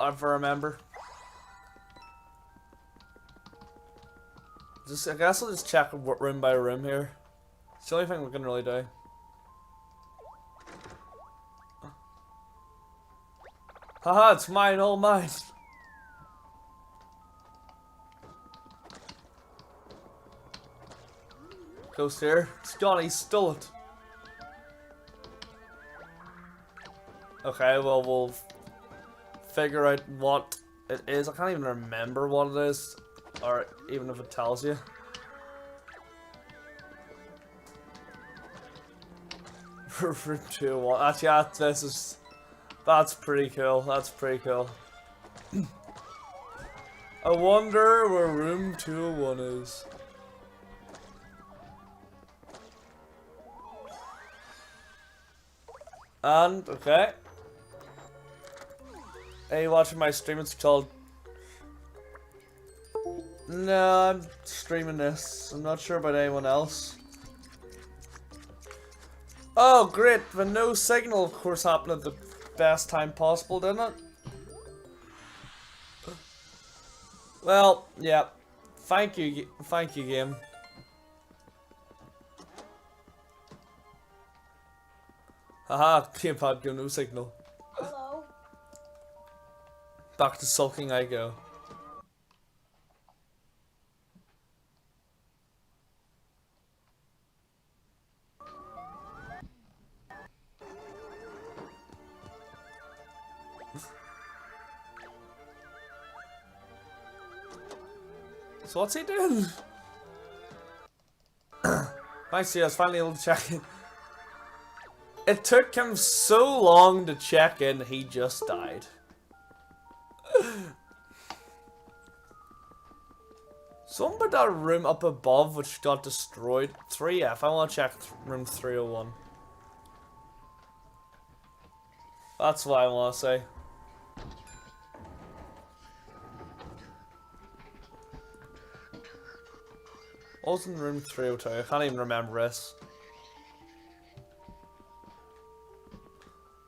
if I remember. I guess I'll just check room by room here. It's the only thing we can really do. Haha, it's mine, all mine. Ghost here. It's gone, he stole it. Okay, well, we'll figure out what it is. I can't even remember what it is, or even if it tells you. For 2-1. Actually, that's pretty cool. That's pretty cool. I wonder where room 201 is. And, okay. Hey, you watching my stream? It's called... No, I'm streaming this. I'm not sure about anyone else. Oh, great. The no signal, of course, happened at the best time possible, didn't it? Well, yeah. Thank you, game. Haha, gamepad go no signal. Hello. Back to sulking I go. So what's he doing? Thanks, I was finally able to check in. It took him so long to check in, he just died. Something about that room up above which got destroyed. 3F, I want to check room 301. That's what I want to say. What was in room 302? I can't even remember this.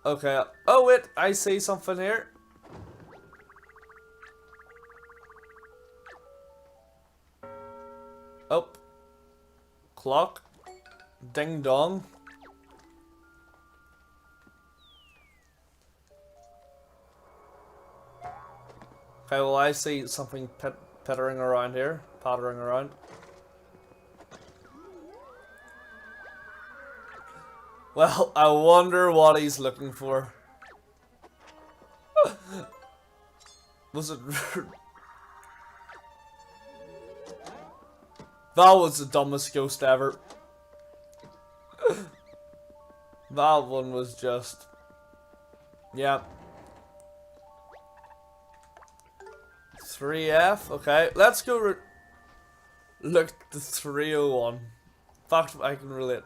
Okay. Oh wait, I see something here. Oh. Clock. Ding dong. Okay, well I see something pattering around here. Pattering around. Well, I wonder what he's looking for. Was it... That was the dumbest ghost ever. That one was just... Yeah. 3F, okay. Let's go look at the 301. In fact, I can relate.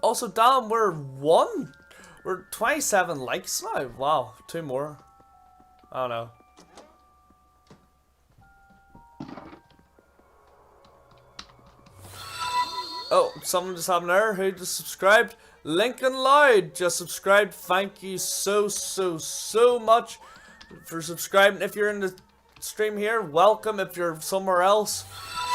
Also, damn, we're 27 likes now. Wow, 2 more. I don't know. Oh, someone just happened there who just subscribed. Lincoln Loud just subscribed. Thank you so much for subscribing. If you're in the stream here, welcome. If you're somewhere else,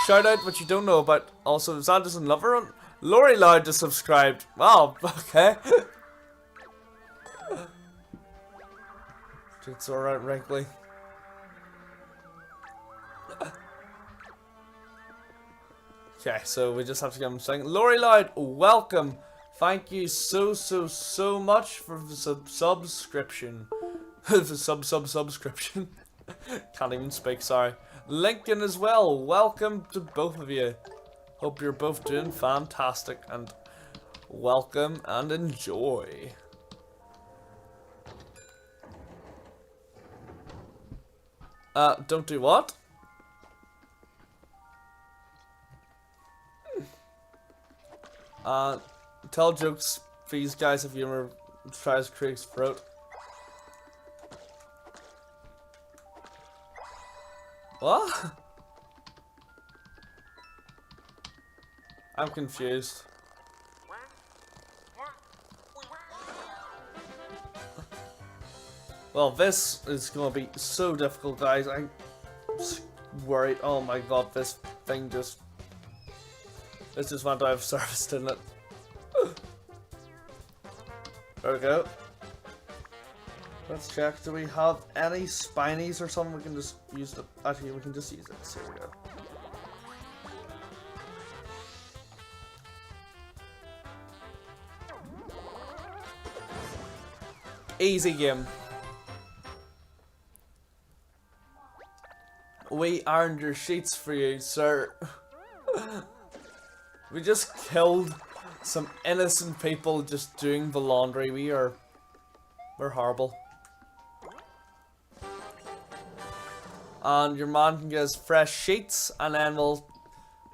shout out what you don't know about. Also, is that just another one? Lori Loud just subscribed. Wow, okay. It's alright, Wrinkly. Okay, so we just have to get him saying, Lori Loud, welcome. Thank you so much for the subscription. The subscription. Can't even speak, sorry. Lincoln as well, welcome to both of you. Hope you're both doing fantastic, and welcome and enjoy. Don't do what? Tell jokes, please, guys, if you ever tries Craig's throat. What? I'm confused. Well, this is gonna be so difficult, guys. I'm worried. Oh my god, this thing just... This just went out of service, didn't it? There we go. Let's check. Do we have any spinies or something we can just use? Actually, we can just use it. Here we go. Easy game. We ironed your sheets for you, sir. We just killed some innocent people just doing the laundry. We're horrible. And your man can get us fresh sheets, and then we'll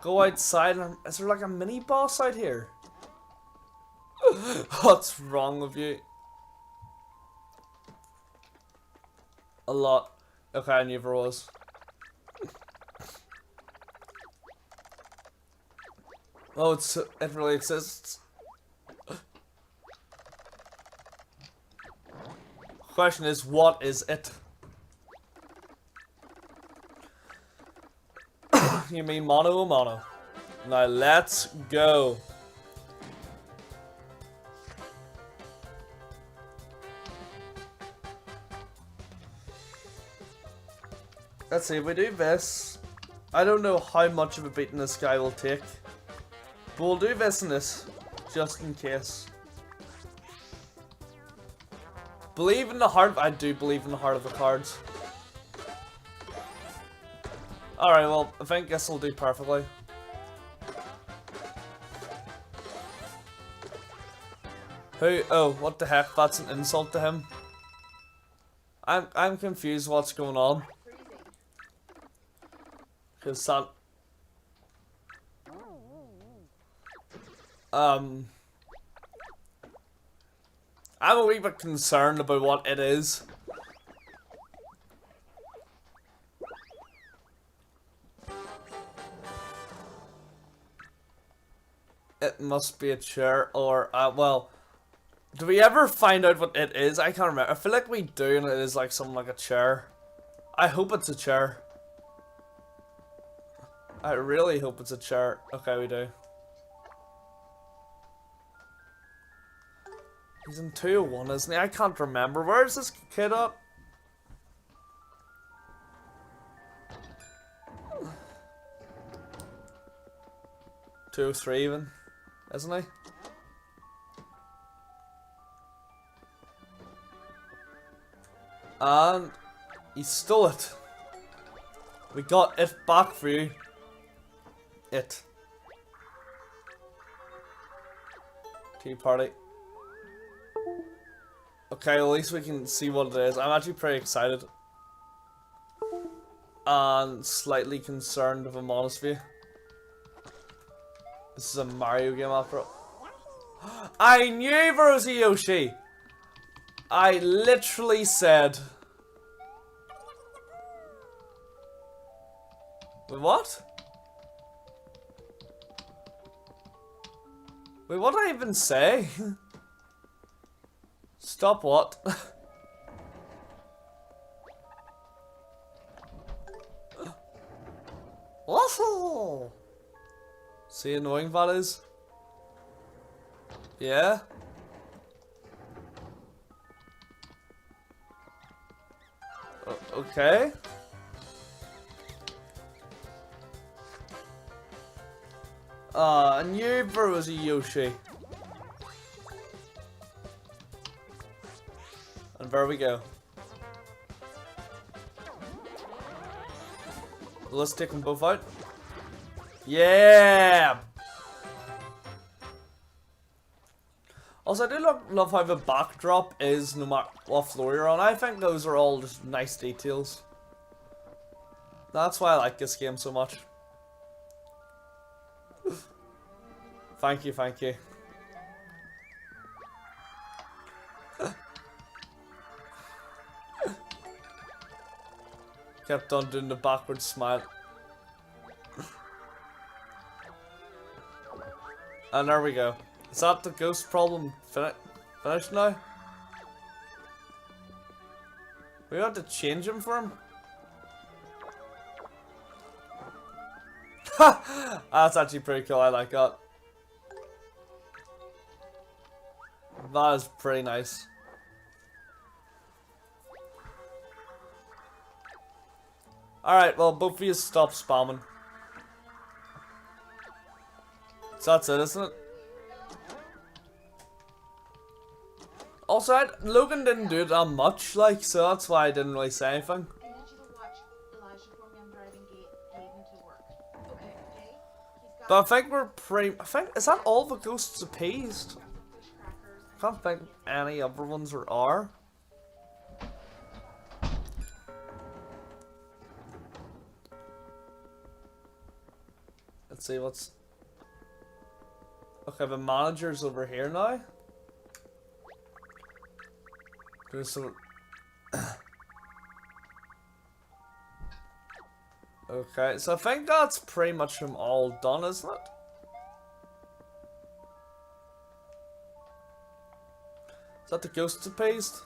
go outside. And is there like a mini boss out here? What's wrong with you? A lot. Okay, I knew there was. Oh, it really exists. Question is, what is it? You mean mono or mono? Now let's go. Let's see, if we do this, I don't know how much of a beating this guy will take. But we'll do this and this, just in case. Believe in the heart. I do believe in the heart of the cards. Alright, well, I think this will do perfectly. Who? Oh, what the heck? That's an insult to him. I'm confused what's going on. Cause that... I'm a wee bit concerned about what it is. It must be a chair, or, well, do we ever find out what it is? I can't remember. I feel like we do, and it is like something like a chair. I hope it's a chair. I really hope it's a chair. Okay, we do. He's in 201, isn't he? I can't remember. Where's this kid up? Two, 3 even, isn't he? And he stole it. We got it back for you. It. Tea party. Okay, well, at least we can see what it is. I'm actually pretty excited. And slightly concerned, if I'm honest with you. This is a Mario game after all. I knew there was a Yoshi! I literally said... Wait, what? Wait, what did I even say? Stop what? Waffle! See how annoying that is? Yeah? Okay. I knew there was a Yoshi. And there we go. Let's take them both out. Yeah! Also, I do love how the backdrop is no matter what floor you're on. I think those are all just nice details. That's why I like this game so much. Thank you, thank you. Kept on doing the backward smile. And there we go. Is that the ghost problem finished now? We have to change him for him? Ha! That's actually pretty cool, I like that. That is pretty nice. Alright, well, both of you stop spamming. So that's it, isn't it? Also, Logan didn't do that much, like, so that's why I didn't really say anything. But I think we're pretty... is that all the ghosts appeased? I can't think any other ones there are. Let's see what's... Okay, the manager's over here now. There's some... Okay, so I think that's pretty much them all done, isn't it? Is that the ghosts appeased?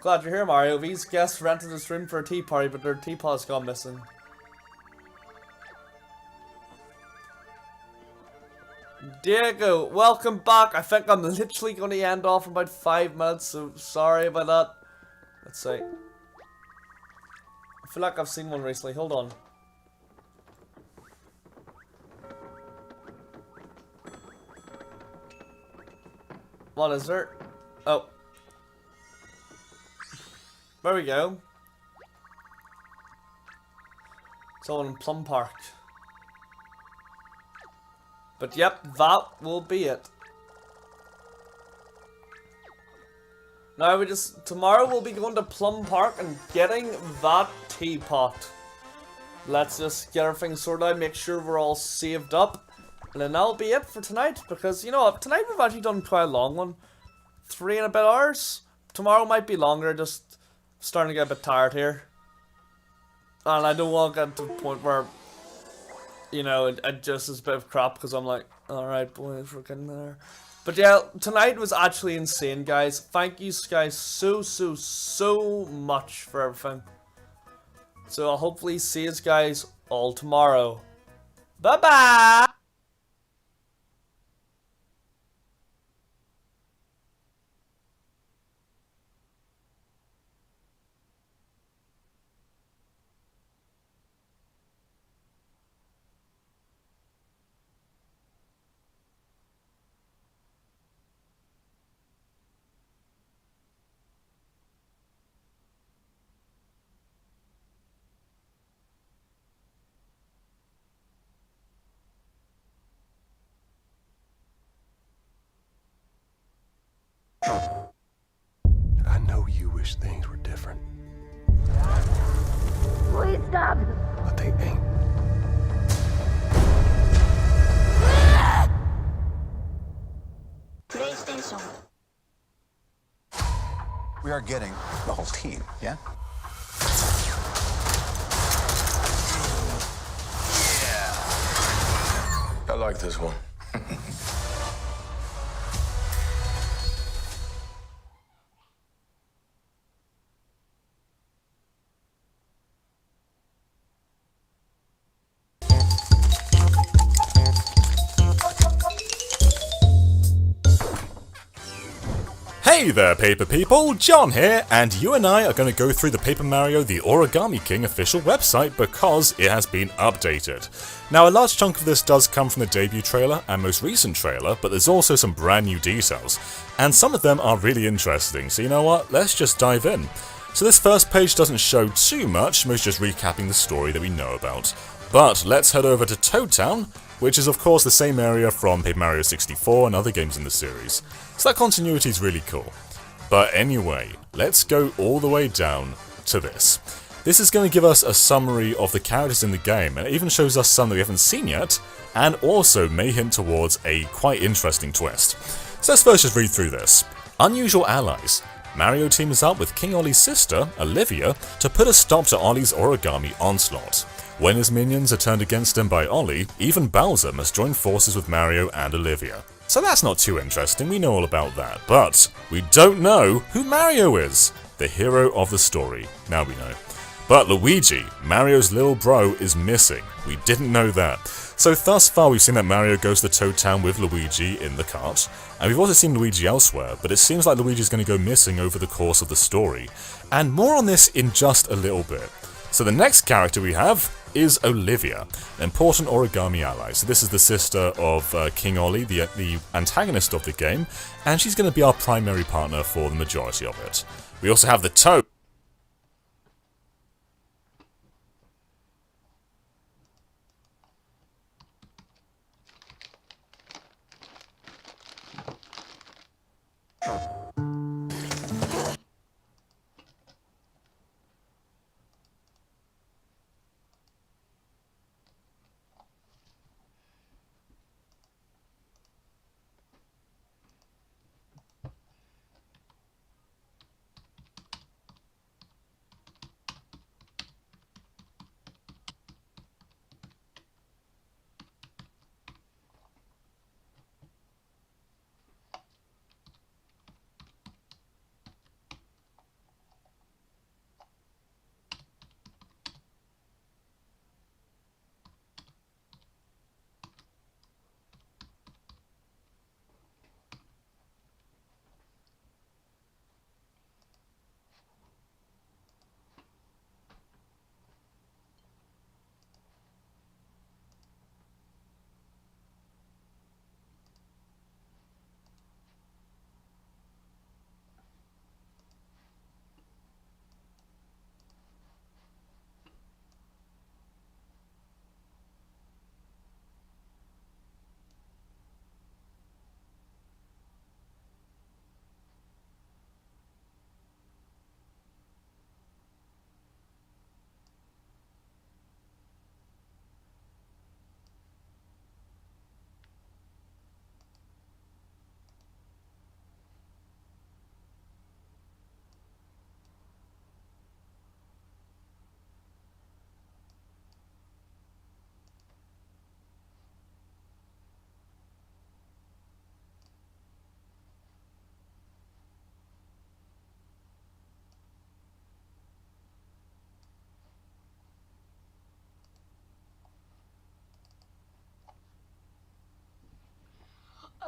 Glad you're here, Mario. These guests rented this room for a tea party, but their teapot's gone missing. Diego, welcome back. I think I'm literally going to end off in about 5 minutes, so sorry about that. Let's see. I feel like I've seen one recently. Hold on. What is there? Oh. There we go. Someone in Plum Park. But yep, that will be it. Now tomorrow we'll be going to Plum Park and getting that teapot. Let's just get everything sorted out, make sure we're all saved up. And then that'll be it for tonight, because you know what, tonight we've actually done quite a long one. 3 and a bit hours. Tomorrow might be longer, just starting to get a bit tired here. And I don't want to get to the point where, you know, it just is a bit of crap, because I'm like, alright boys, we're getting there. But yeah, tonight was actually insane, guys. Thank you guys so much for everything. So I'll hopefully see you guys all tomorrow. Bye-bye! I know you wish things were different. Please stop! But they ain't. PlayStation. We are getting the whole team, yeah? I like this one. Hey there, Paper People! John here, and you and I are going to go through the Paper Mario The Origami King official website because it has been updated. Now, a large chunk of this does come from the debut trailer and most recent trailer, but there's also some brand new details, and some of them are really interesting, so you know what, let's just dive in. So this first page doesn't show too much, mostly just recapping the story that we know about. But let's head over to Toad Town, which is of course the same area from Paper Mario 64 and other games in the series. So that continuity is really cool. But anyway, let's go all the way down to this. This is going to give us a summary of the characters in the game, and it even shows us some that we haven't seen yet, and also may hint towards a quite interesting twist. So let's first just read through this. Unusual allies. Mario teams up with King Ollie's sister, Olivia, to put a stop to Ollie's origami onslaught. When his minions are turned against him by Ollie, even Bowser must join forces with Mario and Olivia. So that's not too interesting, we know all about that, but we don't know who Mario is. the hero of the story. Now we know. But Luigi, Mario's little bro, is missing. We didn't know that. So thus far we've seen that Mario goes to Toad Town with Luigi in the cart, and we've also seen Luigi elsewhere, but it seems like Luigi's going to go missing over the course of the story. And more on this in just a little bit. So the next character we have is Olivia, an important origami ally. So this is the sister of King Ollie, the antagonist of the game, and she's going to be our primary partner for the majority of it. We also have the Toad.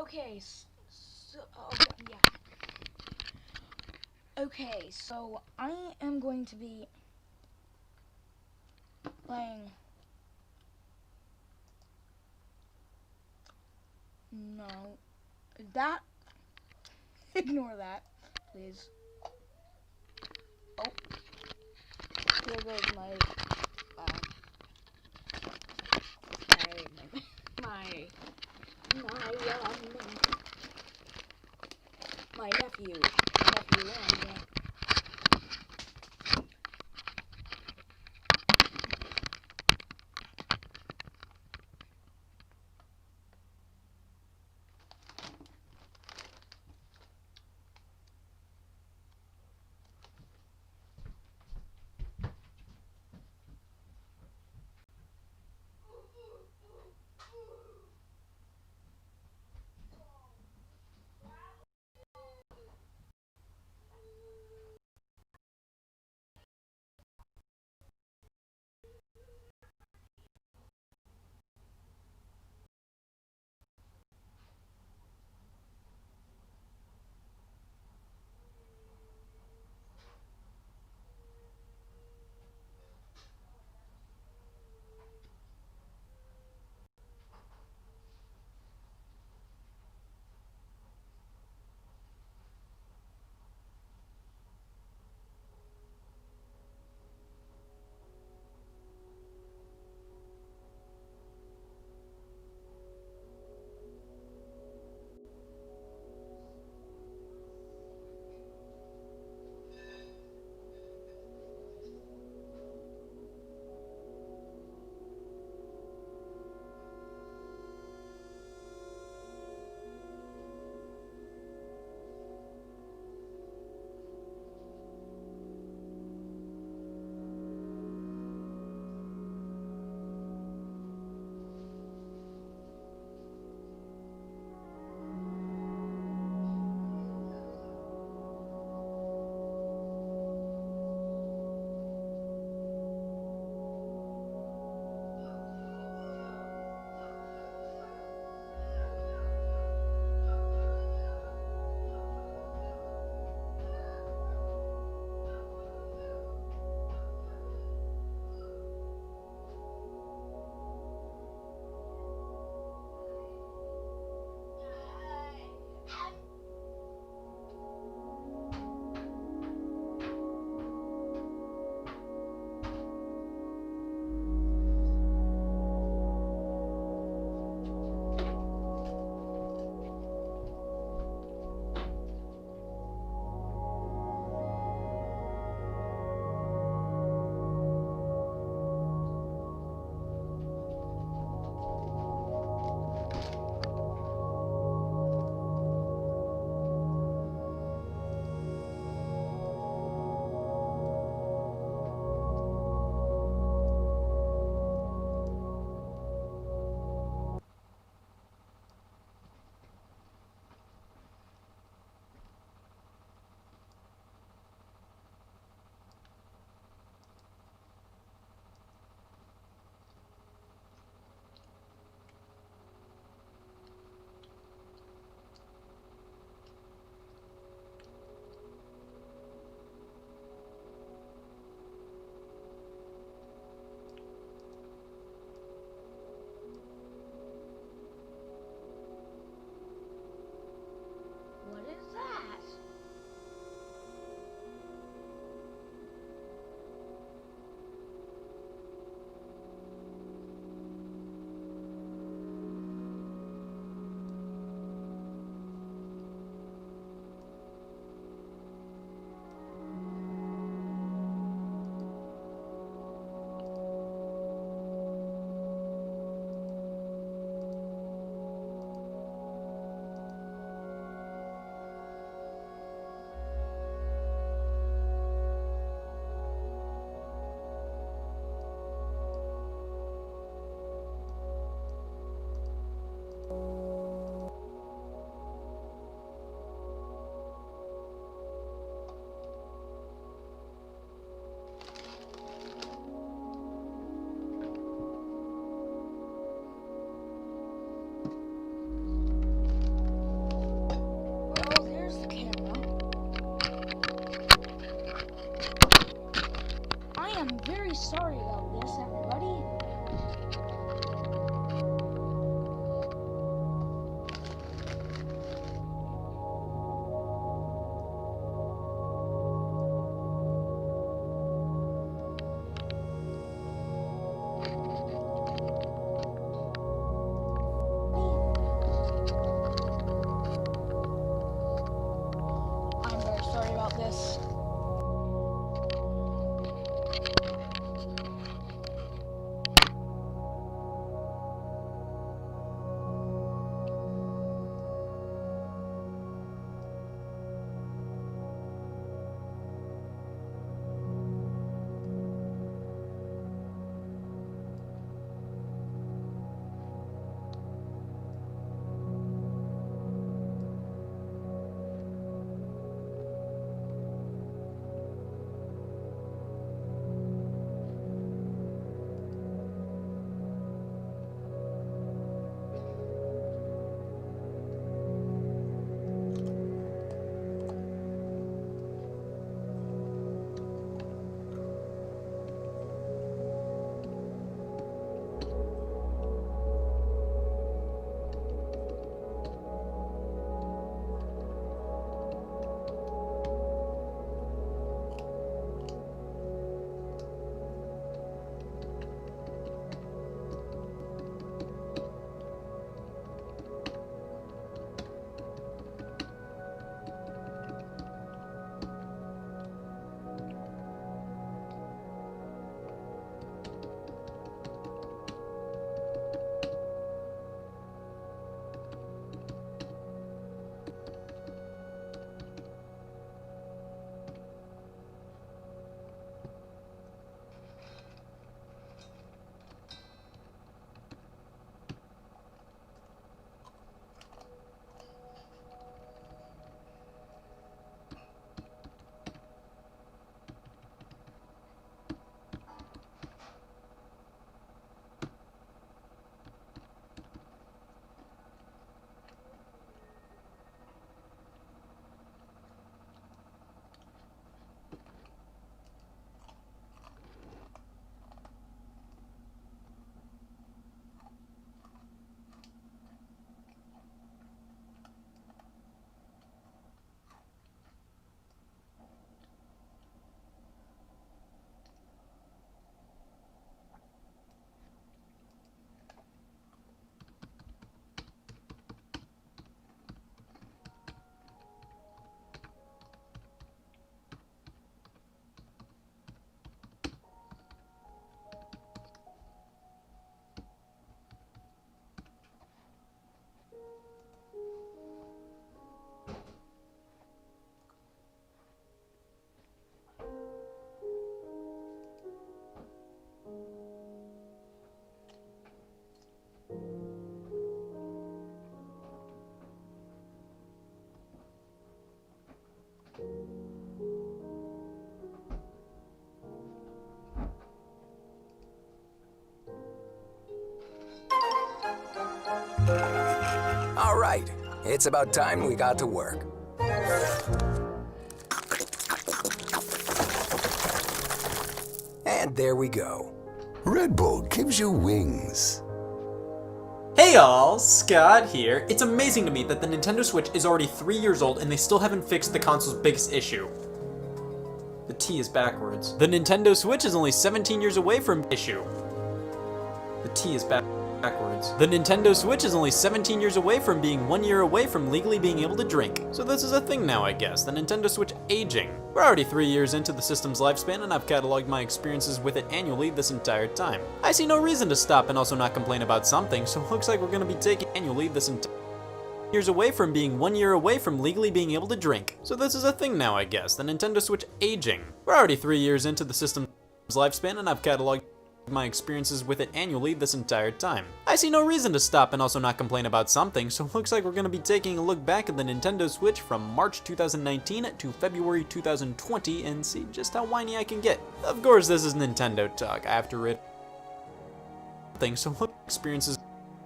Okay, yeah. Okay, so I am going to be playing. No, that. Ignore that, please. Oh, here goes my my my nephew. Yeah. very sorry about this, everybody. I'm very sorry about this. All right, it's about time we got to work. And there we go. Red Bull gives you wings. Hey y'all, Scott here. It's amazing to me that the Nintendo Switch is already 3 years old and they still haven't fixed the console's biggest issue. The T is backwards. The Nintendo Switch is only 17 years away from issue. The T is backwards. The Nintendo Switch is only 17 years away from being 1 year away from legally being able to drink. So this is a thing now, I guess. The Nintendo Switch aging. We're already 3 years into the system's lifespan and I've cataloged my experiences with it annually this entire time. I see no reason to stop and also not complain about something, so it looks like we're going to be taking annually this entire years away from being 1 year away from legally being able to drink. So this is a thing now, I guess. The Nintendo Switch aging. We're already 3 years into the system's lifespan and I've cataloged my experiences with it annually this entire time. I see no reason to stop and also not complain about something, so it looks like we're going to be taking a look back at the Nintendo Switch from March 2019 to February 2020 and see just how whiny I can get. Of course, this is Nintendo talk. I have to read thing, so what experiences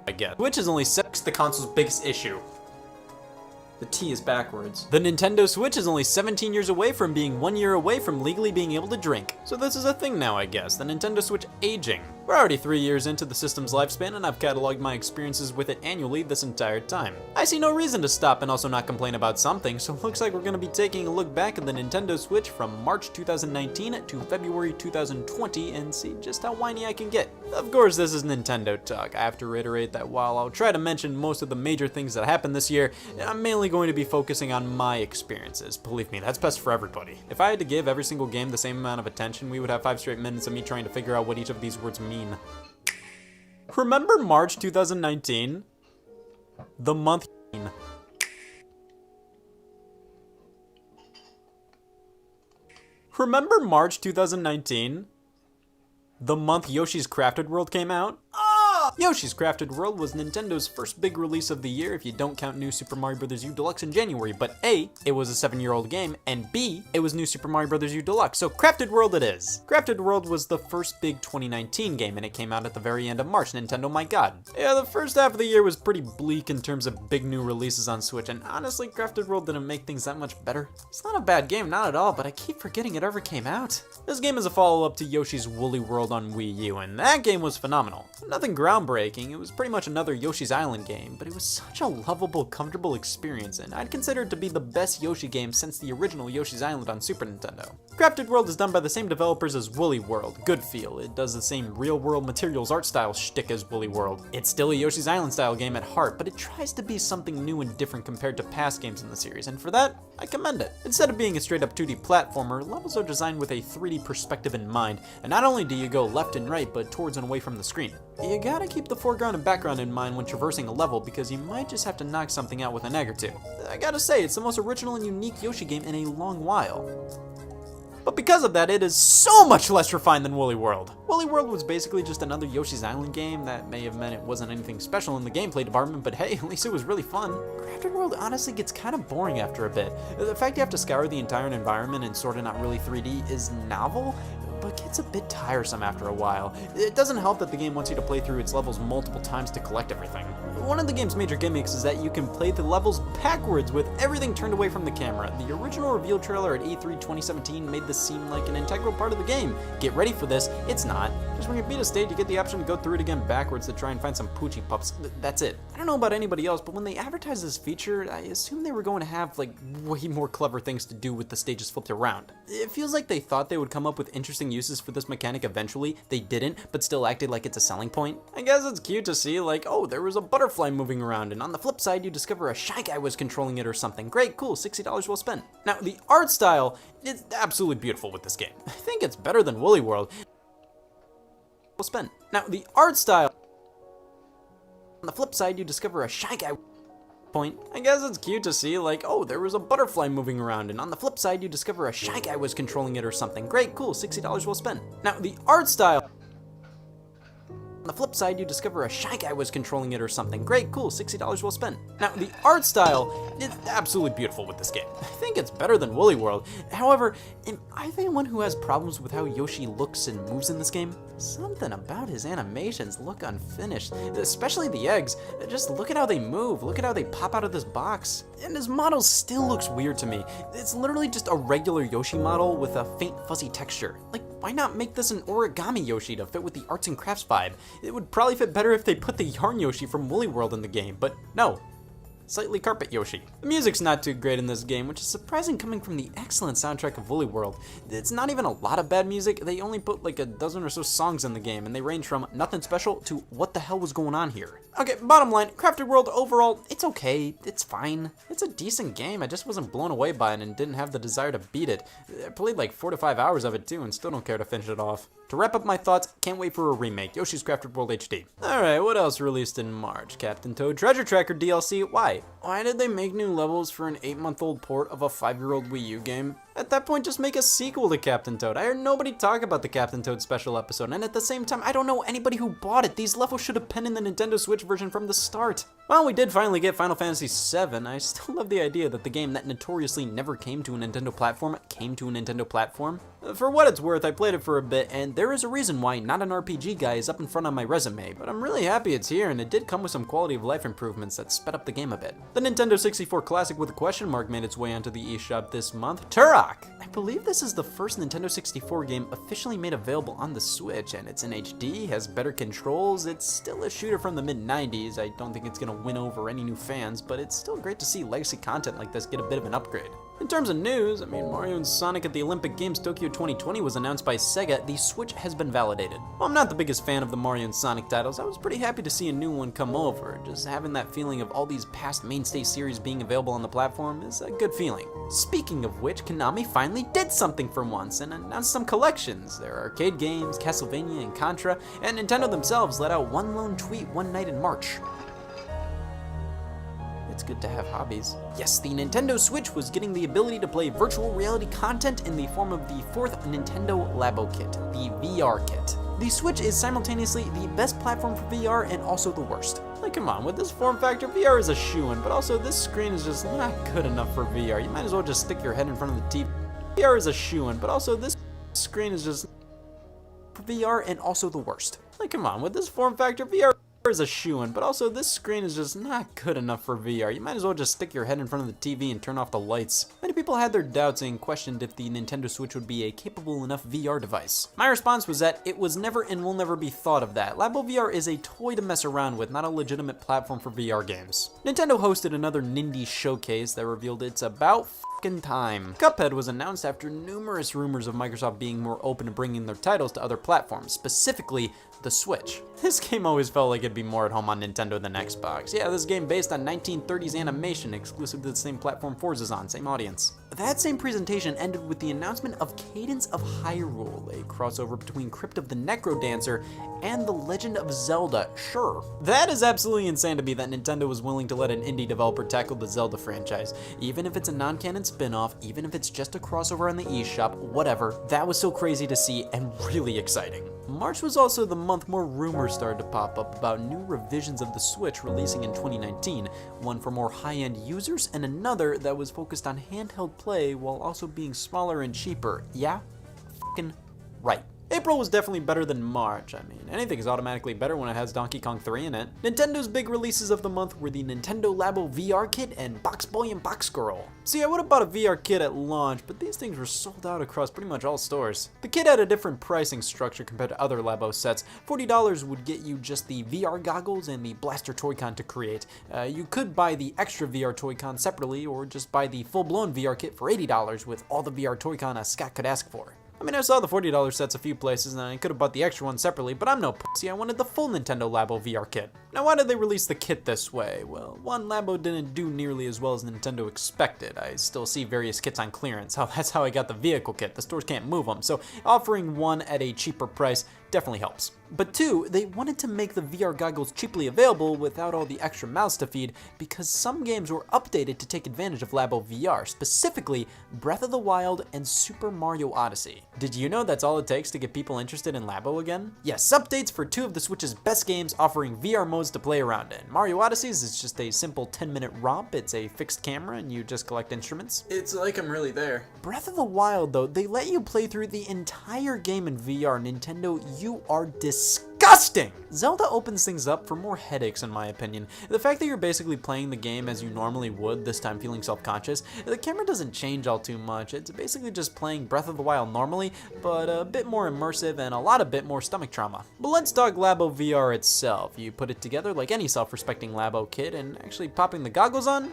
I get. Switch is only the console's biggest issue. The T is backwards. The Nintendo Switch is only 17 years away from being 1 year away from legally being able to drink. So this is a thing now, I guess. The Nintendo Switch aging. We're already 3 years into the system's lifespan, and I've cataloged my experiences with it annually this entire time. I see no reason to stop and also not complain about something, so it looks like we're going to be taking a look back at the Nintendo Switch from March 2019 to February 2020 and see just how whiny I can get. Of course, this is Nintendo talk. I have to reiterate that while I'll try to mention most of the major things that happened this year, I'm mainly going to be focusing on my experiences. Believe me, that's best for everybody. If I had to give every single game the same amount of attention, we would have 5 straight minutes of me trying to figure out what each of these words mean. Remember March 2019? The month. Remember March 2019? The month Yoshi's Crafted World came out? Yoshi's Crafted World was Nintendo's first big release of the year if you don't count New Super Mario Bros. U Deluxe in January, but A, it was a 7-year-old game, and B, it was New Super Mario Bros. U Deluxe, so Crafted World it is. Crafted World was the first big 2019 game, and it came out at the very end of March. Nintendo, my god. Yeah, the first half of the year was pretty bleak in terms of big new releases on Switch, and honestly, Crafted World didn't make things that much better. It's not a bad game, not at all, but I keep forgetting it ever came out. This game is a follow-up to Yoshi's Woolly World on Wii U, and that game was phenomenal. Nothing groundbreaking, it was pretty much another Yoshi's Island game, but it was such a lovable, comfortable experience, and I'd consider it to be the best Yoshi game since the original Yoshi's Island on Super Nintendo. Crafted World is done by the same developers as Woolly World, good feel. It does the same real-world materials art style shtick as Woolly World. It's still a Yoshi's Island style game at heart, but it tries to be something new and different compared to past games in the series, and for that, I commend it. Instead of being a straight-up 2D platformer, levels are designed with a 3D perspective in mind, and not only do you go left and right, but towards and away from the screen. You gotta keep the foreground and background in mind when traversing a level because you might just have to knock something out with an egg or two. I gotta say, it's the most original and unique Yoshi game in a long while. But because of that, it is so much less refined than Woolly World. Woolly World was basically just another Yoshi's Island game. That may have meant it wasn't anything special in the gameplay department, but hey, at least it was really fun. Crafted World honestly gets kind of boring after a bit. The fact you have to scour the entire environment and sort of not really 3D is novel, but gets a bit tiresome after a while. It doesn't help that the game wants you to play through its levels multiple times to collect everything. One of the game's major gimmicks is that you can play the levels backwards with everything turned away from the camera. The original reveal trailer at E3 2017 made this seem like an integral part of the game. Get ready for this, it's not. Just when you beat a stage, you get the option to go through it again backwards to try and find some Poochie pups. That's it. I don't know about anybody else, but when they advertised this feature, I assumed they were going to have like way more clever things to do with the stages flipped around. It feels like they thought they would come up with interesting uses for this mechanic eventually. They didn't, but still acted like it's a selling point. I guess it's cute to see like, oh, there was a butterfly moving around, and on the flip side, you discover a Shy Guy was controlling it or something. Great, cool, $60 well spent. Now, the art style is absolutely beautiful with this game. I think it's better than Woolly World. Well spent. Now, the art style. On the flip side, you discover a Shy Guy. Point. I guess it's cute to see like, oh, there was a butterfly moving around, and on the flip side, you discover a Shy Guy was controlling it or something. Great, cool, $60 well spent. Now, the art style. On the flip side, you discover a Shy Guy was controlling it or something. Great, cool, $60 well spent. Now, the art style is absolutely beautiful with this game. I think it's better than Woolly World. However, am I the one who has problems with how Yoshi looks and moves in this game? Something about his animations look unfinished, especially the eggs. Just look at how they move, look at how they pop out of this box. And his model still looks weird to me. It's literally just a regular Yoshi model with a faint fuzzy texture. Like, why not make this an origami Yoshi to fit with the arts and crafts vibe? It would probably fit better if they put the yarn Yoshi from Woolly World in the game, but no. Slightly carpet Yoshi. The music's not too great in this game, which is surprising coming from the excellent soundtrack of Woolly World. It's not even a lot of bad music, they only put like a dozen or so songs in the game, and they range from nothing special to what the hell was going on here. Okay, bottom line, Crafted World overall, it's okay, it's fine. It's a decent game, I just wasn't blown away by it and didn't have the desire to beat it. I played like 4 to 5 hours of it too and still don't care to finish it off. To wrap up my thoughts, can't wait for a remake, Yoshi's Crafted World HD. Alright, what else released in March? Captain Toad Treasure Tracker DLC, why? Why did they make new levels for an 8-month-old port of a 5-year-old Wii U game? At that point, just make a sequel to Captain Toad. I heard nobody talk about the Captain Toad special episode, and at the same time, I don't know anybody who bought it. These levels should have been in the Nintendo Switch version from the start. While we did finally get Final Fantasy VII, I still love the idea that the game that notoriously never came to a Nintendo platform came to a Nintendo platform. For what it's worth, I played it for a bit, and there is a reason why Not an RPG Guy is up in front on my resume, but I'm really happy it's here, and it did come with some quality of life improvements that sped up the game a bit. The Nintendo 64 Classic with a question mark made its way onto the eShop this month. Turok! I believe this is the first Nintendo 64 game officially made available on the Switch, and it's in HD, has better controls, it's still a shooter from the mid-90s. I don't think it's gonna win over any new fans, but it's still great to see legacy content like this get a bit of an upgrade. In terms of news, Mario and Sonic at the Olympic Games Tokyo 2020 was announced by Sega. The Switch has been validated. While I'm not the biggest fan of the Mario and Sonic titles, I was pretty happy to see a new one come over. Just having that feeling of all these past mainstay series being available on the platform is a good feeling. Speaking of which, Konami finally did something for once and announced some collections. There are arcade games, Castlevania, and Contra, and Nintendo themselves let out one lone tweet one night in March. It's good to have hobbies. Yes, the Nintendo Switch was getting the ability to play virtual reality content in the form of the fourth Nintendo Labo Kit, the VR Kit. The Switch is simultaneously the best platform for VR and also the worst. Like, come on, with this form factor, VR is a shoo-in, but also this screen is just not good enough for VR. You might as well just stick your head in front of the TV. VR is a shoo-in, but also this screen is just for VR and also the worst. Like, come on, with this form factor, VR is a shoo-in, but also this screen is just not good enough for VR. You might as well just stick your head in front of the TV and turn off the lights. Many people had their doubts and questioned if the Nintendo Switch would be a capable enough VR device. My response was that it was never and will never be thought of that. Labo VR is a toy to mess around with, not a legitimate platform for VR games. Nintendo hosted another Nindy showcase that revealed it's about time. Cuphead was announced after numerous rumors of Microsoft being more open to bringing their titles to other platforms, specifically the Switch. This game always felt like it'd be more at home on Nintendo than Xbox. Yeah, this game based on 1930s animation, exclusive to the same platform Forza's on, same audience. That same presentation ended with the announcement of Cadence of Hyrule, a crossover between Crypt of the Necrodancer and The Legend of Zelda. Sure. That is absolutely insane to me that Nintendo was willing to let an indie developer tackle the Zelda franchise. Even if it's a non-canon spin-off, even if it's just a crossover on the eShop, whatever, that was so crazy to see and really exciting. March was also the month more rumors started to pop up about new revisions of the Switch releasing in 2019, one for more high-end users and another that was focused on handheld play while also being smaller and cheaper. Yeah? Fucking right. April was definitely better than March. I mean, anything is automatically better when it has Donkey Kong 3 in it. Nintendo's big releases of the month were the Nintendo Labo VR Kit and Box Boy and Box Girl. See, I would have bought a VR kit at launch, but these things were sold out across pretty much all stores. The kit had a different pricing structure compared to other Labo sets. $40 would get you just the VR goggles and the Blaster Toy-Con to create. You could buy the extra VR Toy-Con separately, or just buy the full-blown VR kit for $80 with all the VR Toy-Con a Scott could ask for. I mean, I saw the $40 sets a few places and I could have bought the extra one separately, but I'm no pussy, I wanted the full Nintendo Labo VR kit. Now, why did they release the kit this way? Well, one, Labo didn't do nearly as well as Nintendo expected. I still see various kits on clearance. That's how I got the vehicle kit. The stores can't move them, so offering one at a cheaper price definitely helps. But two, they wanted to make the VR goggles cheaply available without all the extra mouths to feed because some games were updated to take advantage of Labo VR, specifically Breath of the Wild and Super Mario Odyssey. Did you know that's all it takes to get people interested in Labo again? Yes, updates for two of the Switch's best games offering VR modes to play around in. Mario Odyssey is just a simple 10-minute romp. It's a fixed camera and you just collect instruments. It's like I'm really there. Breath of the Wild, though, they let you play through the entire game in VR. Nintendo, you are disgusting! Zelda opens things up for more headaches in my opinion. The fact that you're basically playing the game as you normally would, this time feeling self-conscious, the camera doesn't change all too much. It's basically just playing Breath of the Wild normally, but a bit more immersive and a bit more stomach trauma. But let's talk Labo VR itself. You put it together like any self-respecting Labo kid and actually popping the goggles on?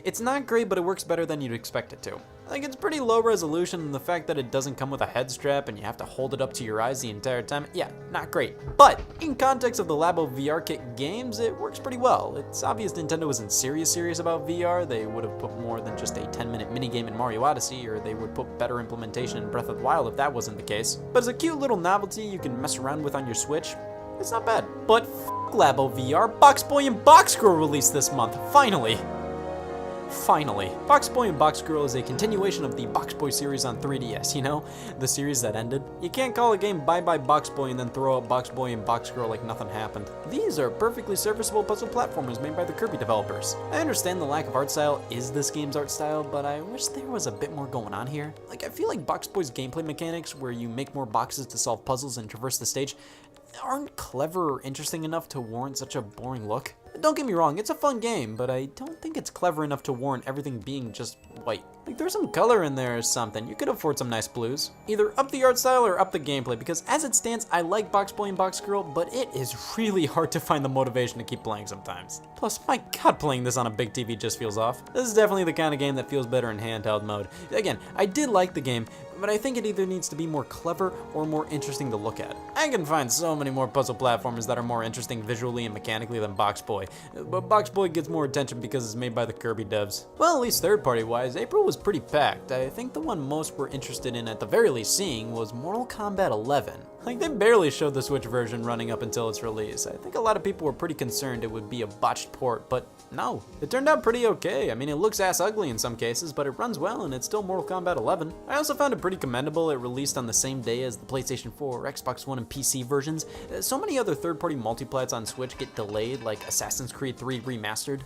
It's not great, but it works better than you'd expect it to. Like, it's pretty low resolution, and the fact that it doesn't come with a head strap and you have to hold it up to your eyes the entire time, yeah, not great. But in context of the Labo VR Kit games, it works pretty well. It's obvious Nintendo wasn't serious about VR. They would have put more than just a 10-minute minigame in Mario Odyssey, or they would put better implementation in Breath of the Wild if that wasn't the case. But as a cute little novelty you can mess around with on your Switch, it's not bad. But Labo VR, Box Boy and Box Girl released this month, finally! Finally, Box Boy and Box Girl is a continuation of the Box Boy series on 3DS, you know? The series that ended. You can't call a game Bye Bye Box Boy and then throw out Box Boy and Box Girl like nothing happened. These are perfectly serviceable puzzle platformers made by the Kirby developers. I understand the lack of art style is this game's art style, but I wish there was a bit more going on here. Like, I feel like Box Boy's gameplay mechanics, where you make more boxes to solve puzzles and traverse the stage, aren't clever or interesting enough to warrant such a boring look. Don't get me wrong, it's a fun game, but I don't think it's clever enough to warrant everything being just white. Like, there's some color in there or something. You could afford some nice blues. Either up the art style or up the gameplay, because as it stands, I like Box Boy and Box Girl, but it is really hard to find the motivation to keep playing sometimes. Plus, my god, playing this on a big TV just feels off. This is definitely the kind of game that feels better in handheld mode. Again, I did like the game, but I think it either needs to be more clever or more interesting to look at. I can find so many more puzzle platformers that are more interesting visually and mechanically than Box Boy, but Box Boy gets more attention because it's made by the Kirby devs. Well, at least third-party wise, April was pretty packed. I think the one most were interested in, at the very least seeing, was Mortal Kombat 11. Like, they barely showed the Switch version running up until its release. I think a lot of people were pretty concerned it would be a botched port, but no. It turned out pretty okay. I mean, it looks ass ugly in some cases, but it runs well and it's still Mortal Kombat 11. I also found it pretty commendable it released on the same day as the PlayStation 4, Xbox One, and PC versions. So many other third-party multiplats on Switch get delayed, like Assassin's Creed 3 Remastered.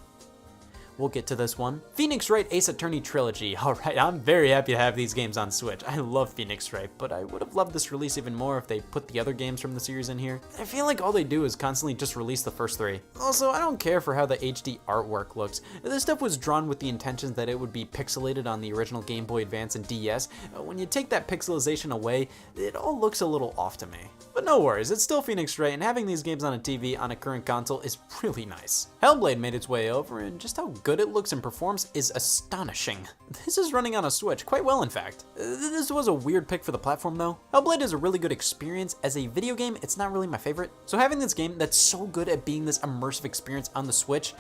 We'll get to this one. Phoenix Wright Ace Attorney Trilogy. Alright, I'm very happy to have these games on Switch. I love Phoenix Wright, but I would have loved this release even more if they put the other games from the series in here. I feel like all they do is constantly just release the first three. Also, I don't care for how the HD artwork looks. This stuff was drawn with the intentions that it would be pixelated on the original Game Boy Advance and DS. When you take that pixelization away, it all looks a little off to me. But no worries, it's still Phoenix Wright, and having these games on a TV on a current console is really nice. Hellblade made its way over, and just how good it looks and performs is astonishing. This is running on a Switch, quite well in fact. This was a weird pick for the platform though. Hellblade is a really good experience. As a video game, it's not really my favorite. So having this game that's so good at being this immersive experience on the Switch,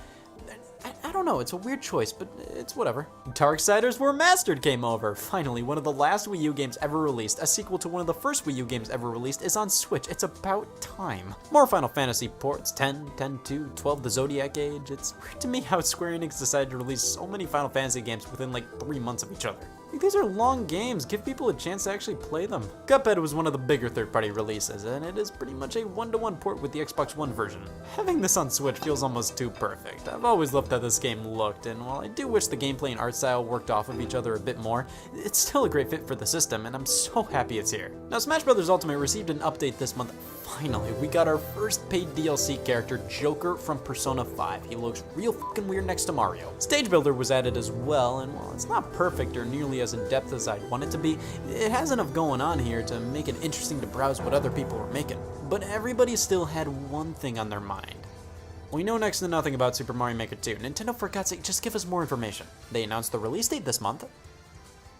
I don't know, it's a weird choice, but it's whatever. Darksiders Were Mastered came over. Finally, one of the last Wii U games ever released, a sequel to one of the first Wii U games ever released, is on Switch. It's about time. More Final Fantasy ports, 10, 10-2, 12, the Zodiac Age. It's weird to me how Square Enix decided to release so many Final Fantasy games within like 3 months of each other. These are long games, give people a chance to actually play them. Cuphead was one of the bigger third-party releases, and it is pretty much a one-to-one port with the Xbox One version. Having this on Switch feels almost too perfect. I've always loved how this game looked, and while I do wish the gameplay and art style worked off of each other a bit more, it's still a great fit for the system, and I'm so happy it's here. Now, Smash Bros. Ultimate received an update this month. Finally, we got our first paid DLC character, Joker from Persona 5. He looks real fucking weird next to Mario. Stage Builder was added as well, and while it's not perfect or nearly as in-depth as I'd want it to be, it has enough going on here to make it interesting to browse what other people were making. But everybody still had one thing on their mind. We know next to nothing about Super Mario Maker 2. Nintendo, for God's sake, just give us more information. They announced the release date this month.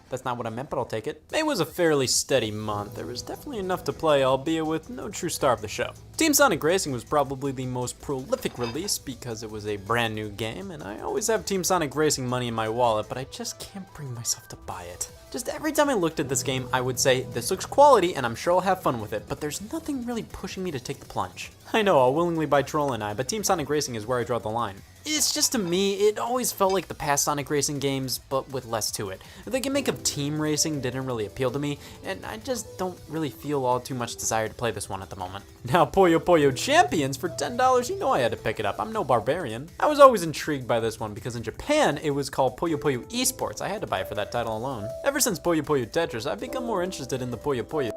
That's not what I meant, but I'll take it. May was a fairly steady month. There was definitely enough to play, albeit with no true star of the show. Team Sonic Racing was probably the most prolific release because it was a brand new game, and I always have Team Sonic Racing money in my wallet, but I just can't bring myself to buy it. Just every time I looked at this game, I would say, this looks quality and I'm sure I'll have fun with it, but there's nothing really pushing me to take the plunge. I know, I'll willingly buy Troll and I, but Team Sonic Racing is where I draw the line. It's just, to me, it always felt like the past Sonic Racing games, but with less to it. The gimmick of team racing didn't really appeal to me, and I just don't really feel all too much desire to play this one at the moment. Now, Puyo Puyo Champions for $10, you know I had to pick it up. I'm no barbarian. I was always intrigued by this one because in Japan, it was called Puyo Puyo Esports. I had to buy it for that title alone. Ever since Puyo Puyo Tetris, I've become more interested in the Puyo Puyo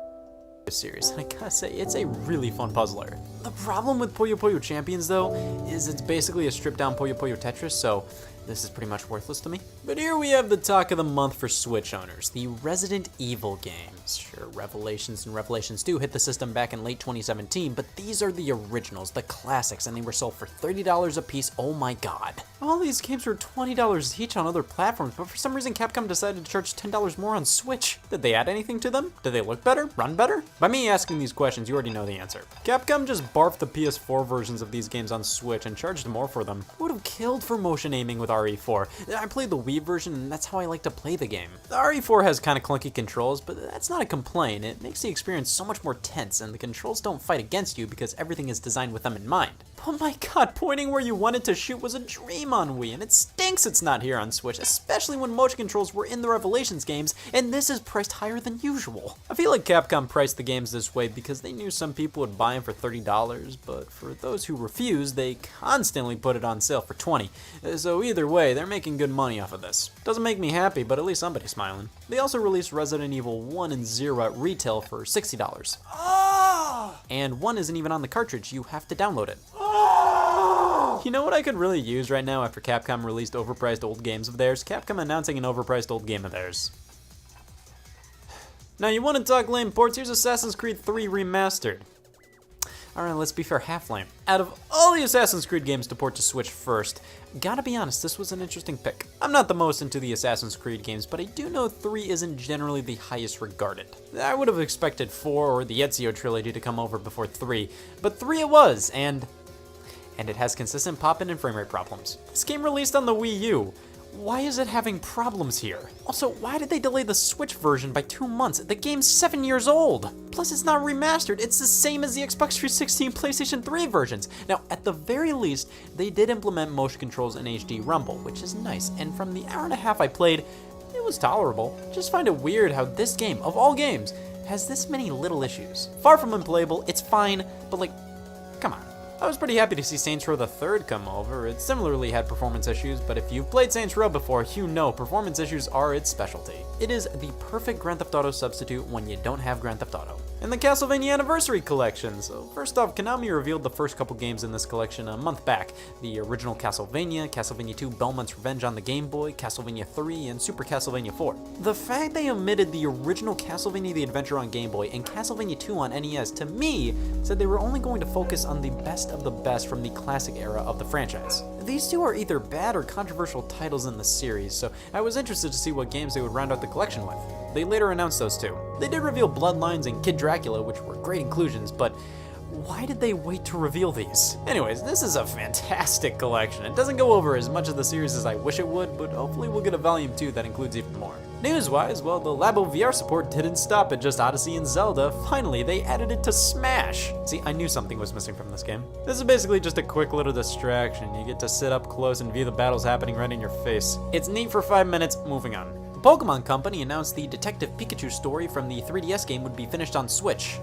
series, and I gotta say, it's a really fun puzzler. The problem with Puyo Puyo Champions, though, is it's basically a stripped-down Puyo Puyo Tetris, so this is pretty much worthless to me. But here we have the talk of the month for Switch owners, the Resident Evil games. Sure, Revelations and Revelations 2 hit the system back in late 2017, but these are the originals, the classics, and they were sold for $30 a piece. Oh my god. All these games were $20 each on other platforms, but for some reason Capcom decided to charge $10 more on Switch. Did they add anything to them? Did they look better? Run better? By me asking these questions, you already know the answer. Capcom just barfed the PS4 versions of these games on Switch and charged more for them. Would have killed for motion aiming with RE4. I played the Wii version, and that's how I like to play the game. The RE4 has kind of clunky controls, but that's not a complaint. It makes the experience so much more tense, and the controls don't fight against you because everything is designed with them in mind. But my god, pointing where you wanted to shoot was a dream on Wii, and it stinks it's not here on Switch, especially when motion controls were in the Revelations games, and this is priced higher than usual. I feel like Capcom priced the games this way because they knew some people would buy them for $30, but for those who refuse, they constantly put it on sale for $20. So either way, they're making good money off of this. Doesn't make me happy, but at least somebody's smiling. They also released Resident Evil 1 and 0 at retail for $60. And 1 isn't even on the cartridge, you have to download it. You know what I could really use right now after Capcom released overpriced old games of theirs? Capcom announcing an overpriced old game of theirs. Now you want to talk lame ports, here's Assassin's Creed 3 Remastered. Alright, let's be fair, half lame. Out of all the Assassin's Creed games to port to Switch first, gotta be honest, this was an interesting pick. I'm not the most into the Assassin's Creed games, but I do know 3 isn't generally the highest regarded. I would have expected 4 or the Ezio trilogy to come over before 3, but 3 it was, and it has consistent pop-in and frame rate problems. This game released on the Wii U. Why is it having problems here? Also, why did they delay the Switch version by 2 months? The game's 7 years old. Plus, it's not remastered. It's the same as the Xbox 360 and PlayStation 3 versions. Now, at the very least, they did implement motion controls in HD Rumble, which is nice. And from the hour and a half I played, it was tolerable. Just find it weird how this game, of all games, has this many little issues. Far from unplayable, it's fine, but like, come on. I was pretty happy to see Saints Row the Third come over. It similarly had performance issues, but if you've played Saints Row before, you know performance issues are its specialty. It is the perfect Grand Theft Auto substitute when you don't have Grand Theft Auto. And the Castlevania Anniversary Collection. So first off, Konami revealed the first couple games in this collection a month back. The original Castlevania, Castlevania 2 Belmont's Revenge on the Game Boy, Castlevania 3, and Super Castlevania 4. The fact they omitted the original Castlevania The Adventure on Game Boy and Castlevania 2 on NES, to me, said they were only going to focus on the best of the best from the classic era of the franchise. These two are either bad or controversial titles in the series, so I was interested to see what games they would round out the collection with. They later announced those two. They did reveal Bloodlines and Kid Dracula, which were great inclusions, but why did they wait to reveal these? Anyways, this is a fantastic collection. It doesn't go over as much of the series as I wish it would, but hopefully we'll get a volume 2 that includes even more. News-wise, well, the Labo VR support didn't stop at just Odyssey and Zelda. Finally, they added it to Smash. See, I knew something was missing from this game. This is basically just a quick little distraction. You get to sit up close and view the battles happening right in your face. It's neat for 5 minutes, moving on. The Pokemon Company announced the Detective Pikachu story from the 3DS game would be finished on Switch.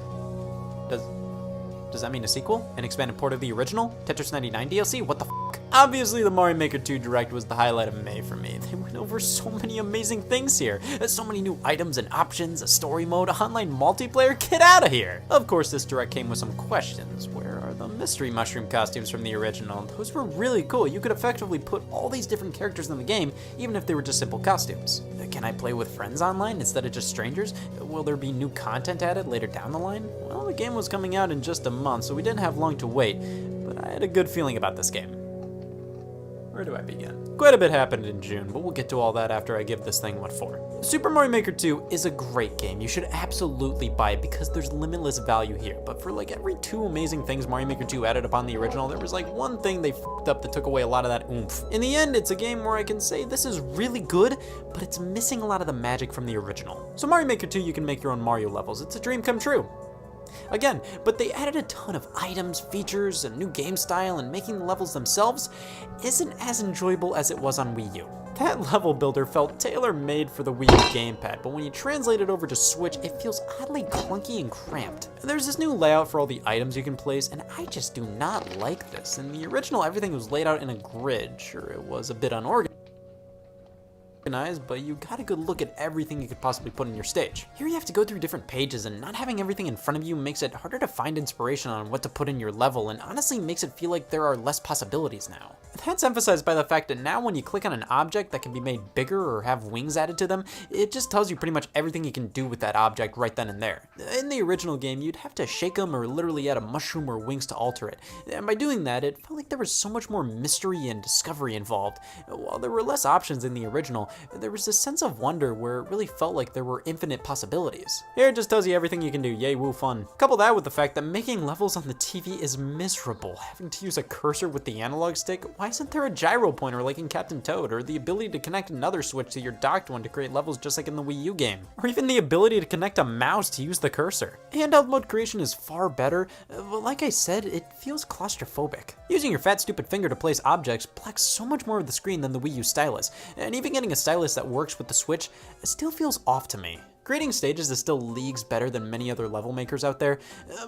Does that mean a sequel? An expanded port of the original? Tetris 99 DLC? What the f***? Obviously, the Mario Maker 2 Direct was the highlight of May for me. They went over so many amazing things here. There's so many new items and options, a story mode, online multiplayer, get out of here! Of course, this Direct came with some questions. Where are the mystery mushroom costumes from the original? Those were really cool. You could effectively put all these different characters in the game, even if they were just simple costumes. Can I play with friends online instead of just strangers? Will there be new content added later down the line? Well, the game was coming out in just a month, so we didn't have long to wait, but I had a good feeling about this game. Where do I begin? Quite a bit happened in June, but we'll get to all that after I give this thing what for. Super Mario Maker 2 is a great game. You should absolutely buy it because there's limitless value here. But for like every 2 amazing things Mario Maker 2 added upon the original, there was like one thing they f***ed up that took away a lot of that oomph. In the end, it's a game where I can say this is really good, but it's missing a lot of the magic from the original. So Mario Maker 2, you can make your own Mario levels. It's a dream come true. Again, but they added a ton of items, features, a new game style, and making the levels themselves isn't as enjoyable as it was on Wii U. That level builder felt tailor-made for the Wii U gamepad, but when you translate it over to Switch, it feels oddly clunky and cramped. There's this new layout for all the items you can place, and I just do not like this. In the original, everything was laid out in a grid. Sure, it was a bit unorganized, but you got a good look at everything you could possibly put in your stage. Here you have to go through different pages, and not having everything in front of you makes it harder to find inspiration on what to put in your level, and honestly makes it feel like there are less possibilities now. That's emphasized by the fact that now when you click on an object that can be made bigger or have wings added to them, it just tells you pretty much everything you can do with that object right then and there. In the original game, you'd have to shake them or literally add a mushroom or wings to alter it, and by doing that, it felt like there was so much more mystery and discovery involved. While there were less options in the original, there was this sense of wonder where it really felt like there were infinite possibilities. Here it just tells you everything you can do, yay woo fun. Couple that with the fact that making levels on the TV is miserable. Having to use a cursor with the analog stick, why isn't there a gyro pointer like in Captain Toad, or the ability to connect another Switch to your docked one to create levels just like in the Wii U game? Or even the ability to connect a mouse to use the cursor? Handheld mode creation is far better, but like I said, it feels claustrophobic. Using your fat stupid finger to place objects blocks so much more of the screen than the Wii U stylus, and even getting a stylus that works with the Switch still feels off to me. Creating stages is still leagues better than many other level makers out there,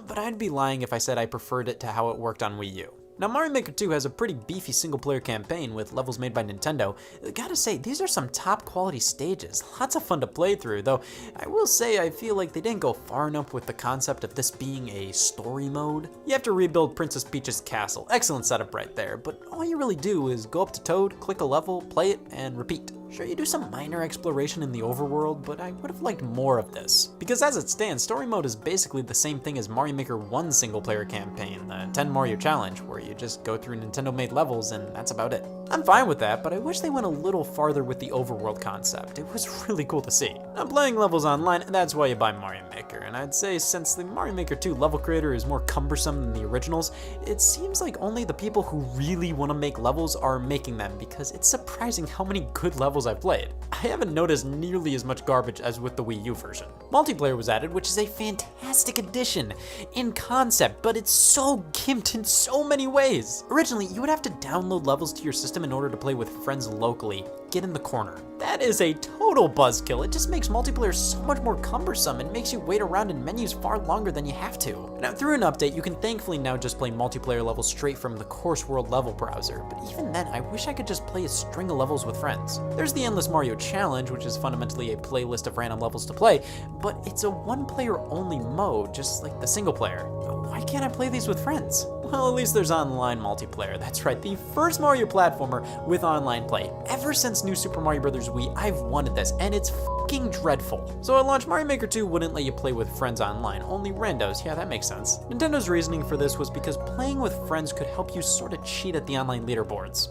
but I'd be lying if I said I preferred it to how it worked on Wii U. Now, Mario Maker 2 has a pretty beefy single-player campaign with levels made by Nintendo. Gotta say, these are some top-quality stages, lots of fun to play through, though I will say I feel like they didn't go far enough with the concept of this being a story mode. You have to rebuild Princess Peach's castle, excellent setup right there, but all you really do is go up to Toad, click a level, play it, and repeat. Sure, you do some minor exploration in the overworld, but I would have liked more of this. Because as it stands, story mode is basically the same thing as Mario Maker 1's single-player campaign, the 10 Mario Challenge, where you just go through Nintendo-made levels and that's about it. I'm fine with that, but I wish they went a little farther with the overworld concept. It was really cool to see. Now, playing levels online, that's why you buy Mario Maker, and I'd say since the Mario Maker 2 level creator is more cumbersome than the originals, it seems like only the people who really want to make levels are making them, because it's surprising how many good levels I've played. I haven't noticed nearly as much garbage as with the Wii U version. Multiplayer was added, which is a fantastic addition in concept, but it's so gimped in so many ways. Originally, you would have to download levels to your system in order to play with friends locally. Get in the corner. That is a total buzzkill. It just makes multiplayer so much more cumbersome and makes you wait around in menus far longer than you have to. Now, through an update, you can thankfully now just play multiplayer levels straight from the Course World level browser, but even then, I wish I could just play a string of levels with friends. There's the Endless Mario Challenge, which is fundamentally a playlist of random levels to play, but it's a one-player only mode, just like the single player. Why can't I play these with friends? Well, at least there's online multiplayer. That's right, the first Mario platformer with online play. Ever since New Super Mario Bros. Wii, I've wanted this, and it's fucking dreadful. So at launch, Mario Maker 2 wouldn't let you play with friends online, only randos. Yeah, that makes sense. Nintendo's reasoning for this was because playing with friends could help you sort of cheat at the online leaderboards.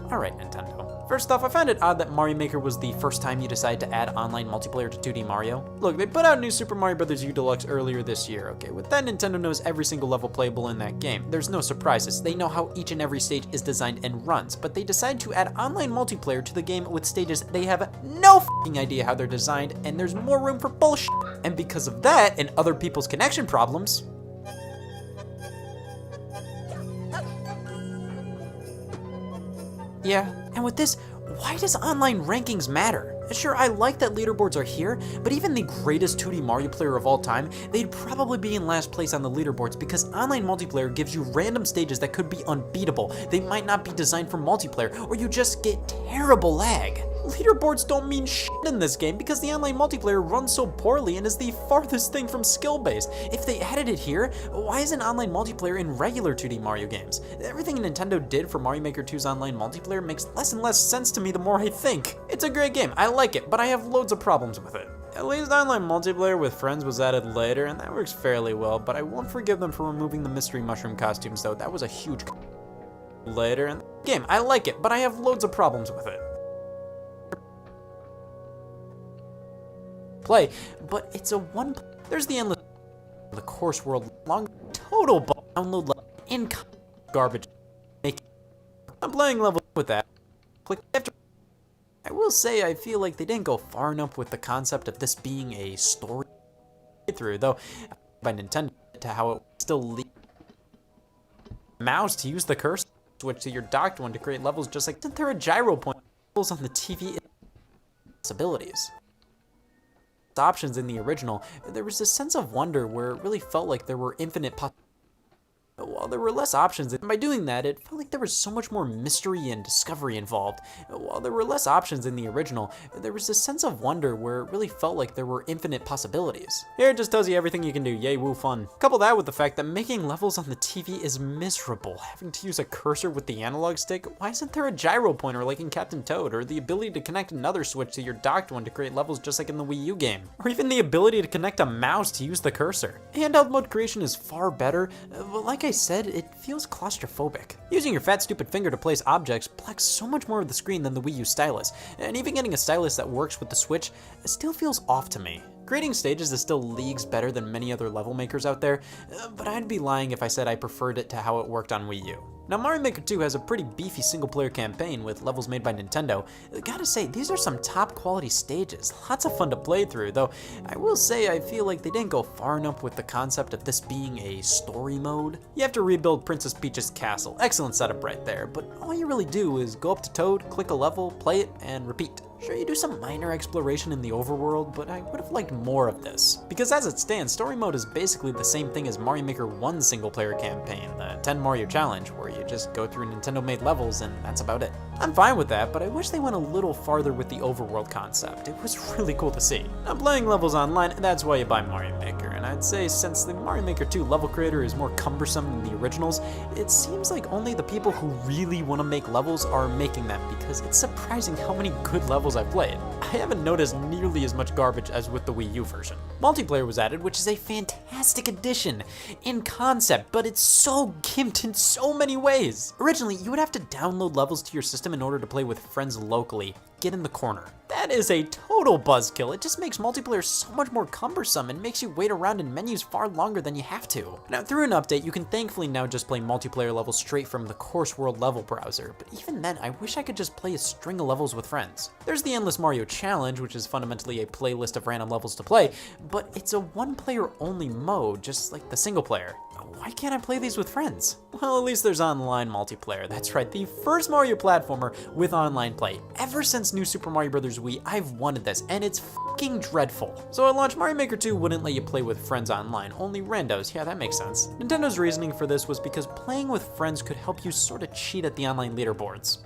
Alright, Nintendo. First off, I found it odd that Mario Maker was the first time you decided to add online multiplayer to 2D Mario. Look, they put out New Super Mario Bros. U Deluxe earlier this year, okay? With that, Nintendo knows every single level playable in that game. There's no surprises. They know how each and every stage is designed and runs, but they decide to add online multiplayer to the game with stages they have no f***ing idea how they're designed, and there's more room for bullshit. And because of that, and other people's connection problems, yeah, and with this, why does online rankings matter? Sure, I like that leaderboards are here, but even the greatest 2D Mario player of all time, they'd probably be in last place on the leaderboards because online multiplayer gives you random stages that could be unbeatable. They might not be designed for multiplayer, or you just get terrible lag. Leaderboards don't mean shit in this game because the online multiplayer runs so poorly and is the farthest thing from skill-based. If they added it here, why isn't online multiplayer in regular 2D Mario games? Everything Nintendo did for Mario Maker 2's online multiplayer makes less and less sense to me the more I think. It's a great game, I like it, but I have loads of problems with it. At least online multiplayer with friends was added later, and that works fairly well, but I won't forgive them for removing the mystery mushroom costumes though. That was a huge later in the game. I like it, but I have loads of problems with it. Play, but it's a one. There's the endless, the Course World long total download level in garbage. I'm playing level with that. Click after. I will say I feel like they didn't go far enough with the concept of this being a story through, though by Nintendo to how it still mouse to use the cursor switch to your docked one to create levels just like isn't there a gyro point on the TV possibilities. Options in the original, there was this sense of wonder where it really felt like there were infinite possibilities. While there were less options, and by doing that, it felt like there was so much more mystery and discovery involved. While there were less options in the original, there was this sense of wonder where it really felt like there were infinite possibilities. Here it just tells you everything you can do, yay woo fun. Couple that with the fact that making levels on the TV is miserable. Having to use a cursor with the analog stick, why isn't there a gyro pointer like in Captain Toad, or the ability to connect another Switch to your docked one to create levels just like in the Wii U game? Or even the ability to connect a mouse to use the cursor. Handheld mode creation is far better, but like I said, it feels claustrophobic. Using your fat stupid finger to place objects blocks so much more of the screen than the Wii U stylus, and even getting a stylus that works with the Switch still feels off to me. Creating stages is still leagues better than many other level makers out there, but I'd be lying if I said I preferred it to how it worked on Wii U. Now, Mario Maker 2 has a pretty beefy single-player campaign with levels made by Nintendo. Gotta say, these are some top-quality stages. Lots of fun to play through, though I will say I feel like they didn't go far enough with the concept of this being a story mode. You have to rebuild Princess Peach's castle. Excellent setup right there, but all you really do is go up to Toad, click a level, play it, and repeat. Sure, you do some minor exploration in the overworld, but I would have liked more of this. Because as it stands, story mode is basically the same thing as Mario Maker 1's single-player campaign, the 10 Mario Challenge, where you just go through Nintendo-made levels and that's about it. I'm fine with that, but I wish they went a little farther with the overworld concept. It was really cool to see. Now, playing levels online, that's why you buy Mario Maker, and I'd say since the Mario Maker 2 level creator is more cumbersome than the originals, it seems like only the people who really want to make levels are making them, because it's surprising how many good levels I've played. I haven't noticed nearly as much garbage as with the Wii U version. Multiplayer was added, which is a fantastic addition in concept, but it's so gimped in so many ways. Originally, you would have to download levels to your system in order to play with friends locally. Get in the corner. That is a total buzzkill. It just makes multiplayer so much more cumbersome and makes you wait around in menus far longer than you have to. Now, through an update, you can thankfully now just play multiplayer levels straight from the Course World level browser, but even then, I wish I could just play a string of levels with friends. There's the Endless Mario Challenge, which is fundamentally a playlist of random levels to play, but it's a one-player only mode, just like the single player. Why can't I play these with friends? Well, at least there's online multiplayer. That's right, the first Mario platformer with online play. Ever since New Super Mario Bros. Wii, I've wanted this, and it's fucking dreadful. So at launch, Mario Maker 2 wouldn't let you play with friends online, only randos. Yeah, that makes sense. Nintendo's reasoning for this was because playing with friends could help you sort of cheat at the online leaderboards.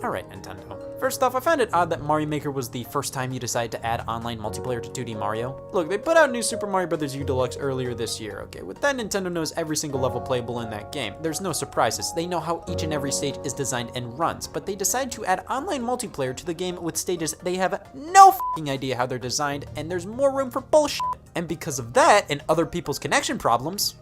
Alright, Nintendo. First off, I found it odd that Mario Maker was the first time you decided to add online multiplayer to 2D Mario. Look, they put out New Super Mario Bros. U Deluxe earlier this year, okay? With that, Nintendo knows every single level playable in that game. There's no surprises. They know how each and every stage is designed and runs, but they decided to add online multiplayer to the game with stages they have no f***ing idea how they're designed, and there's more room for bullshit. And because of that, and other people's connection problems,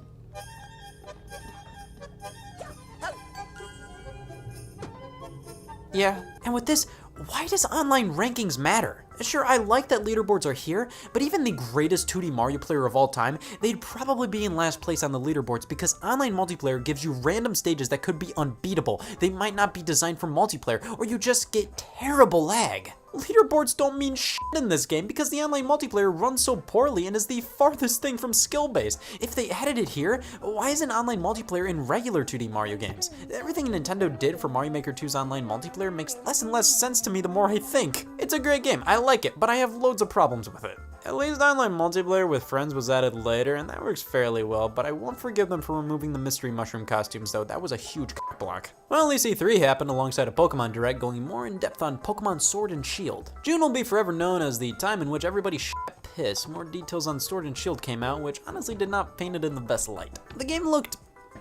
yeah, and with this, why does online rankings matter? Sure, I like that leaderboards are here, but even the greatest 2D Mario player of all time, they'd probably be in last place on the leaderboards because online multiplayer gives you random stages that could be unbeatable. They might not be designed for multiplayer, or you just get terrible lag. Leaderboards don't mean shit in this game because the online multiplayer runs so poorly and is the farthest thing from skill-based. If they added it here, why isn't online multiplayer in regular 2D Mario games? Everything Nintendo did for Mario Maker 2's online multiplayer makes less and less sense to me the more I think. It's a great game, I like it, but I have loads of problems with it. At least online multiplayer with friends was added later, and that works fairly well, but I won't forgive them for removing the mystery mushroom costumes though. That was a huge block. Well, at least E3 happened alongside a Pokemon Direct going more in depth on Pokemon Sword and Shield. June will be forever known as the time in which everybody shit piss. More details on Sword and Shield came out, which honestly did not paint it in the best light. The game looked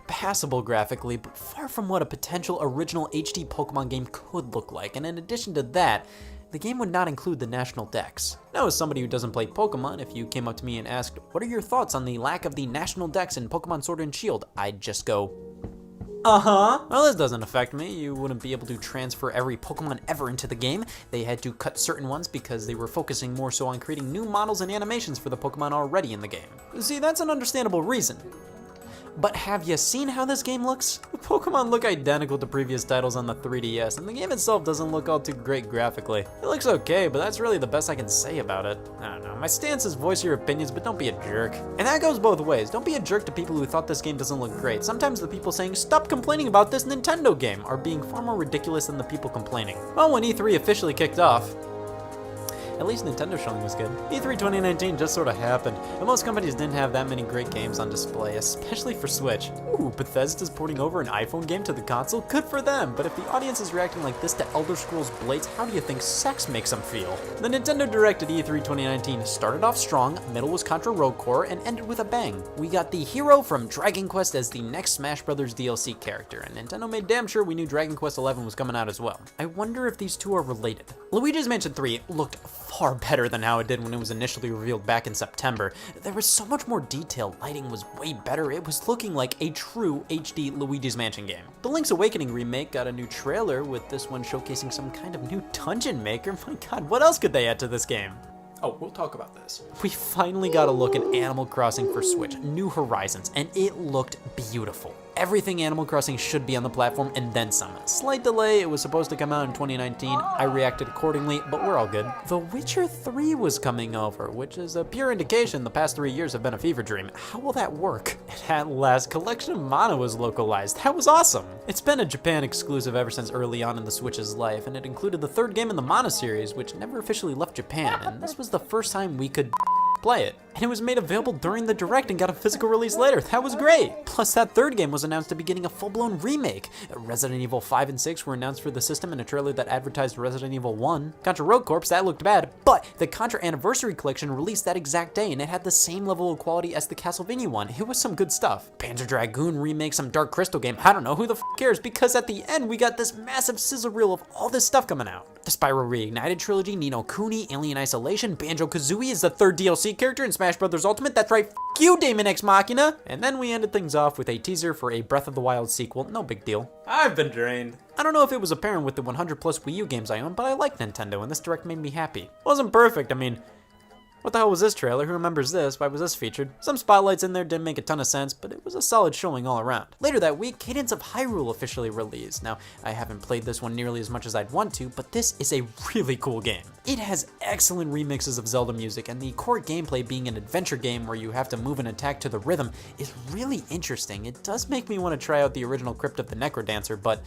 passable graphically, but far from what a potential original HD Pokemon game could look like, and in addition to that, the game would not include the national dex. Now, as somebody who doesn't play Pokemon, if you came up to me and asked, what are your thoughts on the lack of the national dex in Pokemon Sword and Shield? I'd just go, uh-huh. Well, this doesn't affect me. You wouldn't be able to transfer every Pokemon ever into the game. They had to cut certain ones because they were focusing more so on creating new models and animations for the Pokemon already in the game. See, that's an understandable reason. But have you seen how this game looks? The Pokemon look identical to previous titles on the 3DS, and the game itself doesn't look all too great graphically. It looks okay, but that's really the best I can say about it. I don't know, my stance is voice your opinions, but don't be a jerk. And that goes both ways. Don't be a jerk to people who thought this game doesn't look great. Sometimes the people saying, stop complaining about this Nintendo game, are being far more ridiculous than the people complaining. Well, when E3 officially kicked off, at least Nintendo's showing was good. E3 2019 just sort of happened, and most companies didn't have that many great games on display, especially for Switch. Ooh, Bethesda's porting over an iPhone game to the console? Good for them, but if the audience is reacting like this to Elder Scrolls Blades, how do you think sex makes them feel? The Nintendo Direct at E3 2019 started off strong, middle was Contra Rogue Core, and ended with a bang. We got the hero from Dragon Quest as the next Smash Bros. DLC character, and Nintendo made damn sure we knew Dragon Quest XI was coming out as well. I wonder if these two are related. Luigi's Mansion 3 looked far better than how it did when it was initially revealed back in September. There was so much more detail, lighting was way better, it was looking like a true HD Luigi's Mansion game. The Link's Awakening remake got a new trailer, with this one showcasing some kind of new dungeon maker. My god, what else could they add to this game? Oh, we'll talk about this. We finally got a look at Animal Crossing for Switch, New Horizons, and it looked beautiful. everything Animal Crossing should be on the platform and then some. Slight delay, it was supposed to come out in 2019. I reacted accordingly, but we're all good. The Witcher 3 was coming over, which is a pure indication the past 3 years have been a fever dream. How will that work? And at last, Collection of Mana was localized. That was awesome. It's been a Japan exclusive ever since early on in the Switch's life, and it included the third game in the Mana series, which never officially left Japan, and this was the first time we could play it. And it was made available during the Direct and got a physical release later. That was great. Plus, that third game was announced to be getting a full-blown remake. Resident Evil 5 and 6 were announced for the system in a trailer that advertised Resident Evil 1. Contra Rogue Corps, that looked bad, but the Contra Anniversary Collection released that exact day, and it had the same level of quality as the Castlevania one. It was some good stuff. Panzer Dragoon remake, some Dark Crystal game, I don't know, who the f cares, because at the end we got this massive sizzle reel of all this stuff coming out. The Spyro Reignited trilogy, Ni no Kuni, Alien Isolation, Banjo-Kazooie is the third DLC character in Smash Bros. Ultimate. That's right, f you, Daemon X Machina! And then we ended things off with a teaser for a Breath of the Wild sequel. No big deal. I've been drained. I don't know if it was apparent with the 100 plus Wii U games I own, but I like Nintendo, and this Direct made me happy. Wasn't perfect, I mean, what the hell was this trailer? Who remembers this? Why was this featured? Some spotlights in there didn't make a ton of sense, but it was a solid showing all around. Later that week, Cadence of Hyrule officially released. Now, I haven't played this one nearly as much as I'd want to, but this is a really cool game. It has excellent remixes of Zelda music, and the core gameplay being an adventure game where you have to move and attack to the rhythm is really interesting. It does make me want to try out the original Crypt of the Necrodancer, but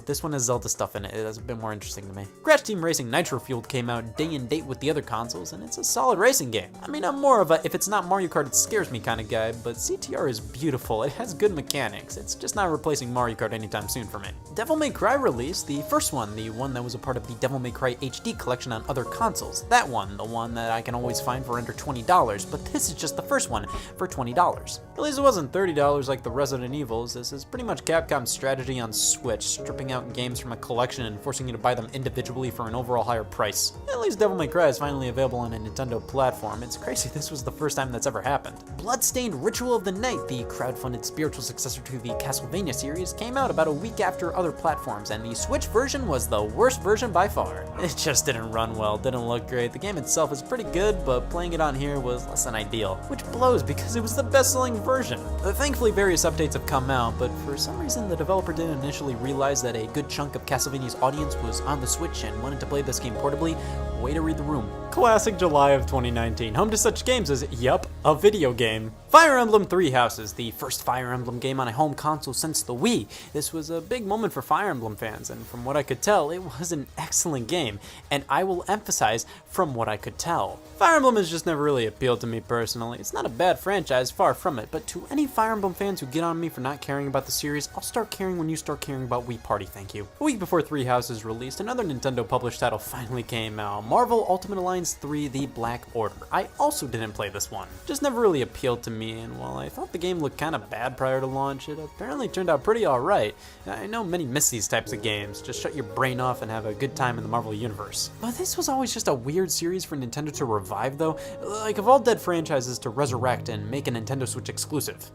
this one has Zelda stuff in it. It's a bit more interesting to me. Crash Team Racing Nitro Fueled came out day and date with the other consoles, and it's a solid racing game. I mean, I'm more of a if it's not Mario Kart it scares me kind of guy, but CTR is beautiful. It has good mechanics. It's just not replacing Mario Kart anytime soon for me. Devil May Cry released, the first one, the one that was a part of the Devil May Cry HD collection on other consoles. That one, the one that I can always find for under $20, but this is just the first one for $20. At least it wasn't $30 like the Resident Evils. This is pretty much Capcom's strategy on Switch, stripping out games from a collection and forcing you to buy them individually for an overall higher price. At least Devil May Cry is finally available on a Nintendo platform. It's crazy this was the first time that's ever happened. Bloodstained Ritual of the Night, the crowdfunded spiritual successor to the Castlevania series, came out about a week after other platforms, and the Switch version was the worst version by far. It just didn't run well, didn't look great. The game itself is pretty good, but playing it on here was less than ideal, which blows because it was the best-selling version. Thankfully, various updates have come out, but for some reason the developer didn't initially realize that a good chunk of Castlevania's audience was on the Switch and wanted to play this game portably. Way to read the room. Classic July of 2019, home to such games as, yup, a video game. Fire Emblem Three Houses, the first Fire Emblem game on a home console since the Wii. This was a big moment for Fire Emblem fans, and from what I could tell, it was an excellent game. And I will emphasize, from what I could tell. Fire Emblem has just never really appealed to me personally. It's not a bad franchise, far from it, but to any Fire Emblem fans who get on me for not caring about the series, I'll start caring when you start caring about Wii Party, thank you. A week before Three Houses released, another Nintendo published title finally came out, Marvel Ultimate Alliance 3 The Black Order. I also didn't play this one. Just never really appealed to me, and while I thought the game looked kinda bad prior to launch, it apparently turned out pretty alright. I know many miss these types of games, just shut your brain off and have a good time in the Marvel Universe. But this was always just a weird series for Nintendo to revive though, like of all dead franchises to resurrect and make a Nintendo Switch exclusive.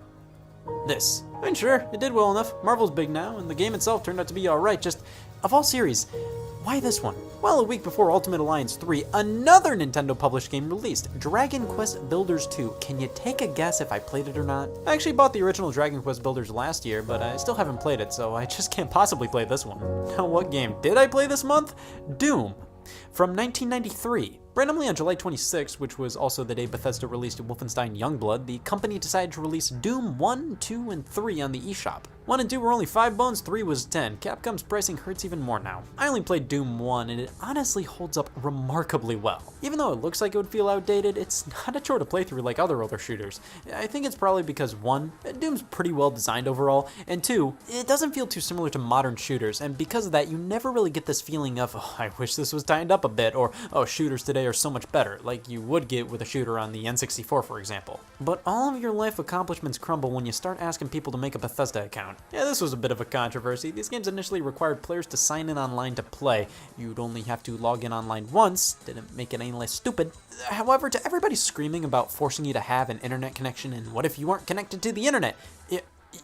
This. I mean, sure, it did well enough. Marvel's big now, and the game itself turned out to be alright, just, of all series, why this one? Well, a week before Ultimate Alliance 3, another Nintendo-published game released, Dragon Quest Builders 2. Can you take a guess if I played it or not? I actually bought the original Dragon Quest Builders last year, but I still haven't played it, so I just can't possibly play this one. Now, what game did I play this month? Doom. From 1993. Randomly on July 26, which was also the day Bethesda released Wolfenstein Youngblood, the company decided to release Doom 1, 2, and 3 on the eShop. 1 and 2 were only $5, 3 was 10. Capcom's pricing hurts even more now. I only played Doom 1, and it honestly holds up remarkably well. Even though it looks like it would feel outdated, it's not a chore to play through like other older shooters. I think it's probably because 1, Doom's pretty well designed overall, and 2, it doesn't feel too similar to modern shooters, and because of that, you never really get this feeling of, oh, I wish this was tightened up a bit, or, oh, shooters today are so much better, like you would get with a shooter on the N64, for example. But all of your life accomplishments crumble when you start asking people to make a Bethesda account. Yeah, this was a bit of a controversy. These games initially required players to sign in online to play. You'd only have to log in online once, didn't make it any less stupid. However, to everybody screaming about forcing you to have an internet connection, and what if you aren't connected to the internet?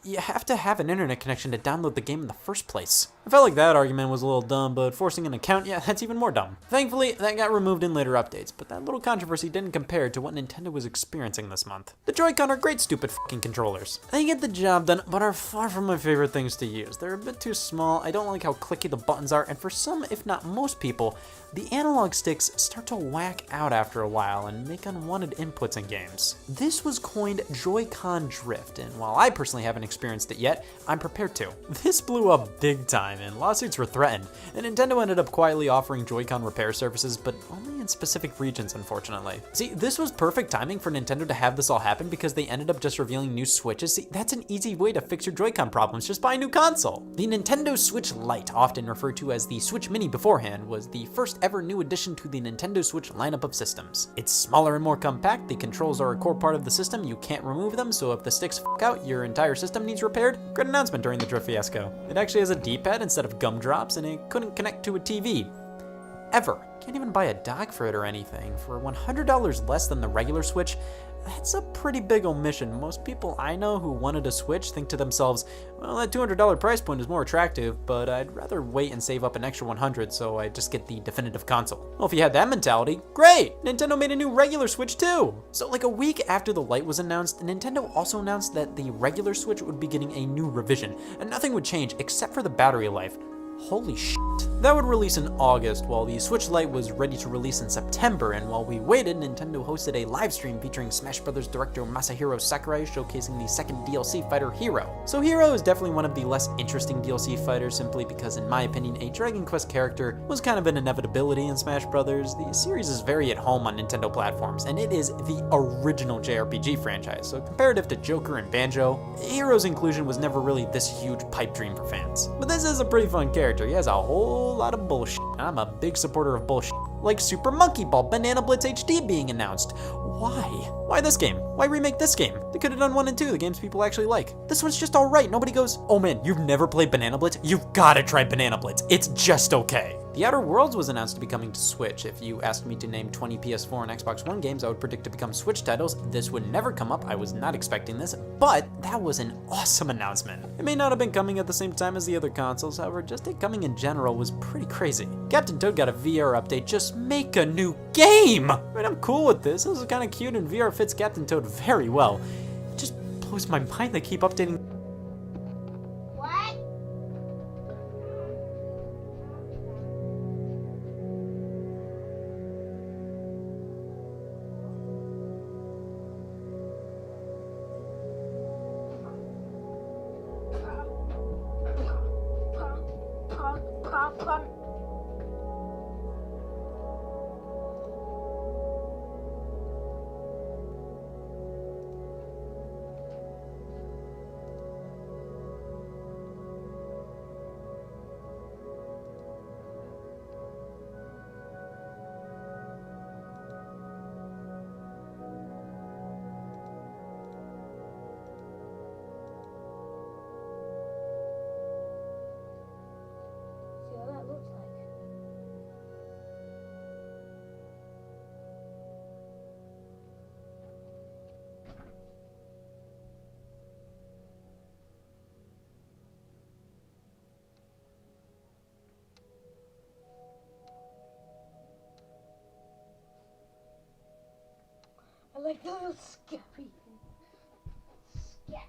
You have to have an internet connection to download the game in the first place. I felt like that argument was a little dumb, but forcing an account, yeah, that's even more dumb. Thankfully, that got removed in later updates, but that little controversy didn't compare to what Nintendo was experiencing this month. The Joy-Con are great stupid fucking controllers. They get the job done, but are far from my favorite things to use. They're a bit too small, I don't like how clicky the buttons are, and for some, if not most people, the analog sticks start to whack out after a while and make unwanted inputs in games. This was coined Joy-Con drift, and while I personally haven't experienced it yet, I'm prepared to. This blew up big time, and lawsuits were threatened, and Nintendo ended up quietly offering Joy-Con repair services, but only in specific regions, unfortunately. See, this was perfect timing for Nintendo to have this all happen because they ended up just revealing new Switches. See, that's an easy way to fix your Joy-Con problems, just buy a new console. The Nintendo Switch Lite, often referred to as the Switch Mini beforehand, was the first ever new addition to the Nintendo Switch lineup of systems. It's smaller and more compact, the controls are a core part of the system, you can't remove them, so if the sticks f*** out, your entire system needs repaired. Great announcement during the drift fiasco. It actually has a D-pad instead of gumdrops, and it couldn't connect to a TV. Ever. Can't even buy a dock for it or anything. For $100 less than the regular Switch, that's a pretty big omission. Most people I know who wanted a Switch think to themselves, well, that $200 price point is more attractive, but I'd rather wait and save up an extra $100 so I just get the definitive console. Well, if you had that mentality, great! Nintendo made a new regular Switch too! So like a week after the Lite was announced, Nintendo also announced that the regular Switch would be getting a new revision, and nothing would change except for the battery life. Holy shit. That would release in August, while the Switch Lite was ready to release in September, and while we waited, Nintendo hosted a live stream featuring Smash Bros. Director Masahiro Sakurai showcasing the second DLC fighter, Hero. So Hero is definitely one of the less interesting DLC fighters, simply because in my opinion, a Dragon Quest character was kind of an inevitability in Smash Bros. The series is very at home on Nintendo platforms, and it is the original JRPG franchise, so comparative to Joker and Banjo, Hero's inclusion was never really this huge pipe dream for fans. But this is a pretty fun character. He has a whole lot of bullshit, and I'm a big supporter of bullshit. Like Super Monkey Ball Banana Blitz HD being announced. Why? Why this game? Why remake this game? They could have done 1 and 2, the games people actually like. This one's just alright. Nobody goes, oh man, you've never played Banana Blitz? You've gotta try Banana Blitz. It's just okay. The Outer Worlds was announced to be coming to Switch. If you asked me to name 20 PS4 and Xbox One games I would predict to become Switch titles, this would never come up. I was not expecting this, but that was an awesome announcement. It may not have been coming at the same time as the other consoles, however, just it coming in general was pretty crazy. Captain Toad got a VR update, just make a new game! I mean, I'm cool with this. This is kind of cute and VR fits Captain Toad very well. It just blows my mind they keep updating. What? See what that looks like. I like the little scary. Scary.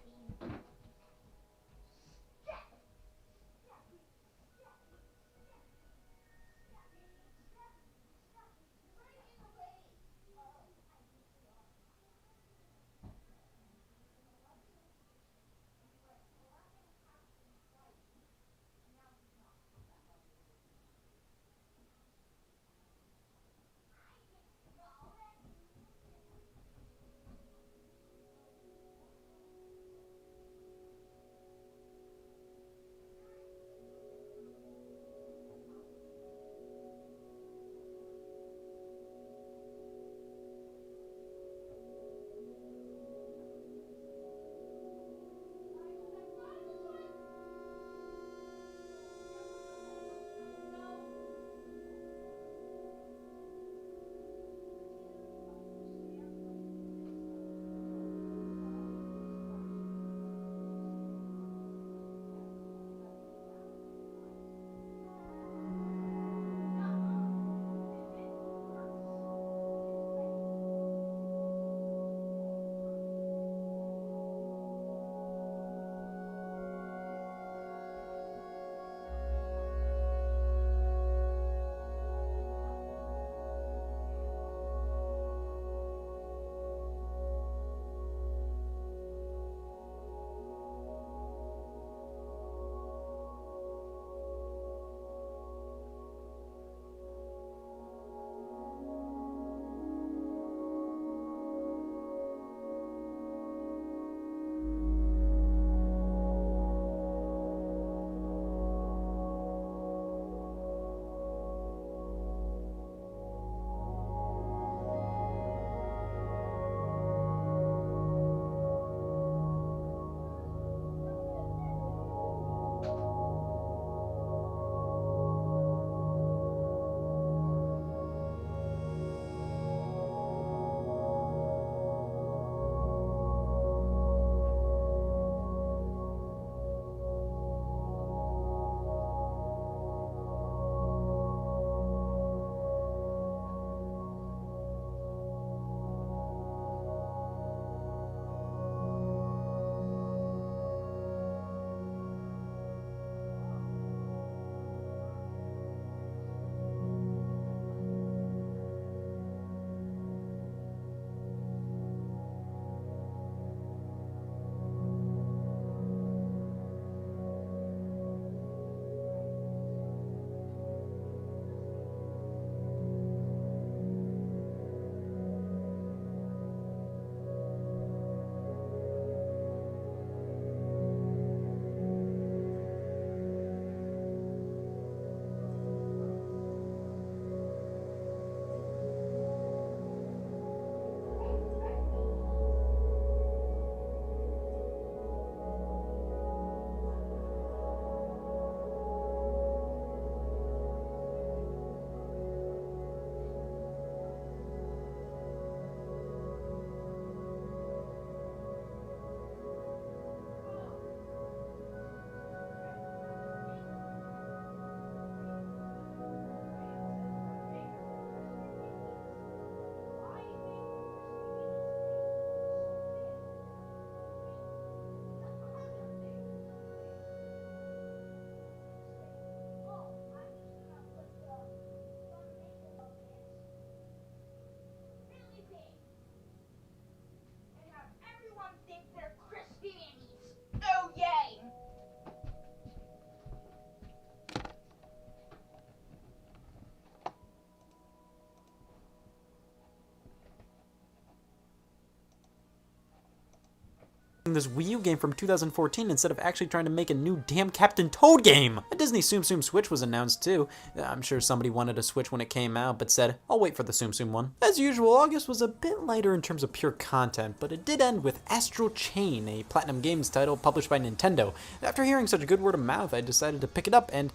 this Wii U game from 2014 instead of actually trying to make a new damn Captain Toad game. A Disney Tsum Tsum Switch was announced too. I'm sure somebody wanted a Switch when it came out, but said, I'll wait for the Tsum Tsum one. As usual, August was a bit lighter in terms of pure content, but it did end with Astral Chain, a Platinum Games title published by Nintendo. After hearing such a good word of mouth, I decided to pick it up, and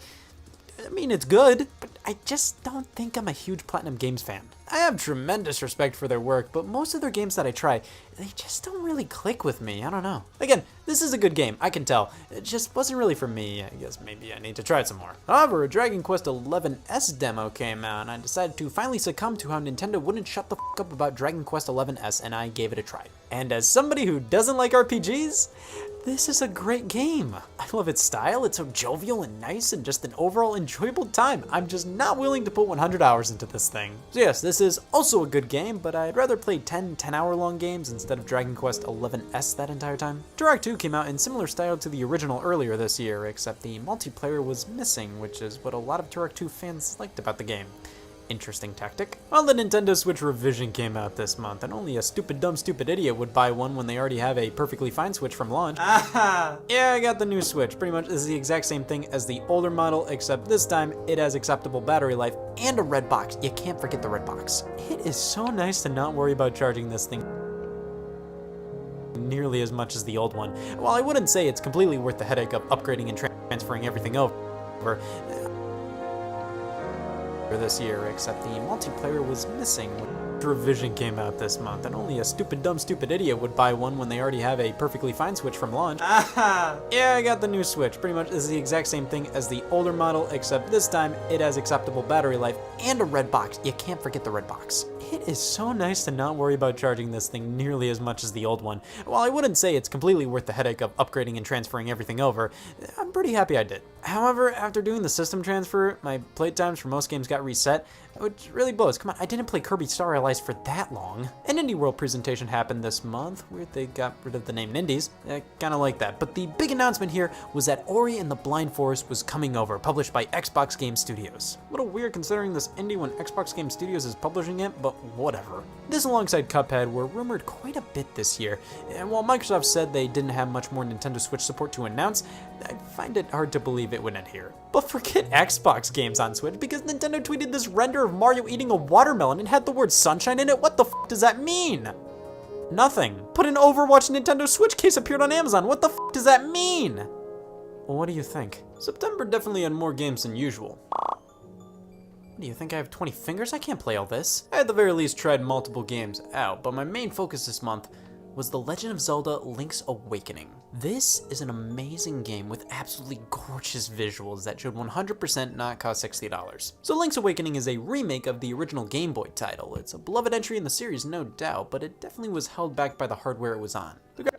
I mean, it's good, but I just don't think I'm a huge Platinum Games fan. I have tremendous respect for their work, but most of their games that I try, they just don't really click with me. I don't know. Again, this is a good game, I can tell. It just wasn't really for me. I guess maybe I need to try it some more. However, a Dragon Quest XI's demo came out, and I decided to finally succumb to how Nintendo wouldn't shut the f up about Dragon Quest XI's, and I gave it a try. And as somebody who doesn't like RPGs, this is a great game. I love its style, it's so jovial and nice and just an overall enjoyable time. I'm just not willing to put 100 hours into this thing. So yes, this is also a good game, but I'd rather play 10-hour long games instead of Dragon Quest XI's that entire time. Turok 2 came out in similar style to the original earlier this year, except the multiplayer was missing, which is what a lot of Turok 2 fans liked about the game. Interesting tactic. Well, the Nintendo Switch revision came out this month, and only a dumb, stupid idiot would buy one when they already have a perfectly fine Switch from launch. Yeah, I got the new Switch. Pretty much is the exact same thing as the older model, except this time it has acceptable battery life and a red box. You can't forget the red box. It is so nice to not worry about charging this thing nearly as much as the old one. While I wouldn't say it's completely worth the headache of upgrading and transferring everything over this year, except the multiplayer was missing. Revision came out this month, and only a dumb, stupid idiot would buy one when they already have a perfectly fine Switch from launch. Yeah, I got the new Switch. Pretty much is the exact same thing as the older model, except this time it has acceptable battery life and a red box. You can't forget the red box. It is so nice to not worry about charging this thing nearly as much as the old one. While I wouldn't say it's completely worth the headache of upgrading and transferring everything over, I'm pretty happy I did. However, after doing the system transfer, my playtimes for most games got reset, which really blows. Come on, I didn't play Kirby Star Allies for that long. An Indie World presentation happened this month. Weird they got rid of the name Indies. I kinda like that. But the big announcement here was that Ori and the Blind Forest was coming over, published by Xbox Game Studios. A little weird considering this indie when Xbox Game Studios is publishing it, but whatever. This alongside Cuphead were rumored quite a bit this year, and while Microsoft said they didn't have much more Nintendo Switch support to announce, I find it hard to believe it would end here. But forget Xbox games on Switch, because Nintendo tweeted this render of Mario eating a watermelon and had the word sunshine in it. What the f does that mean? Nothing. But an Overwatch Nintendo Switch case appeared on Amazon. What the f does that mean? Well, what do you think? September definitely had more games than usual. Do you think I have 20 fingers? I can't play all this. I at the very least tried multiple games out, but my main focus this month was The Legend of Zelda Link's Awakening. This is an amazing game with absolutely gorgeous visuals that should 100% not cost $60. So Link's Awakening is a remake of the original Game Boy title. It's a beloved entry in the series, no doubt, but it definitely was held back by the hardware it was on. The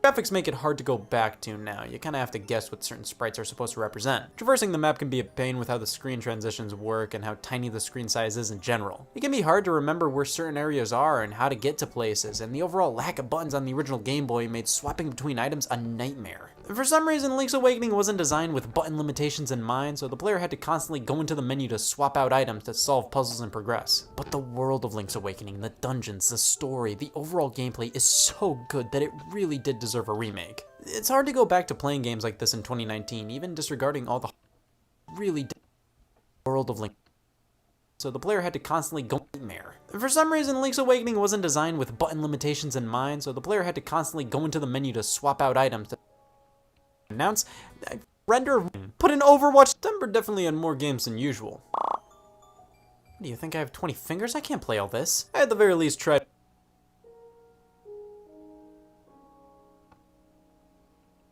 graphics make it hard to go back to now. You kinda have to guess what certain sprites are supposed to represent. Traversing the map can be a pain with how the screen transitions work and how tiny the screen size is in general. It can be hard to remember where certain areas are and how to get to places, and the overall lack of buttons on the original Game Boy made swapping between items a nightmare. For some reason, Link's Awakening wasn't designed with button limitations in mind, so the player had to constantly go into the menu to swap out items to solve puzzles and progress. But the world of Link's Awakening, the dungeons, the story, the overall gameplay is so good that it really did deserve a remake. It's hard to go back to playing games like this in 2019, even disregarding all the really world of Link. So the player had to constantly go nightmare. For some reason, Link's Awakening wasn't designed with button limitations in mind, so the player had to constantly go into the menu to swap out items to announce, render, put in Overwatch. September definitely had more games than usual. Do you think I have 20 fingers? I can't play all this. I at the very least tried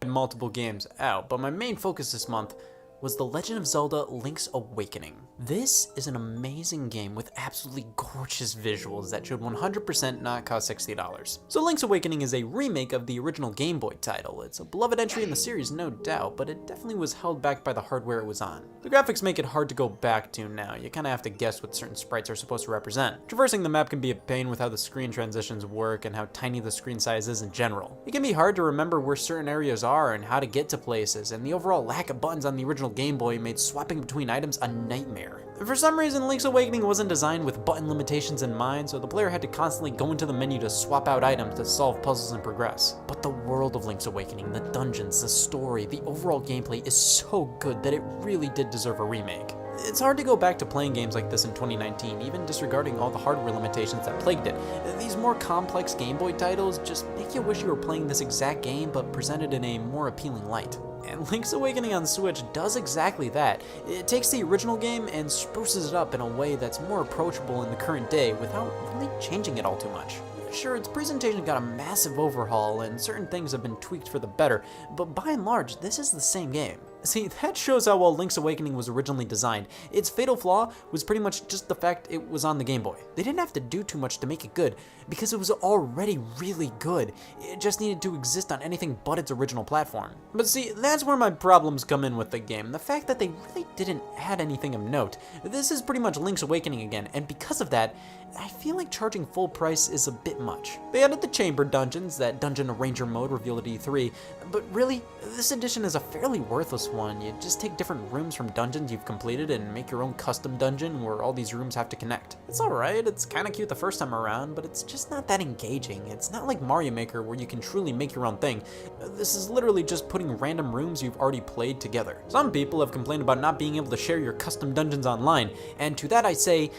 multiple games out, but my main focus this month was The Legend of Zelda Link's Awakening. This is an amazing game with absolutely gorgeous visuals that should 100% not cost $60. So Link's Awakening is a remake of the original Game Boy title. It's a beloved entry in the series, no doubt, but it definitely was held back by the hardware it was on. The graphics make it hard to go back to now. You kinda have to guess what certain sprites are supposed to represent. Traversing the map can be a pain with how the screen transitions work and how tiny the screen size is in general. It can be hard to remember where certain areas are and how to get to places, and the overall lack of buttons on the original original Game Boy made swapping between items a nightmare. For some reason, Link's Awakening wasn't designed with button limitations in mind, so the player had to constantly go into the menu to swap out items to solve puzzles and progress. But the world of Link's Awakening, the dungeons, the story, the overall gameplay is so good that it really did deserve a remake. It's hard to go back to playing games like this in 2019, even disregarding all the hardware limitations that plagued it. These more complex Game Boy titles just make you wish you were playing this exact game, but presented in a more appealing light. And Link's Awakening on Switch does exactly that. It takes the original game and spruces it up in a way that's more approachable in the current day without really changing it all too much. Sure, its presentation got a massive overhaul and certain things have been tweaked for the better, but by and large, this is the same game. See, that shows how well Link's Awakening was originally designed. Its fatal flaw was pretty much just the fact it was on the Game Boy. They didn't have to do too much to make it good, because it was already really good. It just needed to exist on anything but its original platform. But see, that's where my problems come in with the game. The fact that they really didn't add anything of note. This is pretty much Link's Awakening again, and because of that, I feel like charging full price is a bit much. They added the chamber dungeons, that dungeon arranger mode revealed at E3, but really, this edition is a fairly worthless one. You just take different rooms from dungeons you've completed and make your own custom dungeon where all these rooms have to connect. It's alright, it's kinda cute the first time around, but it's just not that engaging. It's not like Mario Maker where you can truly make your own thing. This is literally just putting random rooms you've already played together. Some people have complained about not being able to share your custom dungeons online, and to that I say,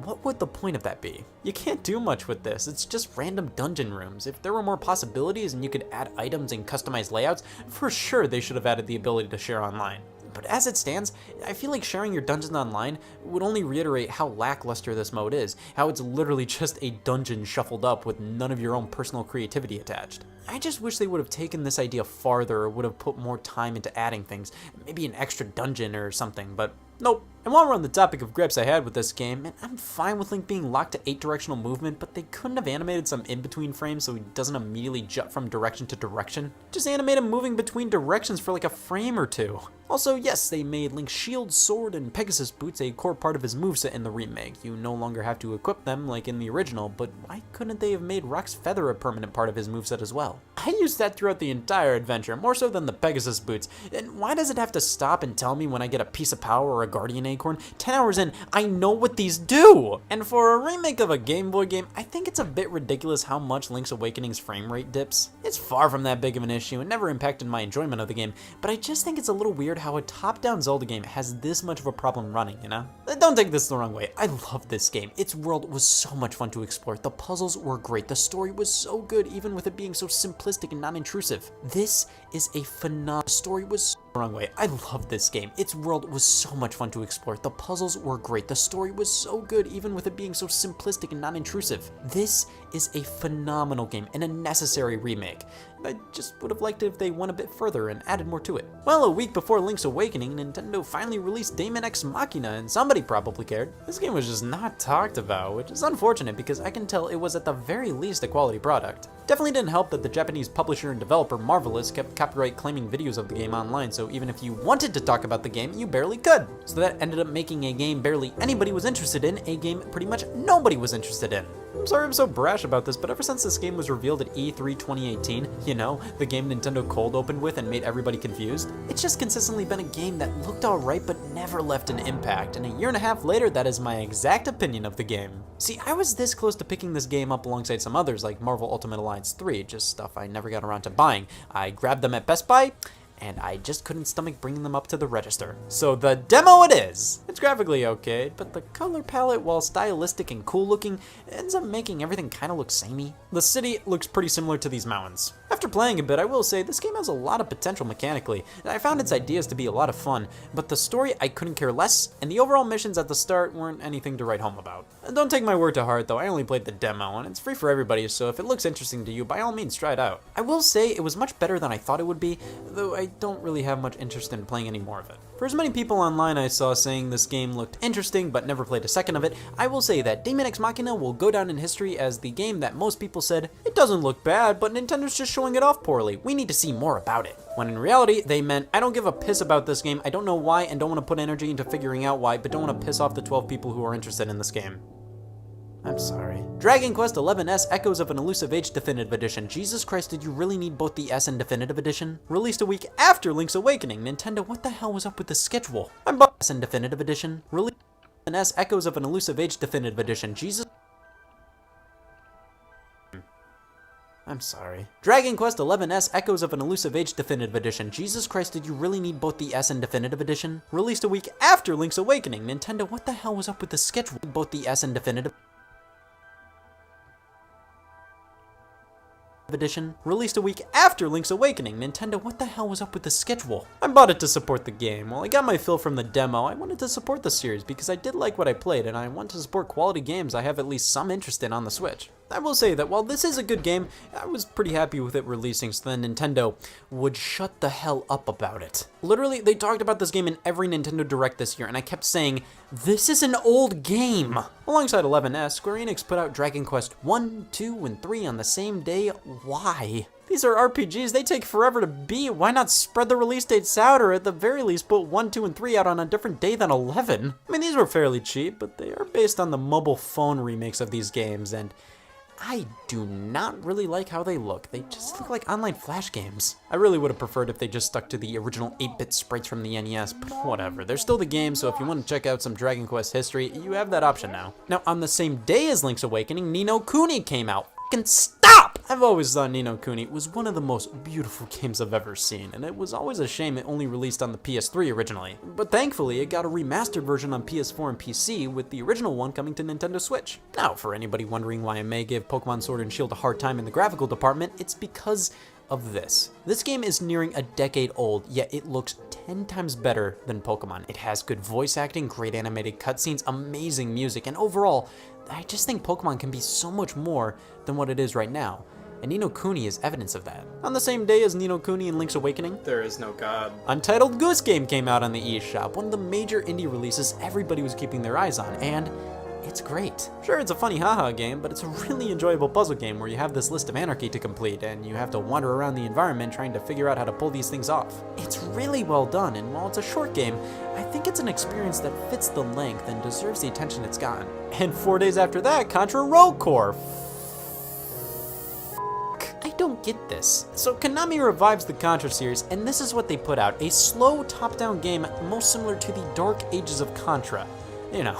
what would the point of that be? You can't do much with this, it's just random dungeon rooms. If there were more possibilities and you could add items and customize layouts, for sure they should have added the ability to share online. But as it stands, I feel like sharing your dungeons online would only reiterate how lackluster this mode is, how it's literally just a dungeon shuffled up with none of your own personal creativity attached. I just wish they would have taken this idea farther or would have put more time into adding things, maybe an extra dungeon or something, but nope. And while we're on the topic of gripes I had with this game, and I'm fine with Link being locked to 8-directional movement, but they couldn't have animated some in-between frames so he doesn't immediately jut from direction to direction. Just animate him moving between directions for like a frame or two. Also, yes, they made Link's shield, sword, and Pegasus boots a core part of his moveset in the remake. You no longer have to equip them like in the original, but why couldn't they have made Rock's feather a permanent part of his moveset as well? I used that throughout the entire adventure, more so than the Pegasus boots, and why does it have to stop and tell me when I get a piece of power or a guardian acorn? 10 hours in, I know what these do! And for a remake of a Game Boy game, I think it's a bit ridiculous how much Link's Awakening's frame rate dips. It's far from that big of an issue and never impacted my enjoyment of the game, but I just think it's a little weird how a top-down Zelda game has this much of a problem running, you know? Don't take this the wrong way, I love this game. Its world was so much fun to explore, the puzzles were great, the story was so good even with it being so simplistic and non-intrusive. This is a phenomenal story was wrong way. I love this game. Its world was so much fun to explore. The puzzles were great. The story was so good even with it being so simplistic and non-intrusive. This is a phenomenal game and a necessary remake. I just would have liked it if they went a bit further and added more to it. Well, a week before Link's Awakening, Nintendo finally released Daemon X Machina, and somebody probably cared. This game was just not talked about, which is unfortunate because I can tell it was at the very least a quality product. Definitely didn't help that the Japanese publisher and developer Marvelous kept copyright claiming videos of the game online, so even if you wanted to talk about the game, you barely could. So that ended up making a game barely anybody was interested in, a game pretty much nobody was interested in. I'm sorry I'm so brash about this, but ever since this game was revealed at E3 2018, you know, the game Nintendo cold opened with and made everybody confused, it's just consistently been a game that looked alright but never left an impact, and a year and a half later that is my exact opinion of the game. See, I was this close to picking this game up alongside some others like Marvel Ultimate Alliance 3, just stuff I never got around to buying. I grabbed them at Best Buy, and I just couldn't stomach bringing them up to the register. So the demo it is! It's graphically okay, but the color palette, while stylistic and cool looking, ends up making everything kinda look samey. The city looks pretty similar to these mountains. After playing a bit, I will say this game has a lot of potential mechanically, and I found its ideas to be a lot of fun, but the story I couldn't care less, and the overall missions at the start weren't anything to write home about. Don't take my word to heart though, I only played the demo, and it's free for everybody, so if it looks interesting to you, by all means try it out. I will say it was much better than I thought it would be, though I don't really have much interest in playing any more of it. For as many people online I saw saying this game looked interesting but never played a second of it, I will say that Daemon X Machina will go down in history as the game that most people said, it doesn't look bad, but Nintendo's just showing it off poorly, we need to see more about it. When in reality, they meant, I don't give a piss about this game, I don't know why and don't want to put energy into figuring out why, but don't want to piss off the 12 people who are interested in this game. I'm sorry. Dragon Quest XI's Echoes of an Elusive Age Definitive Edition. Jesus Christ, did you really need both the S and Definitive Edition? Released a week after Link's Awakening. Nintendo, what the hell was up with the schedule? I'm bought S and Definitive Edition. Released an S Echoes of an Elusive Age Definitive Edition. Jesus. I'm sorry. Dragon Quest XI's Echoes of an Elusive Age Definitive Edition. Jesus Christ, did you really need both the S and Definitive Edition? Released a week after Link's Awakening. Nintendo, what the hell was up with the schedule? Both the S and Definitive Edition. Released a week after Link's Awakening. Nintendo, what the hell was up with the schedule? I bought it to support the game. While I got my fill from the demo, I wanted to support the series because I did like what I played and I want to support quality games I have at least some interest in on the Switch. I will say that while this is a good game, I was pretty happy with it releasing so then Nintendo would shut the hell up about it. Literally, they talked about this game in every Nintendo Direct this year and I kept saying, this is an old game! Alongside 11S, Square Enix put out Dragon Quest 1, 2, and 3 on the same day. Why? These are RPGs, they take forever to beat. Why not spread the release dates out, or at the very least put 1, 2, and 3 out on a different day than 11? I mean, these were fairly cheap, but they are based on the mobile phone remakes of these games, and I do not really like how they look. They just look like online Flash games. I really would have preferred if they just stuck to the original 8-bit sprites from the NES, but whatever. They're still the game, so if you want to check out some Dragon Quest history, you have that option now. Now, on the same day as Link's Awakening, Ni no Kuni came out. Fucking stop! I've always thought Ni no Kuni was one of the most beautiful games I've ever seen, and it was always a shame it only released on the PS3 originally. But thankfully, it got a remastered version on PS4 and PC, with the original one coming to Nintendo Switch. Now, for anybody wondering why I may give Pokemon Sword and Shield a hard time in the graphical department, it's because of this. This game is nearing a decade old, yet it looks 10 times better than Pokemon. It has good voice acting, great animated cutscenes, amazing music, and overall, I just think Pokemon can be so much more than what it is right now. And Ni no Kuni is evidence of that. On the same day as Ni no Kuni and Link's Awakening, There is no God. Untitled Goose Game came out on the eShop, one of the major indie releases everybody was keeping their eyes on, and it's great. Sure, it's a funny haha game, but it's a really enjoyable puzzle game where you have this list of anarchy to complete, and you have to wander around the environment trying to figure out how to pull these things off. It's really well done, and while it's a short game, I think it's an experience that fits the length and deserves the attention it's gotten. And 4 days after that, Contra Rogue Core. I don't get this. So Konami revives the Contra series, and this is what they put out. A slow top-down game most similar to the dark ages of Contra. You know,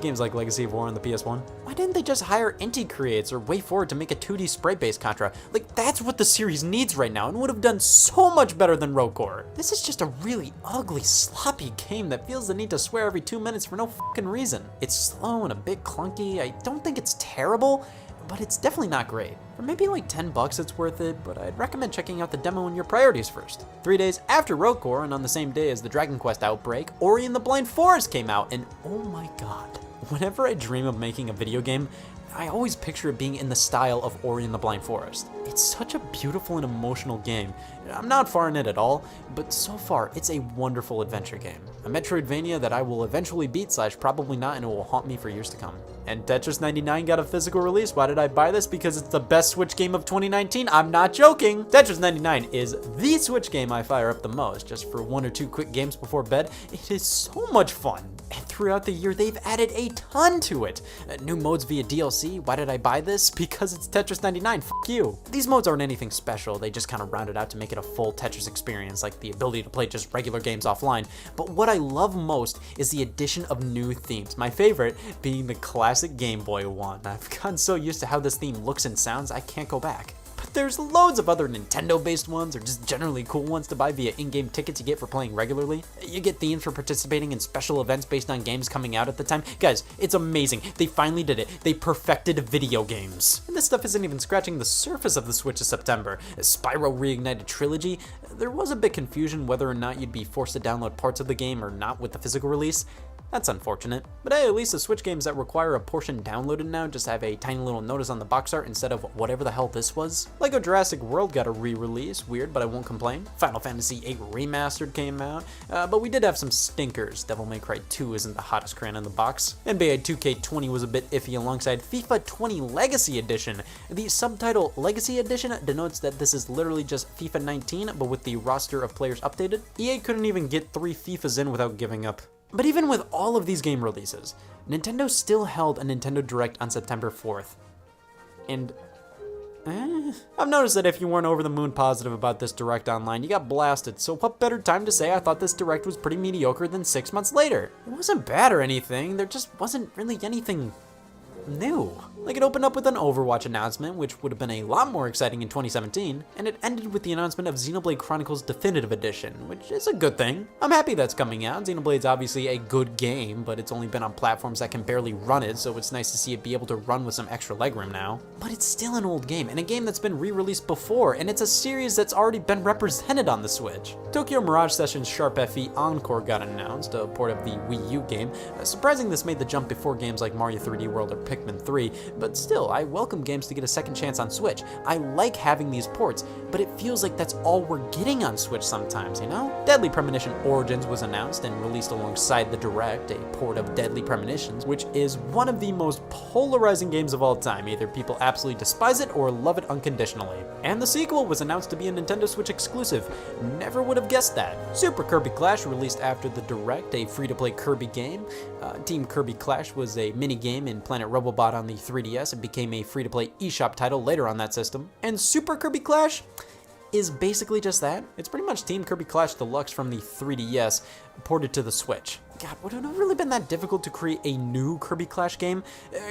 games like Legacy of War on the PS1. Why didn't they just hire Inti Creates or WayForward to make a 2D sprite-based Contra? Like, that's what the series needs right now and would have done so much better than Rogue Core. This is just a really ugly, sloppy game that feels the need to swear every 2 minutes for no fucking reason. It's slow and a bit clunky. I don't think it's terrible, but it's definitely not great. For maybe like $10 it's worth it, but I'd recommend checking out the demo and your priorities first. 3 days after Rogue Core and on the same day as the Dragon Quest Outbreak, Ori and the Blind Forest came out, and oh my god. Whenever I dream of making a video game, I always picture it being in the style of Ori and the Blind Forest. It's such a beautiful and emotional game. I'm not far in it at all, but so far, it's a wonderful adventure game. A Metroidvania that I will eventually beat / probably not, and it will haunt me for years to come. And Tetris 99 got a physical release. Why did I buy this? Because it's the best Switch game of 2019. I'm not joking. Tetris 99 is the Switch game I fire up the most, just for 1 or 2 quick games before bed. It is so much fun. And throughout the year, they've added a ton to it. New modes via DLC. Why did I buy this? Because it's Tetris 99. Fuck you. These modes aren't anything special. They just kind of round it out to make it a full Tetris experience, like the ability to play just regular games offline. But what I love most is the addition of new themes. My favorite being the classic Game Boy one. I've gotten so used to how this theme looks and sounds, I can't go back. But there's loads of other Nintendo-based ones, or just generally cool ones to buy via in-game tickets you get for playing regularly. You get themes for participating in special events based on games coming out at the time. Guys, it's amazing. They finally did it. They perfected video games. And this stuff isn't even scratching the surface of the Switch this September. Spyro Reignited Trilogy, there was a bit confusion whether or not you'd be forced to download parts of the game or not with the physical release. That's unfortunate. But hey, at least the Switch games that require a portion downloaded now just have a tiny little notice on the box art instead of whatever the hell this was. Lego Jurassic World got a re-release. Weird, but I won't complain. Final Fantasy VIII Remastered came out. But we did have some stinkers. Devil May Cry 2 isn't the hottest crayon in the box. NBA 2K20 was a bit iffy alongside FIFA 20 Legacy Edition. The subtitle Legacy Edition denotes that this is literally just FIFA 19, but with the roster of players updated. EA couldn't even get 3 FIFAs in without giving up. But even with all of these game releases, Nintendo still held a Nintendo Direct on September 4th. And I've noticed that if you weren't over the moon positive about this Direct online, you got blasted, so what better time to say I thought this Direct was pretty mediocre than 6 months later? It wasn't bad or anything, there just wasn't really anything new. Like, it opened up with an Overwatch announcement, which would have been a lot more exciting in 2017, and it ended with the announcement of Xenoblade Chronicles Definitive Edition, which is a good thing. I'm happy that's coming out. Xenoblade's obviously a good game, but it's only been on platforms that can barely run it, so it's nice to see it be able to run with some extra legroom now. But it's still an old game, and a game that's been re-released before, and it's a series that's already been represented on the Switch. Tokyo Mirage Sessions Sharp FE Encore got announced, a port of the Wii U game. Surprising this made the jump before games like Mario 3D World or Pikmin 3, but still, I welcome games to get a second chance on Switch. I like having these ports, but it feels like that's all we're getting on Switch sometimes, you know? Deadly Premonition Origins was announced and released alongside the Direct, a port of Deadly Premonitions, which is one of the most polarizing games of all time. Either people absolutely despise it or love it unconditionally. And the sequel was announced to be a Nintendo Switch exclusive. Never would have guessed that. Super Kirby Clash released after the Direct, a free-to-play Kirby game. Team Kirby Clash was a mini-game in Planet Robobot on the 3DS. It became a free-to-play eShop title later on that system. And Super Kirby Clash is basically just that. It's pretty much Team Kirby Clash Deluxe from the 3DS ported to the Switch. God, would it have really been that difficult to create a new Kirby Clash game?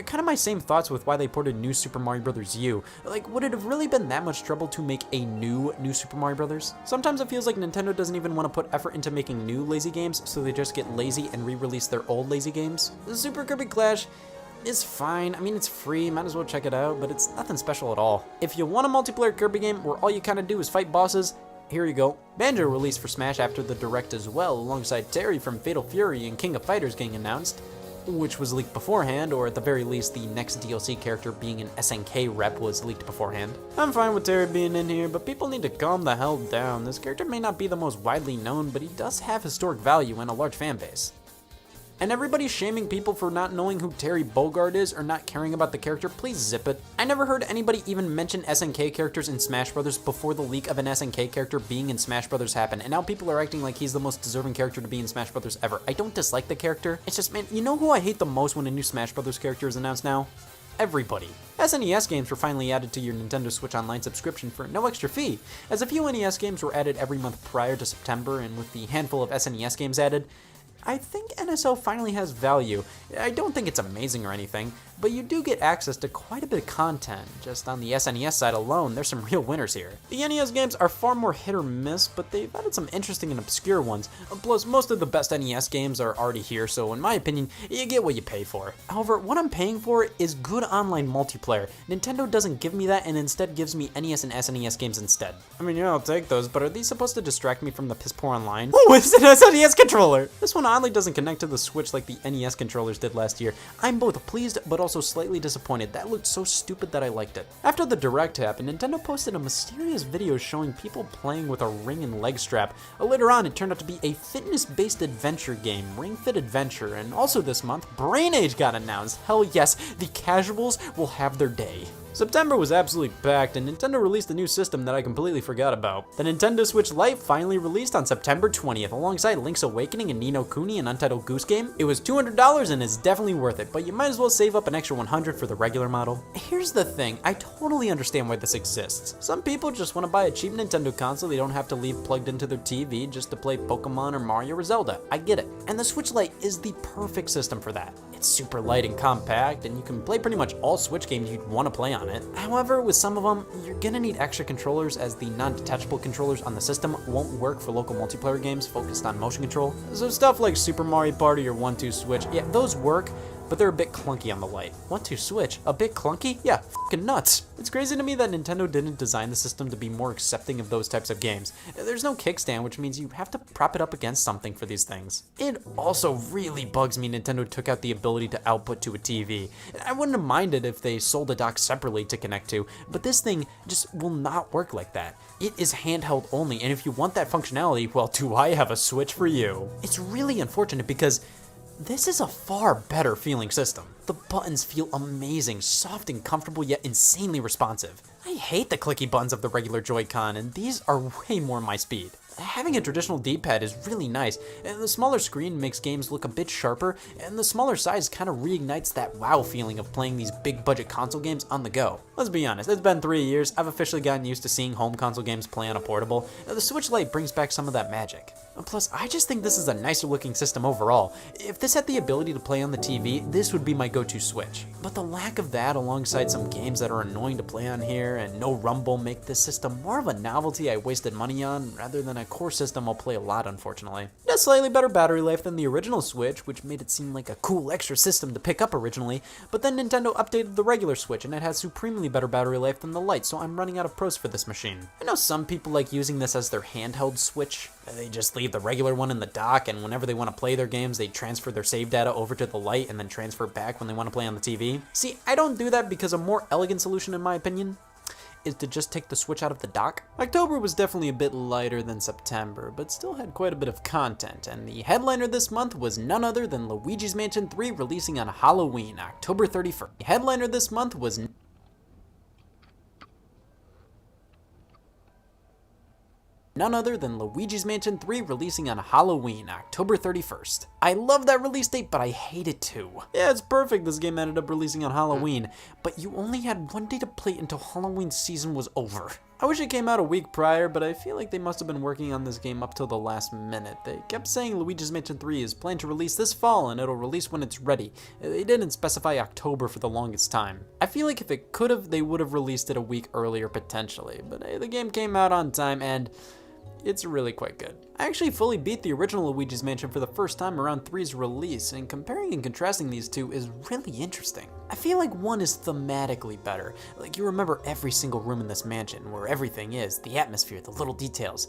Kind of my same thoughts with why they ported New Super Mario Bros. U. Like, would it have really been that much trouble to make a new Super Mario Bros.? Sometimes it feels like Nintendo doesn't even want to put effort into making new lazy games, so they just get lazy and re-release their old lazy games. Super Kirby Clash is fine. I mean, it's free, might as well check it out, but it's nothing special at all. If you want a multiplayer Kirby game where all you kind of do is fight bosses, here you go. Banjo released for Smash after the Direct as well, alongside Terry from Fatal Fury and King of Fighters getting announced, which was leaked beforehand, or at the very least the next DLC character being an SNK rep was leaked beforehand. I'm fine with Terry being in here, but people need to calm the hell down. This character may not be the most widely known, but he does have historic value and a large fan base. And everybody shaming people for not knowing who Terry Bogard is or not caring about the character, please zip it. I never heard anybody even mention SNK characters in Smash Bros. Before the leak of an SNK character being in Smash Bros. Happened, and now people are acting like he's the most deserving character to be in Smash Bros. Ever. I don't dislike the character, it's just, man, you know who I hate the most when a new Smash Bros. Character is announced now? Everybody. SNES games were finally added to your Nintendo Switch Online subscription for no extra fee, as a few NES games were added every month prior to September, and with the handful of SNES games added, I think NSO finally has value. I don't think it's amazing or anything, but you do get access to quite a bit of content. Just on the SNES side alone, there's some real winners here. The NES games are far more hit or miss, but they've added some interesting and obscure ones. Plus, most of the best NES games are already here, so in my opinion, you get what you pay for. However, what I'm paying for is good online multiplayer. Nintendo doesn't give me that and instead gives me NES and SNES games instead. I mean, yeah, I'll take those, but are these supposed to distract me from the piss poor online? Oh, it's an SNES controller! This one oddly doesn't connect to the Switch like the NES controllers did last year. I'm both pleased but also slightly disappointed. That looked so stupid that I liked it. After the Direct happened, Nintendo posted a mysterious video showing people playing with a ring and leg strap. Later on, it turned out to be a fitness-based adventure game, Ring Fit Adventure, and also this month, Brain Age got announced. Hell yes, the casuals will have their day. September was absolutely packed, and Nintendo released a new system that I completely forgot about. The Nintendo Switch Lite finally released on September 20th, alongside Link's Awakening and Ni no Kuni, an Untitled Goose Game. It was $200 and is definitely worth it, but you might as well save up an extra $100 for the regular model. Here's the thing, I totally understand why this exists. Some people just want to buy a cheap Nintendo console they don't have to leave plugged into their TV just to play Pokemon or Mario or Zelda. I get it. And the Switch Lite is the perfect system for that. It's super light and compact, and you can play pretty much all Switch games you'd want to play on it. However, with some of them, you're gonna need extra controllers, as the non-detachable controllers on the system won't work for local multiplayer games focused on motion control. So stuff like Super Mario Party or 1-2 Switch, yeah, those work, but they're a bit clunky on the Lite. 1-2 Switch? A bit clunky? Yeah, fucking nuts. It's crazy to me that Nintendo didn't design the system to be more accepting of those types of games. There's no kickstand, which means you have to prop it up against something for these things. It also really bugs me Nintendo took out the ability to output to a TV. I wouldn't have minded if they sold a dock separately to connect to, but this thing just will not work like that. It is handheld only, and if you want that functionality, well, do I have a Switch for you? It's really unfortunate because this is a far better feeling system. The buttons feel amazing, soft and comfortable yet insanely responsive. I hate the clicky buttons of the regular Joy-Con, and these are way more my speed. Having a traditional D-pad is really nice, and the smaller screen makes games look a bit sharper, and the smaller size kind of reignites that wow feeling of playing these big budget console games on the go. Let's be honest, it's been 3 years, I've officially gotten used to seeing home console games play on a portable. The Switch Lite brings back some of that magic. Plus, I just think this is a nicer looking system overall. If this had the ability to play on the TV, this would be my go-to Switch. But the lack of that alongside some games that are annoying to play on here and no rumble make this system more of a novelty I wasted money on rather than a core system I'll play a lot, unfortunately. It has slightly better battery life than the original Switch, which made it seem like a cool extra system to pick up originally, but then Nintendo updated the regular Switch and it has supremely better battery life than the Lite, so I'm running out of pros for this machine. I know some people like using this as their handheld Switch. They just leave the regular one in the dock, and whenever they want to play their games, they transfer their save data over to the Lite and then transfer it back when they want to play on the TV. See, I don't do that because a more elegant solution, in my opinion, is to just take the Switch out of the dock. October was definitely a bit lighter than September, but still had quite a bit of content, and the headliner this month was none other than Luigi's Mansion 3 releasing on Halloween, October 31st. The headliner this month was none other than Luigi's Mansion 3 releasing on Halloween, October 31st. I love that release date, but I hate it too. Yeah, it's perfect this game ended up releasing on Halloween, but you only had one day to play until Halloween season was over. I wish it came out a week prior, but I feel like they must have been working on this game up till the last minute. They kept saying Luigi's Mansion 3 is planned to release this fall and it'll release when it's ready. They didn't specify October for the longest time. I feel like if it could have, they would have released it a week earlier potentially, but hey, the game came out on time and it's really quite good. I actually fully beat the original Luigi's Mansion for the first time around 3's release, and comparing and contrasting these two is really interesting. I feel like 1 is thematically better, like you remember every single room in this mansion, where everything is, the atmosphere, the little details.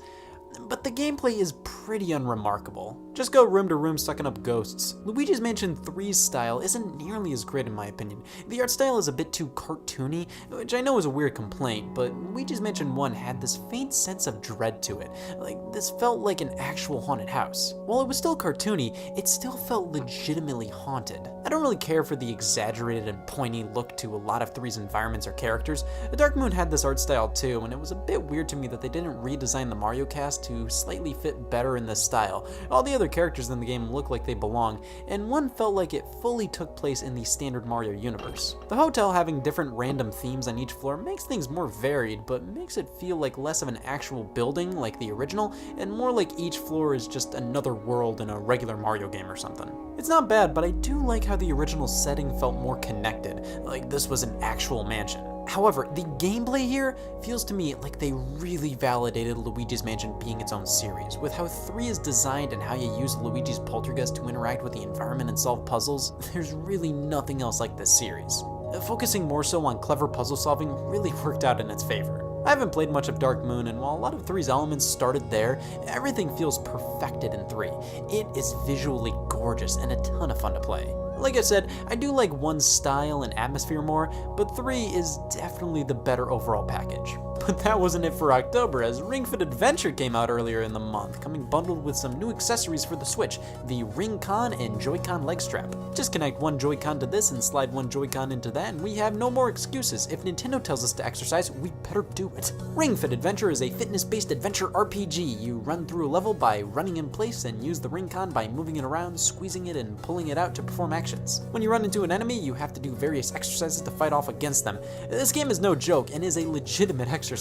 But the gameplay is pretty unremarkable. Just go room to room sucking up ghosts. Luigi's Mansion 3's style isn't nearly as great in my opinion. The art style is a bit too cartoony, which I know is a weird complaint, but Luigi's Mansion 1 had this faint sense of dread to it. Like, this felt like an actual haunted house. While it was still cartoony, it still felt legitimately haunted. I don't really care for the exaggerated and pointy look to a lot of 3's environments or characters. Dark Moon had this art style too, and it was a bit weird to me that they didn't redesign the Mario cast to slightly fit better in this style. All the other characters in the game look like they belong, and 1 felt like it fully took place in the standard Mario universe. The hotel having different random themes on each floor makes things more varied, but makes it feel like less of an actual building like the original, and more like each floor is just another world in a regular Mario game or something. It's not bad, but I do like how the original setting felt more connected, like this was an actual mansion. However, the gameplay here feels to me like they really validated Luigi's Mansion being its own series. With how 3 is designed and how you use Luigi's poltergeist to interact with the environment and solve puzzles, there's really nothing else like this series. Focusing more so on clever puzzle solving really worked out in its favor. I haven't played much of Dark Moon, and while a lot of 3's elements started there, everything feels perfected in 3. It is visually gorgeous and a ton of fun to play. Like I said, I do like 1's style and atmosphere more, but 3 is definitely the better overall package. But that wasn't it for October, as Ring Fit Adventure came out earlier in the month, coming bundled with some new accessories for the Switch, the Ring Con and Joy-Con leg strap. Just connect one Joy-Con to this and slide one Joy-Con into that, and we have no more excuses. If Nintendo tells us to exercise, we better do it. Ring Fit Adventure is a fitness-based adventure RPG. You run through a level by running in place and use the Ring Con by moving it around, squeezing it, and pulling it out to perform actions. When you run into an enemy, you have to do various exercises to fight off against them. This game is no joke and is a legitimate exercise.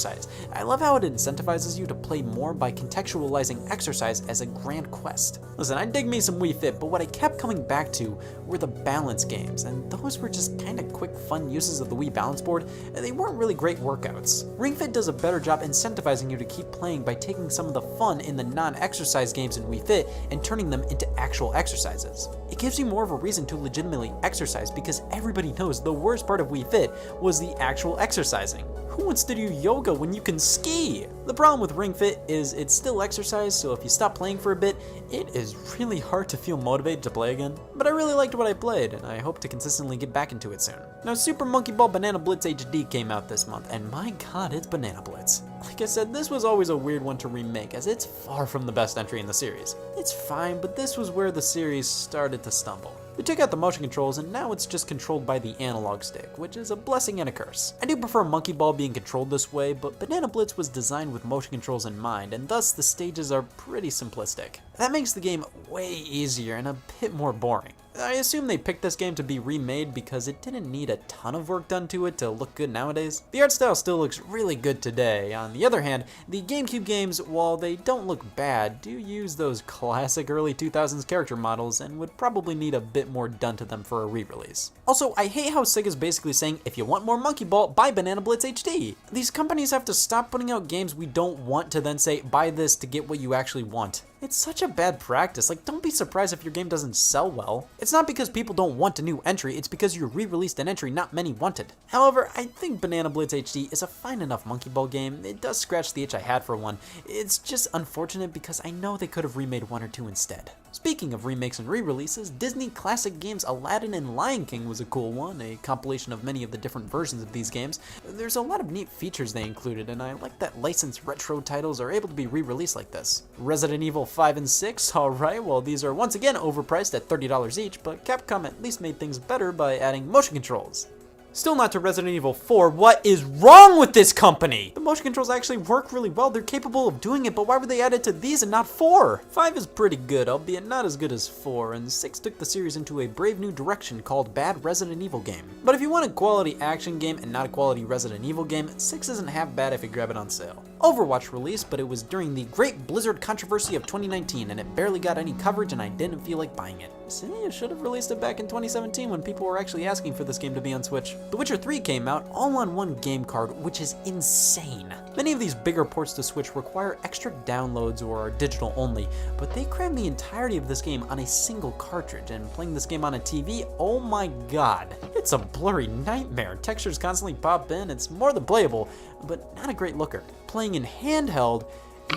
I love how it incentivizes you to play more by contextualizing exercise as a grand quest. Listen, I dig me some Wii Fit, but what I kept coming back to were the balance games, and those were just kinda quick, fun uses of the Wii balance board. They weren't really great workouts. Ring Fit does a better job incentivizing you to keep playing by taking some of the fun in the non-exercise games in Wii Fit and turning them into actual exercises. It gives you more of a reason to legitimately exercise because everybody knows the worst part of Wii Fit was the actual exercising. Who wants to do yoga when you can ski? The problem with Ring Fit is it's still exercise, so if you stop playing for a bit, it is really hard to feel motivated to play again. But I really liked what I played, and I hope to consistently get back into it soon. Now, Super Monkey Ball Banana Blitz HD came out this month, and my god, it's Banana Blitz. Like I said, this was always a weird one to remake, as it's far from the best entry in the series. It's fine, but this was where the series started to stumble. They took out the motion controls and now it's just controlled by the analog stick, which is a blessing and a curse. I do prefer Monkey Ball being controlled this way, but Banana Blitz was designed with motion controls in mind, and thus the stages are pretty simplistic. That makes the game way easier and a bit more boring. I assume they picked this game to be remade because it didn't need a ton of work done to it to look good nowadays. The art style still looks really good today. On the other hand, the GameCube games, while they don't look bad, do use those classic early 2000s character models and would probably need a bit more done to them for a re-release. Also, I hate how Sega's basically saying, if you want more Monkey Ball, buy Banana Blitz HD. These companies have to stop putting out games we don't want to then say, buy this to get what you actually want. It's such a bad practice. Like, don't be surprised if your game doesn't sell well. It's not because people don't want a new entry, it's because you re-released an entry not many wanted. However, I think Banana Blitz HD is a fine enough Monkey Ball game. It does scratch the itch I had for one. It's just unfortunate because I know they could have remade one or two instead. Speaking of remakes and re-releases, Disney classic games Aladdin and Lion King was a cool one, a compilation of many of the different versions of these games. There's a lot of neat features they included, and I like that licensed retro titles are able to be re-released like this. Resident Evil 5 and 6, alright, well these are once again overpriced at $30 each, but Capcom at least made things better by adding motion controls. Still not to Resident Evil 4, what is wrong with this company? The motion controls actually work really well, they're capable of doing it, but why were they added to these and not 4? 5 is pretty good, albeit not as good as 4, and 6 took the series into a brave new direction called Bad Resident Evil Game. But if you want a quality action game and not a quality Resident Evil game, 6 isn't half bad if you grab it on sale. Overwatch released, but it was during the Great Blizzard controversy of 2019, and it barely got any coverage and I didn't feel like buying it. See, you should have released it back in 2017 when people were actually asking for this game to be on Switch. The Witcher 3 came out all on one game card, which is insane. Many of these bigger ports to Switch require extra downloads or are digital only, but they cram the entirety of this game on a single cartridge, and playing this game on a TV, oh my god. It's a blurry nightmare. Textures constantly pop in, it's more than playable, but not a great looker. Playing in handheld,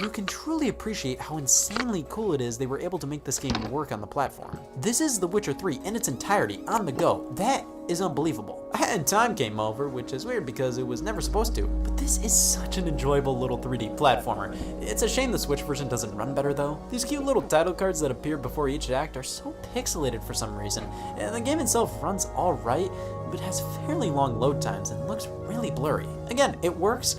you can truly appreciate how insanely cool it is they were able to make this game work on the platform. This is The Witcher 3 in its entirety, on the go. That is unbelievable. And time came over, which is weird because it was never supposed to. But this is such an enjoyable little 3D platformer. It's a shame the Switch version doesn't run better though. These cute little title cards that appear before each act are so pixelated for some reason. And the game itself runs alright, but has fairly long load times and looks really blurry. Again, it works,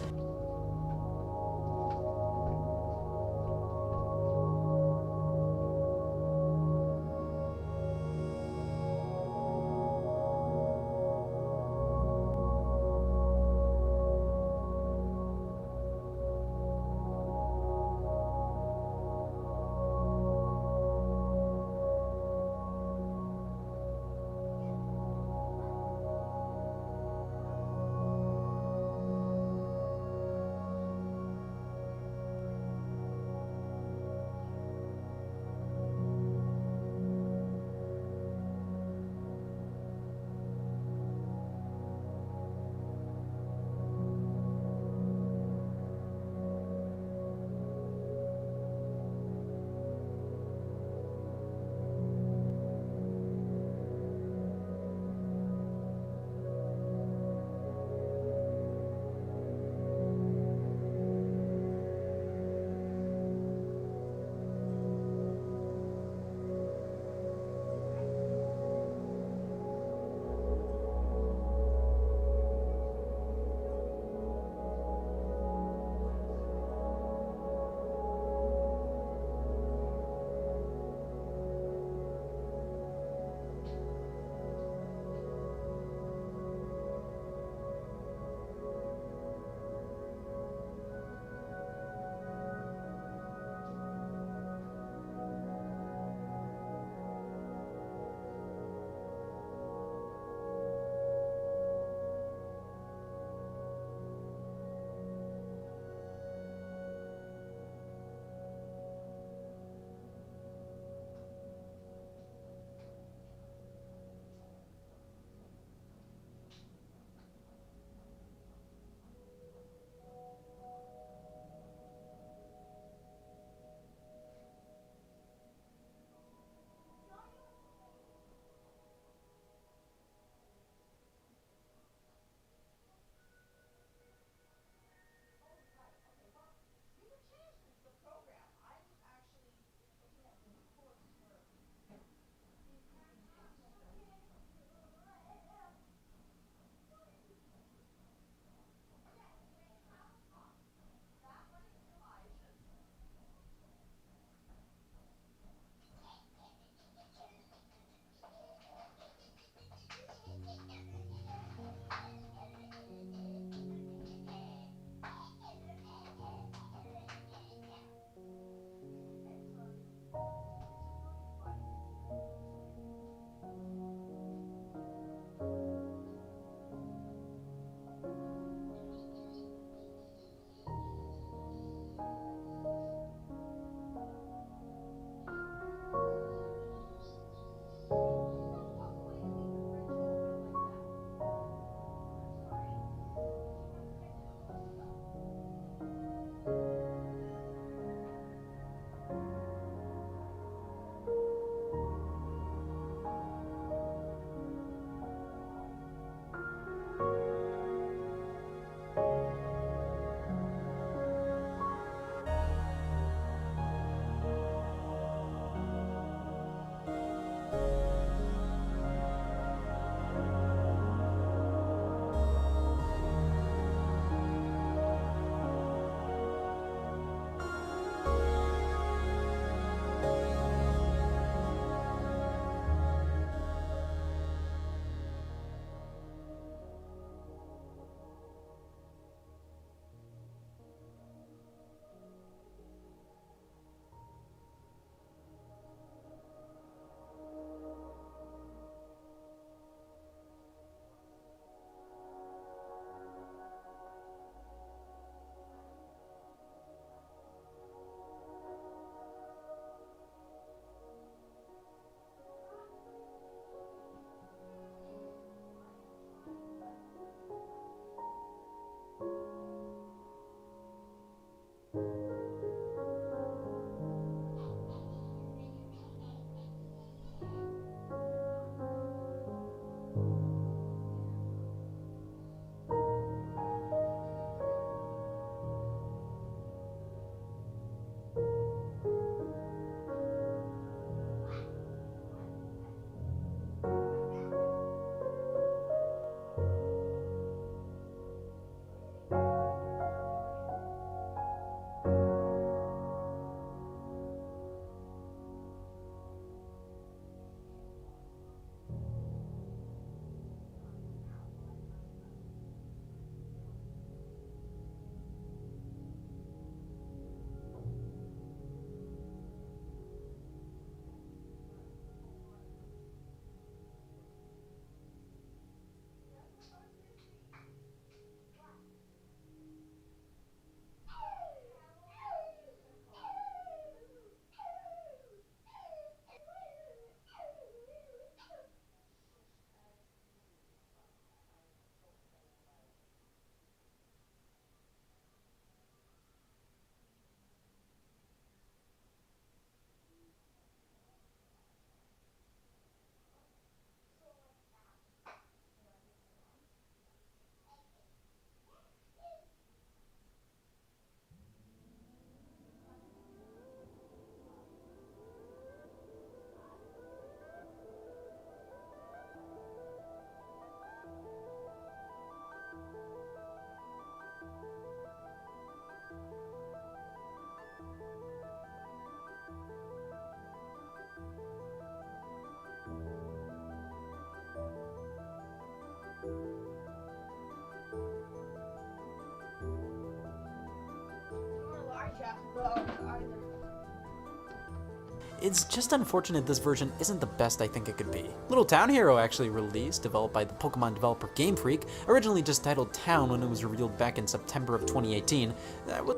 It's just unfortunate this version isn't the best I think it could be. Little Town Hero actually released, developed by the Pokemon developer Game Freak, originally just titled Town when it was revealed back in September of 2018. That was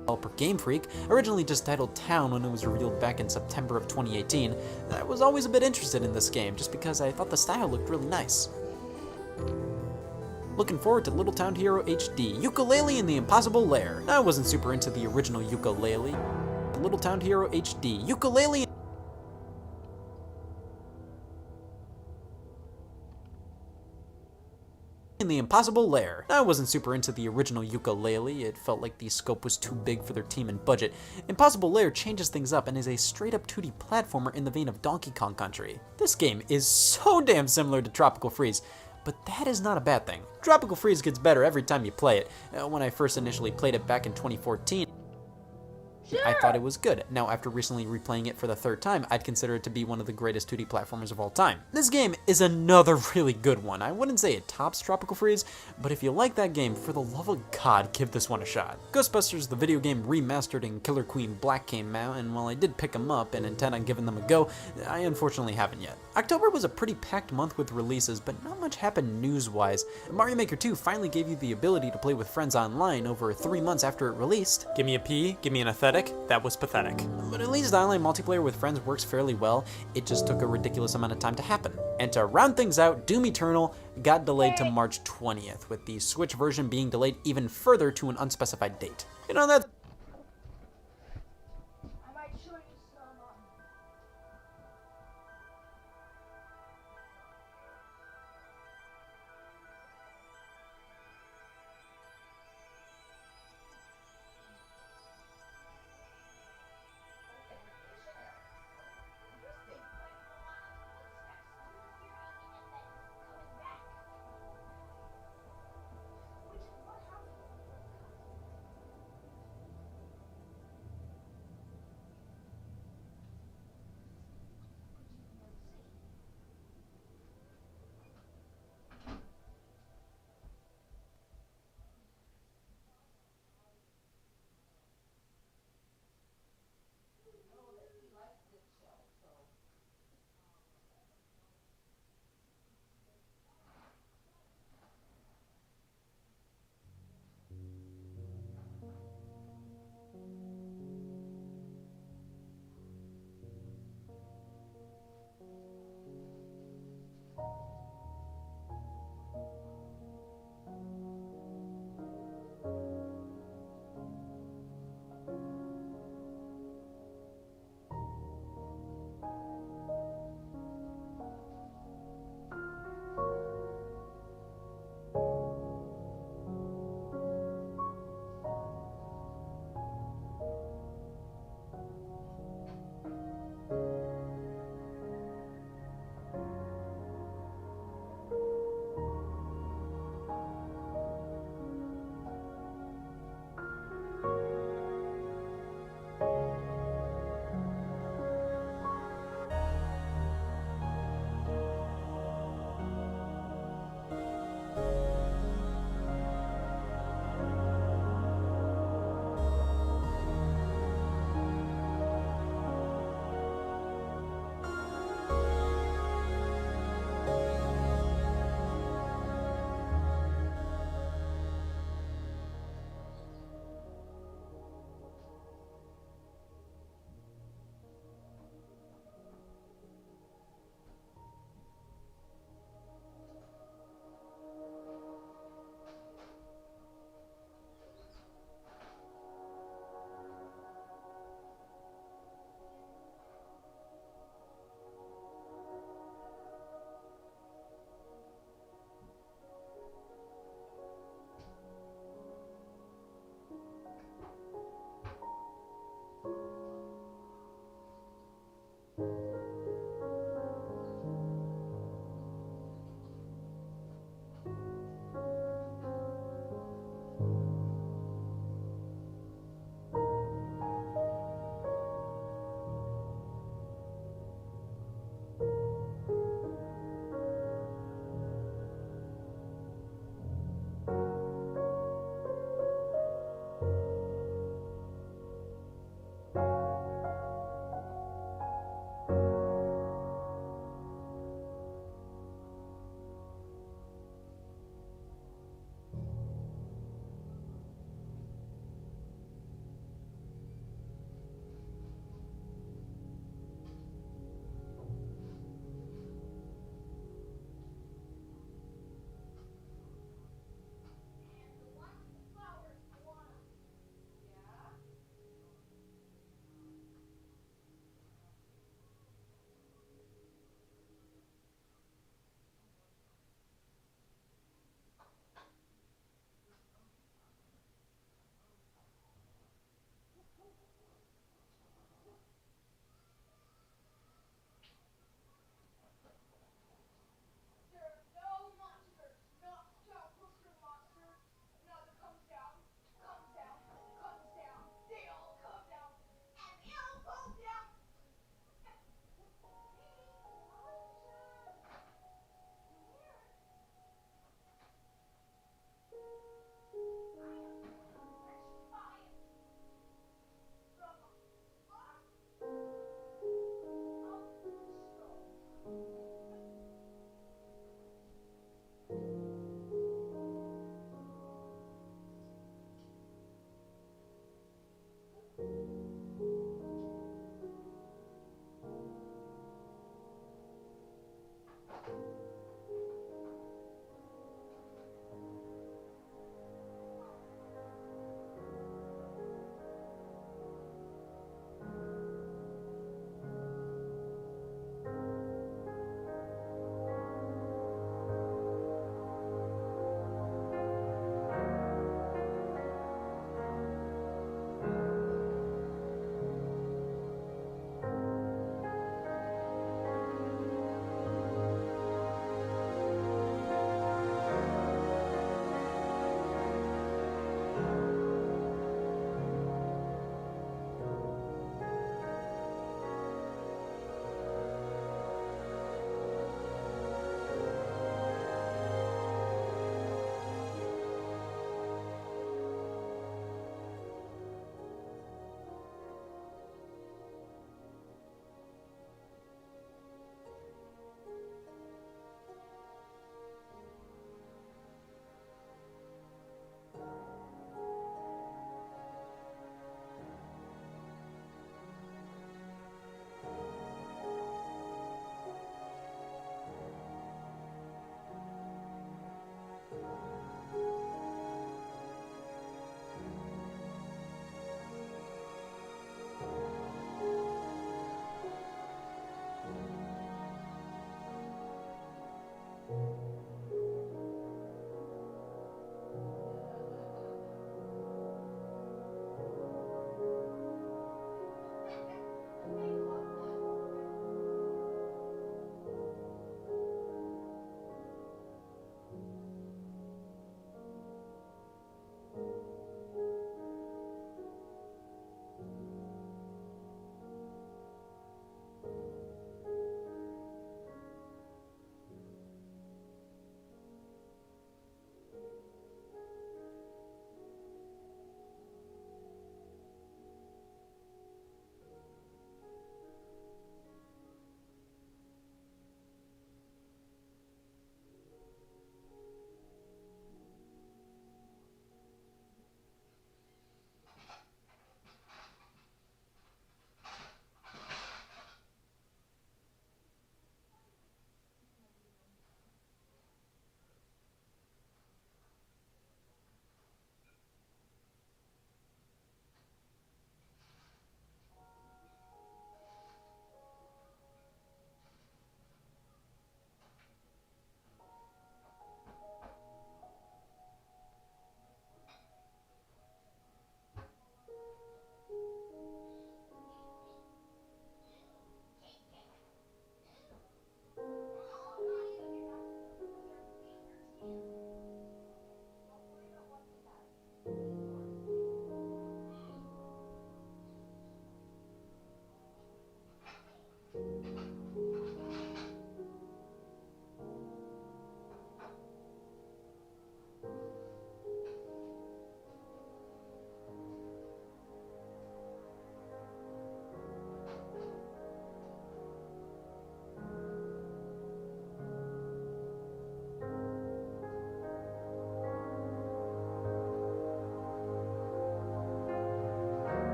developer Game Freak, originally just titled Town when it was revealed back in September of 2018. I was always a bit interested in this game, just because I thought the style looked really nice. Looking forward to Little Town Hero HD, Yooka-Laylee in the Impossible Lair. I wasn't super into the original Yooka-Laylee. Little Town Hero HD, Yooka-Laylee in the Impossible Lair. I wasn't super into the original Yooka-Laylee, it felt like the scope was too big for their team and budget. Impossible Lair changes things up and is a straight up 2D platformer in the vein of Donkey Kong Country. This game is so damn similar to Tropical Freeze, but that is not a bad thing. Tropical Freeze gets better every time you play it. When I first initially played it back in 2014, I thought it was good. Now, after recently replaying it for the third time, I'd consider it to be one of the greatest 2D platformers of all time. This game is another really good one. I wouldn't say it tops Tropical Freeze, but if you like that game, for the love of God, give this one a shot. Ghostbusters, the video game remastered, and Killer Queen Black came out, and while I did pick them up and intend on giving them a go, I unfortunately haven't yet. October was a pretty packed month with releases, but not much happened news-wise. Mario Maker 2 finally gave you the ability to play with friends online over 3 months after it released. Give me a P, give me an aesthetic. That was pathetic. But at least online multiplayer with friends works fairly well. It just took a ridiculous amount of time to happen. And to round things out, Doom Eternal got delayed to March 20th, with the Switch version being delayed even further to an unspecified date. You know, that I might show you some.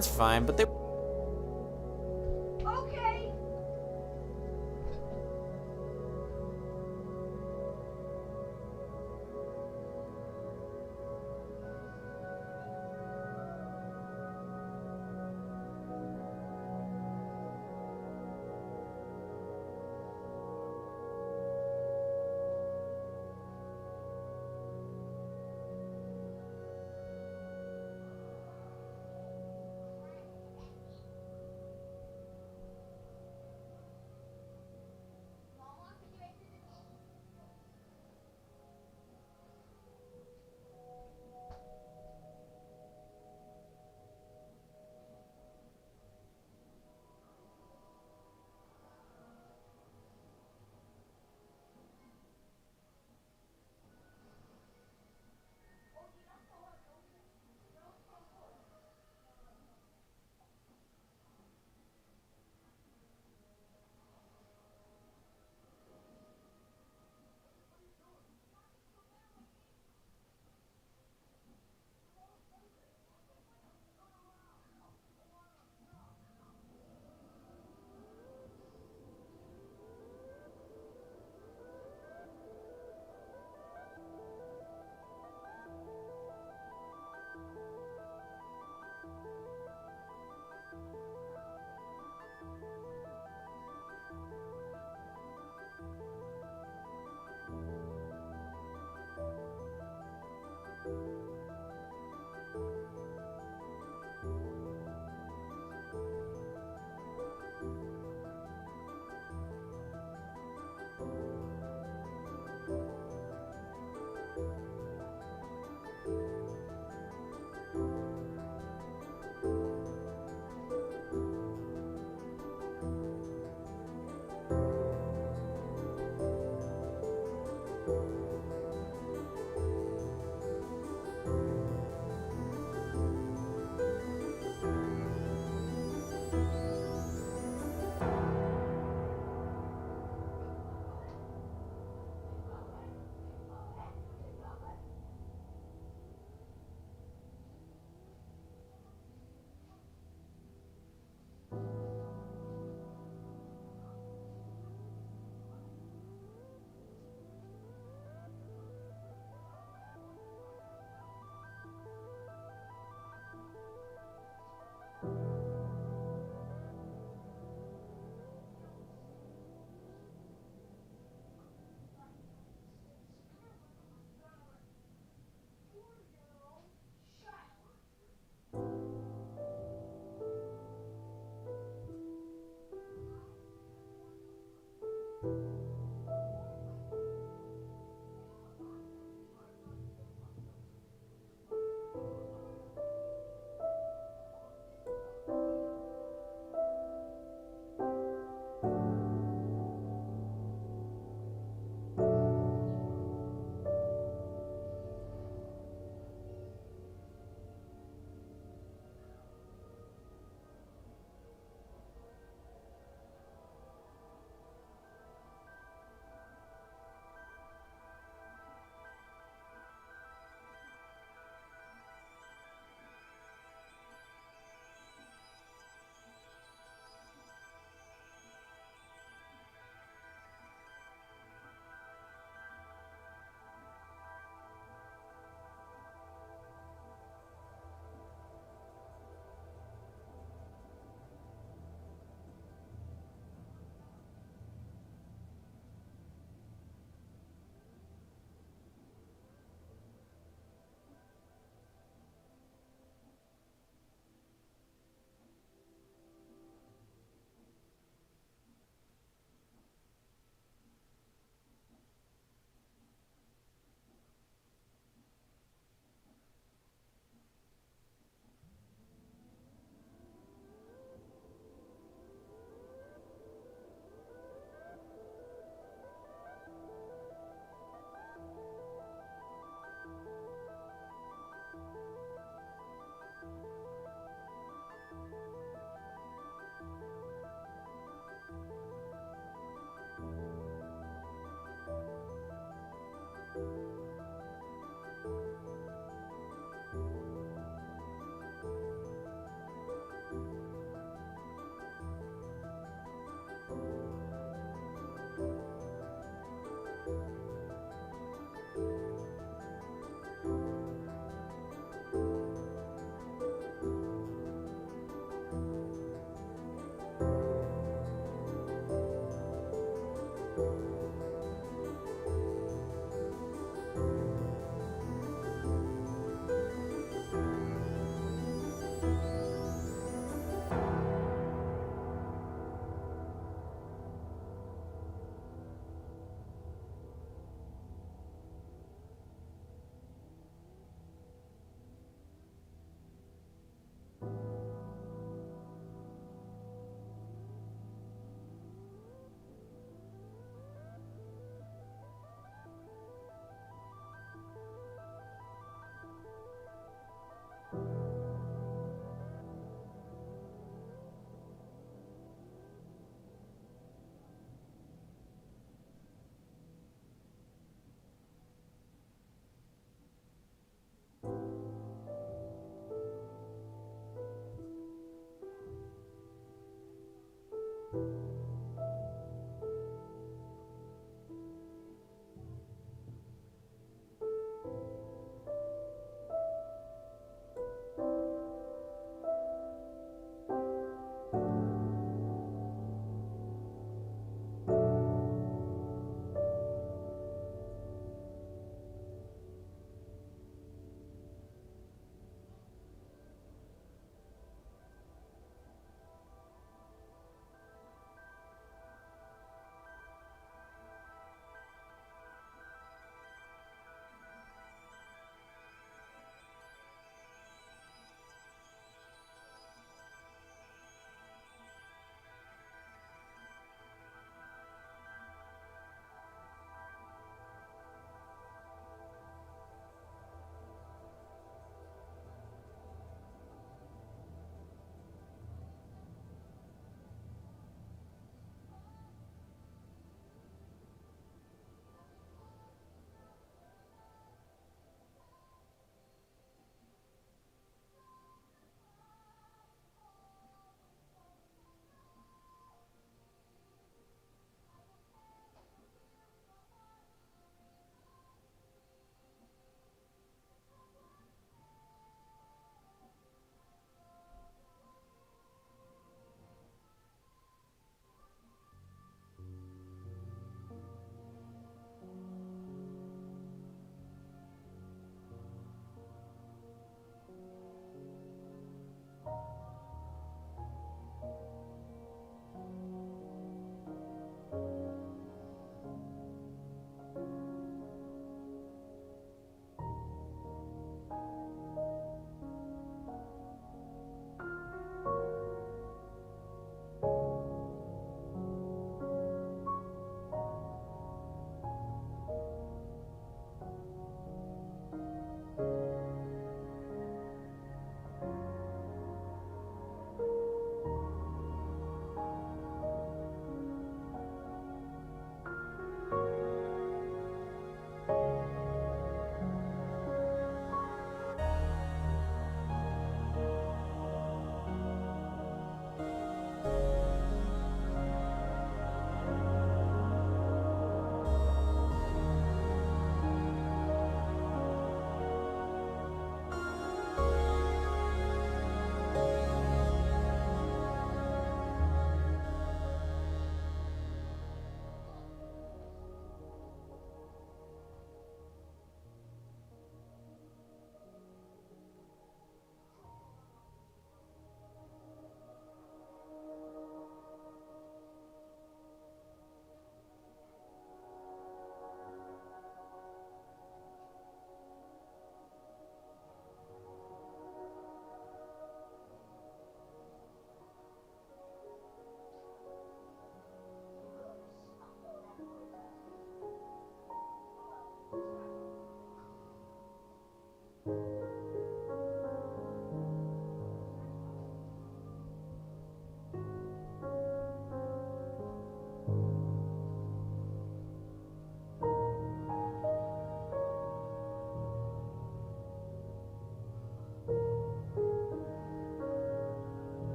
That's fine, but they... Okay.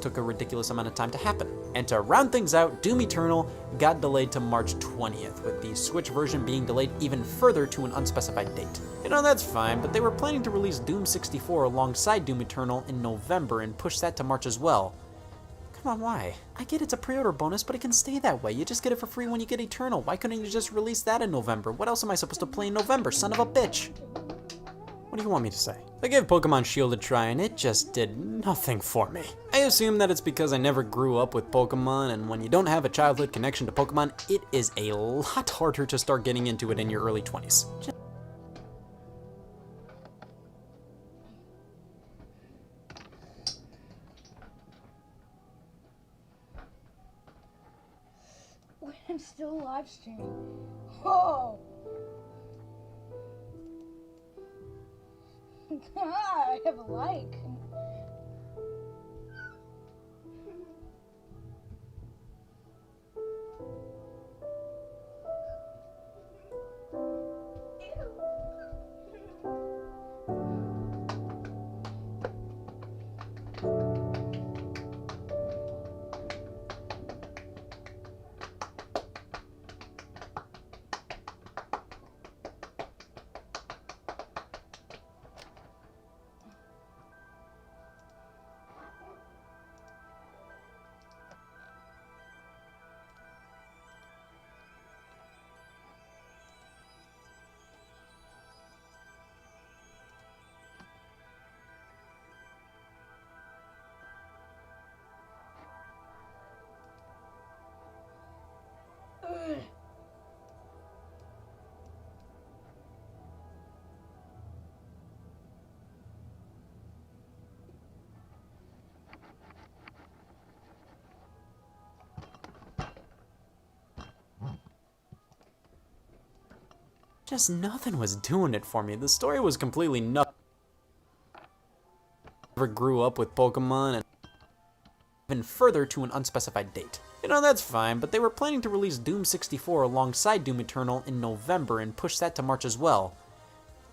took a ridiculous amount of time to happen. And to round things out, Doom Eternal got delayed to March 20th, with the Switch version being delayed even further to an unspecified date. You know, that's fine, but they were planning to release Doom 64 alongside Doom Eternal in November and push that to March as well. Come on, why? I get it's a pre-order bonus, but it can stay that way. You just get it for free when you get Eternal. Why couldn't you just release that in November? What else am I supposed to play in November, son of a bitch? What do you want me to say? I gave Pokemon Shield a try and it just did nothing for me. I assume that it's because I never grew up with Pokemon, and when you don't have a childhood connection to Pokemon, it is a lot harder to start getting into it in your early 20s. Wait, I'm still live streaming. Oh! I have a like. Just nothing was doing it for me. The story was completely nuts. Never grew up with Pokemon, and even further to an unspecified date. You know, that's fine, but they were planning to release Doom 64 alongside Doom Eternal in November and push that to March as well.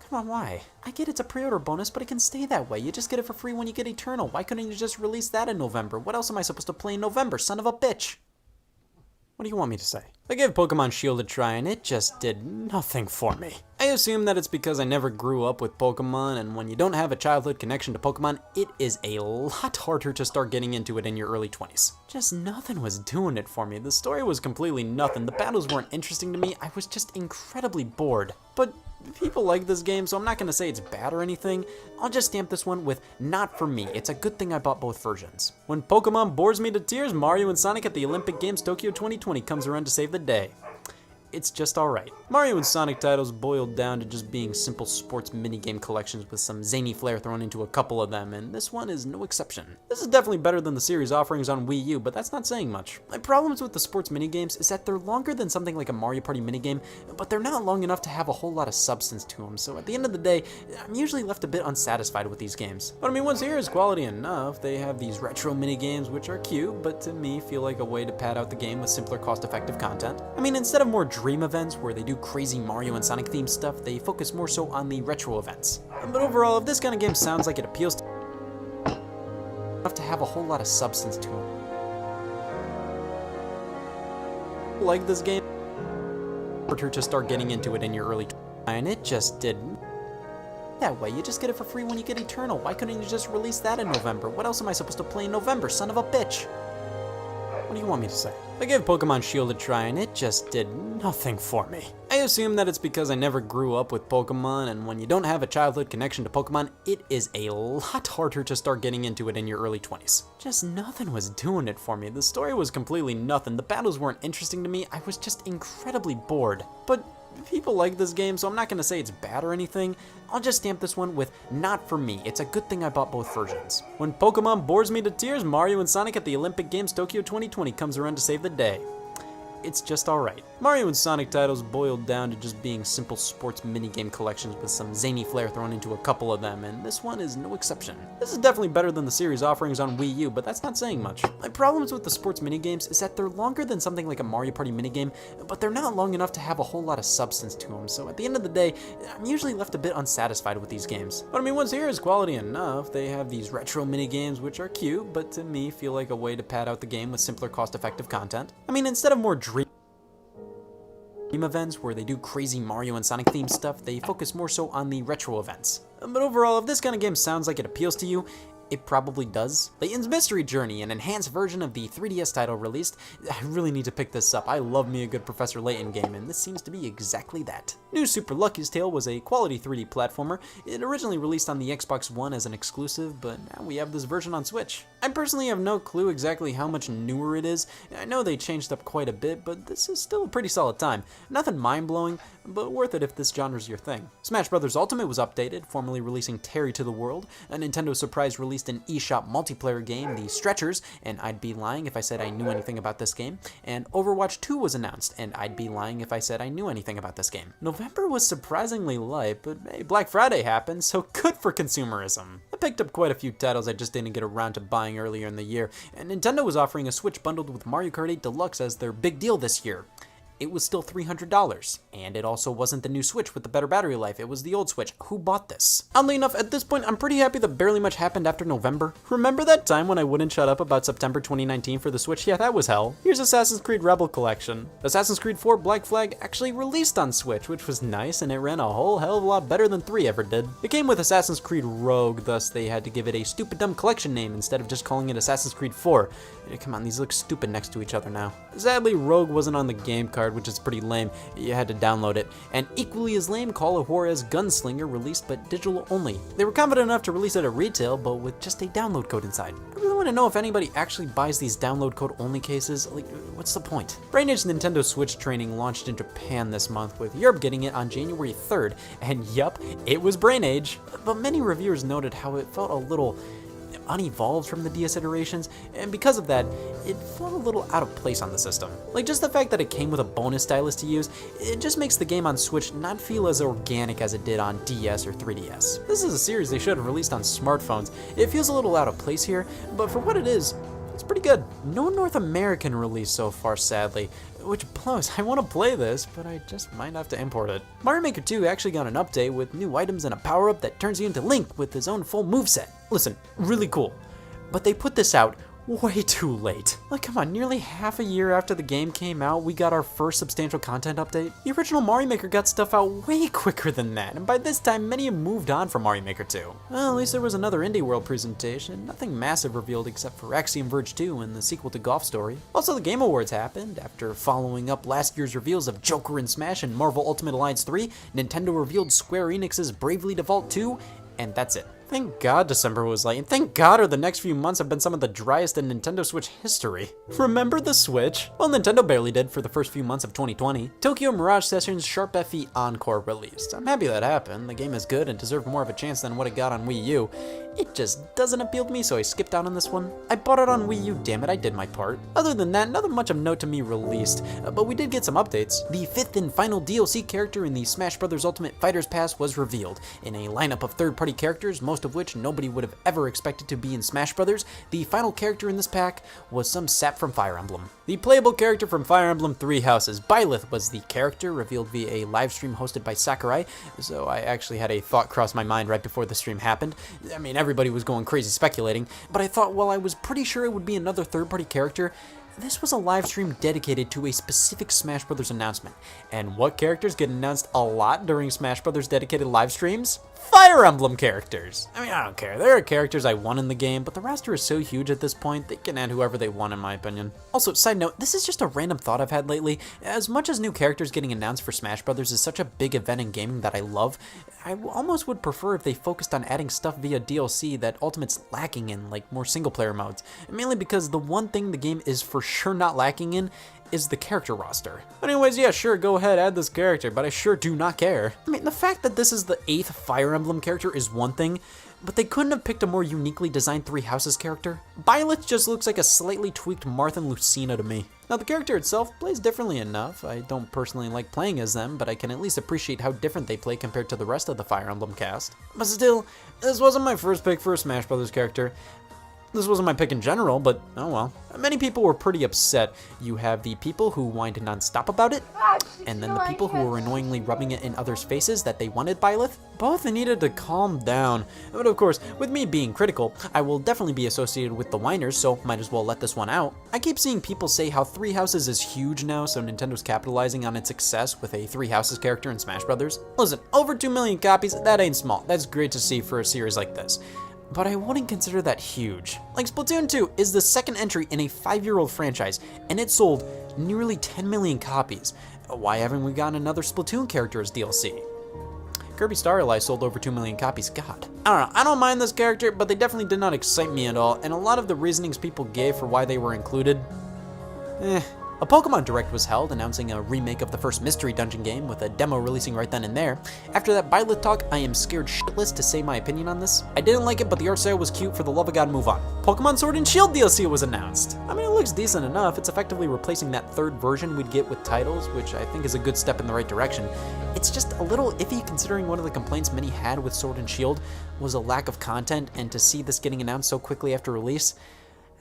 Come on, why? I get it's a pre-order bonus, but it can stay that way. You just get it for free when you get Eternal. Why couldn't you just release that in November? What else am I supposed to play in November, son of a bitch? What do you want me to say? I gave Pokemon Shield a try and it just did nothing for me. I assume that it's because I never grew up with Pokemon, and when you don't have a childhood connection to Pokemon, it is a lot harder to start getting into it in your early 20s. Just nothing was doing it for me. The story was completely nothing. The battles weren't interesting to me. I was just incredibly bored. But people like this game, so I'm not going to say it's bad or anything. I'll just stamp this one with not for me. It's a good thing I bought both versions. When Pokemon bores me to tears, Mario and Sonic at the Olympic Games Tokyo 2020 comes around to save the day. It's just alright. Mario and Sonic titles boiled down to just being simple sports minigame collections with some zany flair thrown into a couple of them, and this one is no exception. This is definitely better than the series offerings on Wii U, but that's not saying much. My problems with the sports minigames is that they're longer than something like a Mario Party minigame, but they're not long enough to have a whole lot of substance to them, so at the end of the day, I'm usually left a bit unsatisfied with these games. But I mean, once here is quality enough. They have these retro minigames which are cute, but to me feel like a way to pad out the game with simpler cost-effective content. I mean, instead of more dream events where they do crazy Mario and Sonic themed stuff, they focus more so on the retro events. But overall, if this kind of game sounds like it appeals to enough to have a whole lot of substance to them. Like this game, harder to start getting into it in your early 20s, and it just didn't. That way, you just get it for free when you get Eternal. Why couldn't you just release that in November? What else am I supposed to play in November, son of a bitch? What do you want me to say? I gave Pokemon Shield a try and it just did nothing for me. I assume that it's because I never grew up with Pokemon, and when you don't have a childhood connection to Pokemon, it is a lot harder to start getting into it in your early 20s. Just nothing was doing it for me. The story was completely nothing. The battles weren't interesting to me. I was just incredibly bored. But people like this game, so I'm not going to say it's bad or anything. I'll just stamp this one with not for me. It's a good thing I bought both versions. When Pokemon bores me to tears, Mario and Sonic at the Olympic Games Tokyo 2020 comes around to save the day. It's just alright. Mario and Sonic titles boiled down to just being simple sports minigame collections with some zany flair thrown into a couple of them, and this one is no exception. This is definitely better than the series offerings on Wii U, but that's not saying much. My problems with the sports minigames is that they're longer than something like a Mario Party minigame, but they're not long enough to have a whole lot of substance to them, so at the end of the day, I'm usually left a bit unsatisfied with these games. But I mean, what's here is quality enough. They have these retro minigames which are cute, but to me feel like a way to pad out the game with simpler, cost-effective content. I mean, instead of more dream events where they do crazy Mario and Sonic themed stuff, they focus more so on the retro events. But overall, if this kind of game sounds like it appeals to you, it probably does. Layton's Mystery Journey, an enhanced version of the 3DS title released. I really need to pick this up. I love me a good Professor Layton game, and this seems to be exactly that. New Super Lucky's Tale was a quality 3D platformer. It originally released on the Xbox One as an exclusive, but now we have this version on Switch. I personally have no clue exactly how much newer it is. I know they changed up quite a bit, but this is still a pretty solid time. Nothing mind-blowing, but worth it if this genre's your thing. Smash Bros. Ultimate was updated, formally releasing Terry to the World. A Nintendo Surprise released an eShop multiplayer game, The Stretchers, and I'd be lying if I said I knew anything about this game. And Overwatch 2 was announced, and I'd be lying if I said I knew anything about this game. November was surprisingly light, but hey, Black Friday happened, so good for consumerism. I picked up quite a few titles I just didn't get around to buying earlier in the year, and Nintendo was offering a Switch bundled with Mario Kart 8 Deluxe as their big deal this year. It was still $300, and it also wasn't the new Switch with the better battery life, it was the old Switch. Who bought this? Oddly enough, at this point, I'm pretty happy that barely much happened after November. Remember that time when I wouldn't shut up about September 2019 for the Switch? Yeah, that was hell. Here's Assassin's Creed Rebel Collection. Assassin's Creed 4 Black Flag actually released on Switch, which was nice, and it ran a whole hell of a lot better than 3 ever did. It came with Assassin's Creed Rogue, thus they had to give it a stupid dumb collection name instead of just calling it Assassin's Creed 4. Come on, these look stupid next to each other now. Sadly, Rogue wasn't on the game card, which is pretty lame. You had to download it. And equally as lame, Call of Juarez Gunslinger released but digital only. They were confident enough to release it at retail, but with just a download code inside. I really want to know if anybody actually buys these download code only cases. Like, what's the point? Brain Age Nintendo Switch training launched in Japan this month, with Europe getting it on January 3rd. And yup, it was Brain Age. But many reviewers noted how it felt a little unevolved from the DS iterations, and because of that, it felt a little out of place on the system. Like, just the fact that it came with a bonus stylus to use, it just makes the game on Switch not feel as organic as it did on DS or 3DS. This is a series they should have released on smartphones. It feels a little out of place here, but for what it is, it's pretty good. No North American release so far, sadly, which blows. I want to play this, but I just might have to import it. Mario Maker 2 actually got an update with new items and a power-up that turns you into Link with his own full moveset. Listen, really cool. But they put this out way too late. Like, come on, nearly half a year after the game came out, we got our first substantial content update. The original Mario Maker got stuff out way quicker than that, and by this time, many have moved on from Mario Maker 2. Well, at least there was another Indie World presentation, nothing massive revealed except for Axiom Verge 2 and the sequel to Golf Story. Also, the Game Awards happened. After following up last year's reveals of Joker and Smash and Marvel Ultimate Alliance 3, Nintendo revealed Square Enix's Bravely Default 2, and that's it. Thank God December was light, and thank God the next few months have been some of the driest in Nintendo Switch history. Remember the Switch? Well, Nintendo barely did for the first few months of 2020. Tokyo Mirage Sessions Sharp FE Encore released. I'm happy that happened. The game is good and deserved more of a chance than what it got on Wii U. It just doesn't appeal to me, so I skipped out on this one. I bought it on Wii U, damn it, I did my part. Other than that, nothing much of note to me released, but we did get some updates. The 5th and final DLC character in the Smash Bros. Ultimate Fighters Pass was revealed. In a lineup of third-party characters, most of which nobody would have ever expected to be in Smash Bros., the final character in this pack was some sap from Fire Emblem. The playable character from Fire Emblem Three Houses, Byleth, was the character, revealed via a livestream hosted by Sakurai, so I actually had a thought cross my mind right before the stream happened. I mean, everybody was going crazy speculating, but I thought, well, I was pretty sure it would be another third-party character. This was a live stream dedicated to a specific Smash Bros. Announcement. And what characters get announced a lot during Smash Bros. Dedicated live streams? Fire Emblem characters! I mean, I don't care. There are characters I want in the game, but the roster is so huge at this point, they can add whoever they want in my opinion. Also, side note, this is just a random thought I've had lately. As much as new characters getting announced for Smash Bros. Is such a big event in gaming that I love, I almost would prefer if they focused on adding stuff via DLC that Ultimate's lacking in, like more single-player modes. Mainly because the one thing the game is for sure not lacking in is the character roster. Anyways, yeah, sure, go ahead, add this character, but I sure do not care. I mean, the fact that this is the 8th Fire Emblem character is one thing, but they couldn't have picked a more uniquely designed Three Houses character. Byleth just looks like a slightly tweaked Martha and Lucina to me. Now the character itself plays differently enough. I don't personally like playing as them, but I can at least appreciate how different they play compared to the rest of the Fire Emblem cast. But still, this wasn't my first pick for a Smash Bros. Character. This wasn't my pick in general, but oh well. Many people were pretty upset. You have the people who whined non-stop about it, and then the people who were annoyingly rubbing it in others' faces that they wanted Byleth. Both needed to calm down. But of course, with me being critical, I will definitely be associated with the whiners, so might as well let this one out. I keep seeing people say how Three Houses is huge now, so Nintendo's capitalizing on its success with a Three Houses character in Smash Bros. Listen, over 2 million copies, that ain't small. That's great to see for a series like this. But I wouldn't consider that huge. Like, Splatoon 2 is the second entry in a 5-year-old franchise, and it sold nearly 10 million copies. Why haven't we gotten another Splatoon character as DLC? Kirby Star Allies sold over 2 million copies, god. I don't know, I don't mind this character, but they definitely did not excite me at all, and a lot of the reasonings people gave for why they were included, A Pokemon Direct was held, announcing a remake of the first Mystery Dungeon game, with a demo releasing right then and there. After that Byleth talk, I am scared shitless to say my opinion on this. I didn't like it, but the art style was cute. For the love of God, move on. Pokemon Sword and Shield DLC was announced. I mean, it looks decent enough. It's effectively replacing that third version we'd get with titles, which I think is a good step in the right direction. It's just a little iffy considering one of the complaints many had with Sword and Shield was a lack of content, and to see this getting announced so quickly after release,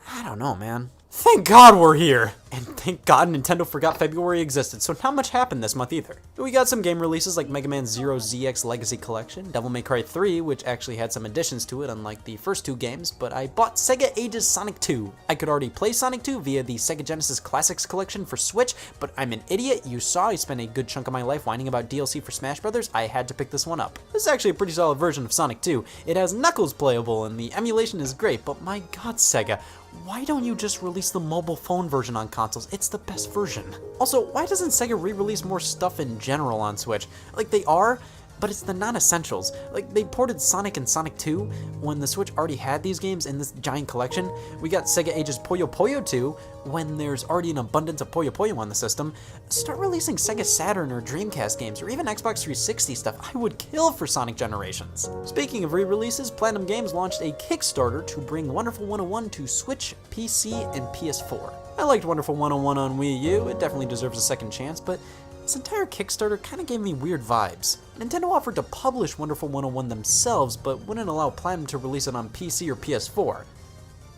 I don't know, man. Thank God we're here! And thank God Nintendo forgot February existed, so not much happened this month either. We got some game releases like Mega Man Zero ZX Legacy Collection, Devil May Cry 3, which actually had some additions to it unlike the first two games, but I bought Sega Ages Sonic 2. I could already play Sonic 2 via the Sega Genesis Classics Collection for Switch, but I'm an idiot. You saw I spent a good chunk of my life whining about DLC for Smash Brothers. I had to pick this one up. This is actually a pretty solid version of Sonic 2. It has Knuckles playable and the emulation is great, but my God, Sega, why don't you just release the mobile phone version on consoles? It's the best version. Also, why doesn't Sega re-release more stuff in general on Switch? Like, they are, but it's the non-essentials. Like, they ported Sonic and Sonic 2 when the Switch already had these games in this giant collection. We got Sega Ages Puyo Puyo 2 when there's already an abundance of Puyo Puyo on the system. Start releasing Sega Saturn or Dreamcast games, or even Xbox 360 stuff. I would kill for Sonic Generations. Speaking of re-releases, Platinum Games launched a Kickstarter to bring Wonderful 101 to Switch, PC, and PS4. I liked Wonderful 101 on Wii U. It definitely deserves a second chance, but this entire Kickstarter kind of gave me weird vibes. Nintendo offered to publish Wonderful 101 themselves, but wouldn't allow Platinum to release it on PC or PS4.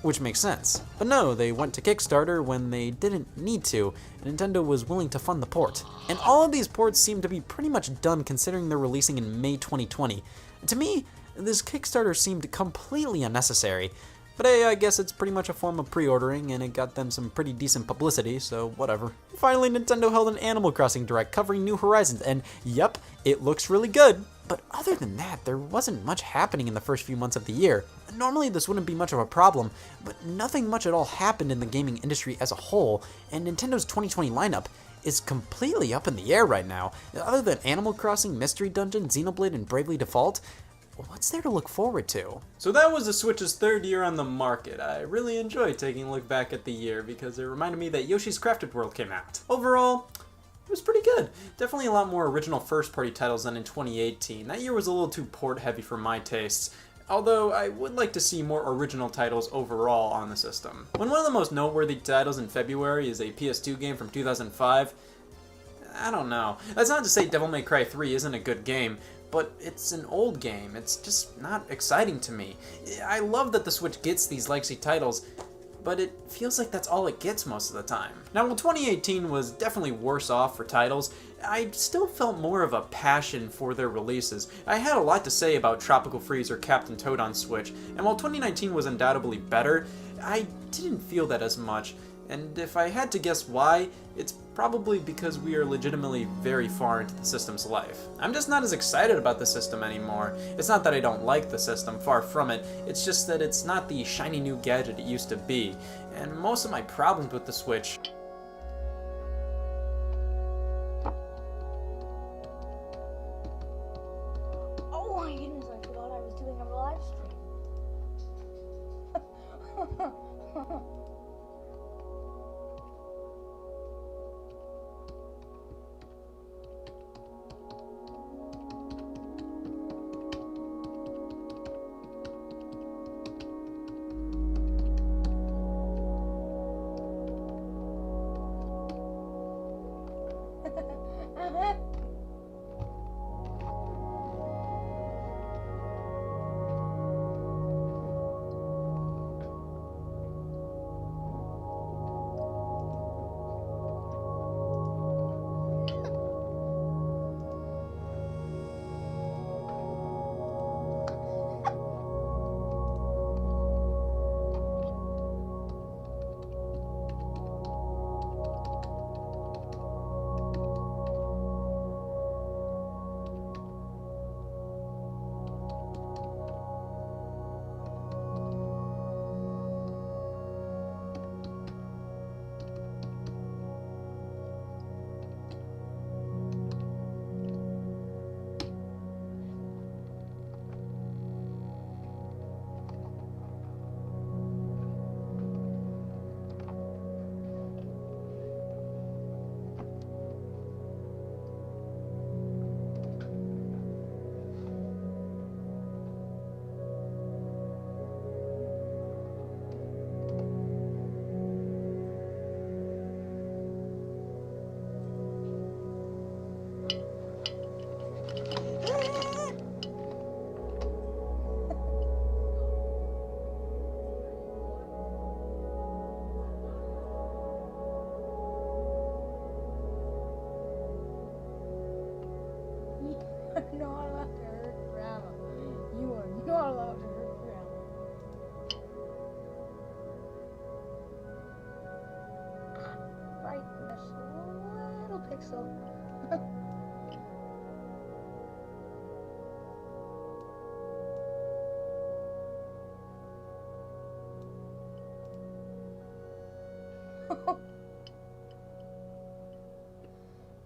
Which makes sense. But no, they went to Kickstarter when they didn't need to, and Nintendo was willing to fund the port. And all of these ports seem to be pretty much done considering they're releasing in May 2020. To me, this Kickstarter seemed completely unnecessary. But hey, I guess it's pretty much a form of pre-ordering, and it got them some pretty decent publicity, so whatever. Finally, Nintendo held an Animal Crossing Direct covering New Horizons, and yep, it looks really good. But other than that, there wasn't much happening in the first few months of the year. Normally this wouldn't be much of a problem, but nothing much at all happened in the gaming industry as a whole, and Nintendo's 2020 lineup is completely up in the air right now. Other than Animal Crossing, Mystery Dungeon, Xenoblade, and Bravely Default, what's there to look forward to? So that was the Switch's third year on the market. I really enjoyed taking a look back at the year because it reminded me that Yoshi's Crafted World came out. Overall, it was pretty good. Definitely a lot more original first-party titles than in 2018. That year was a little too port-heavy for my tastes, although I would like to see more original titles overall on the system. When one of the most noteworthy titles in February is a PS2 game from 2005, I don't know. That's not to say Devil May Cry 3 isn't a good game, but it's an old game. It's just not exciting to me. I love that the Switch gets these legacy titles, but it feels like that's all it gets most of the time. Now, while 2018 was definitely worse off for titles, I still felt more of a passion for their releases. I had a lot to say about Tropical Freeze or Captain Toad on Switch, and while 2019 was undoubtedly better, I didn't feel that as much. And if I had to guess why, it's probably because we are legitimately very far into the system's life. I'm just not as excited about the system anymore. It's not that I don't like the system, far from it. It's just that it's not the shiny new gadget it used to be. And most of my problems with the Switch Oh my goodness, I forgot I was doing a live stream. Not allowed to hurt Grandma. You are not allowed to hurt Grandma. Right, just a little pixel.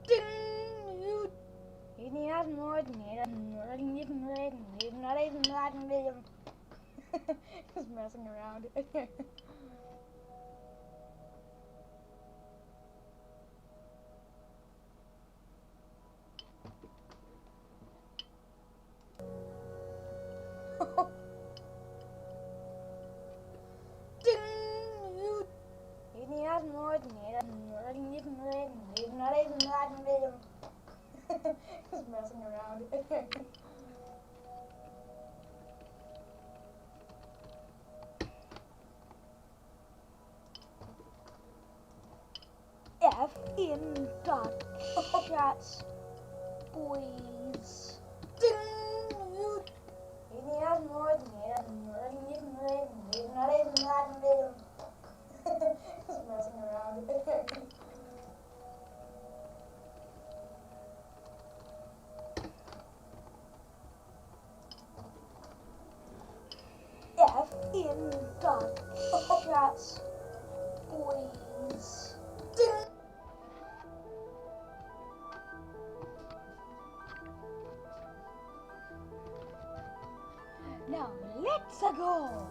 Ding! Just messing around. Just messing around. F in dot chats, boys. Ding! Just messing around. F in dot chats, boys. Ding! Now let's go.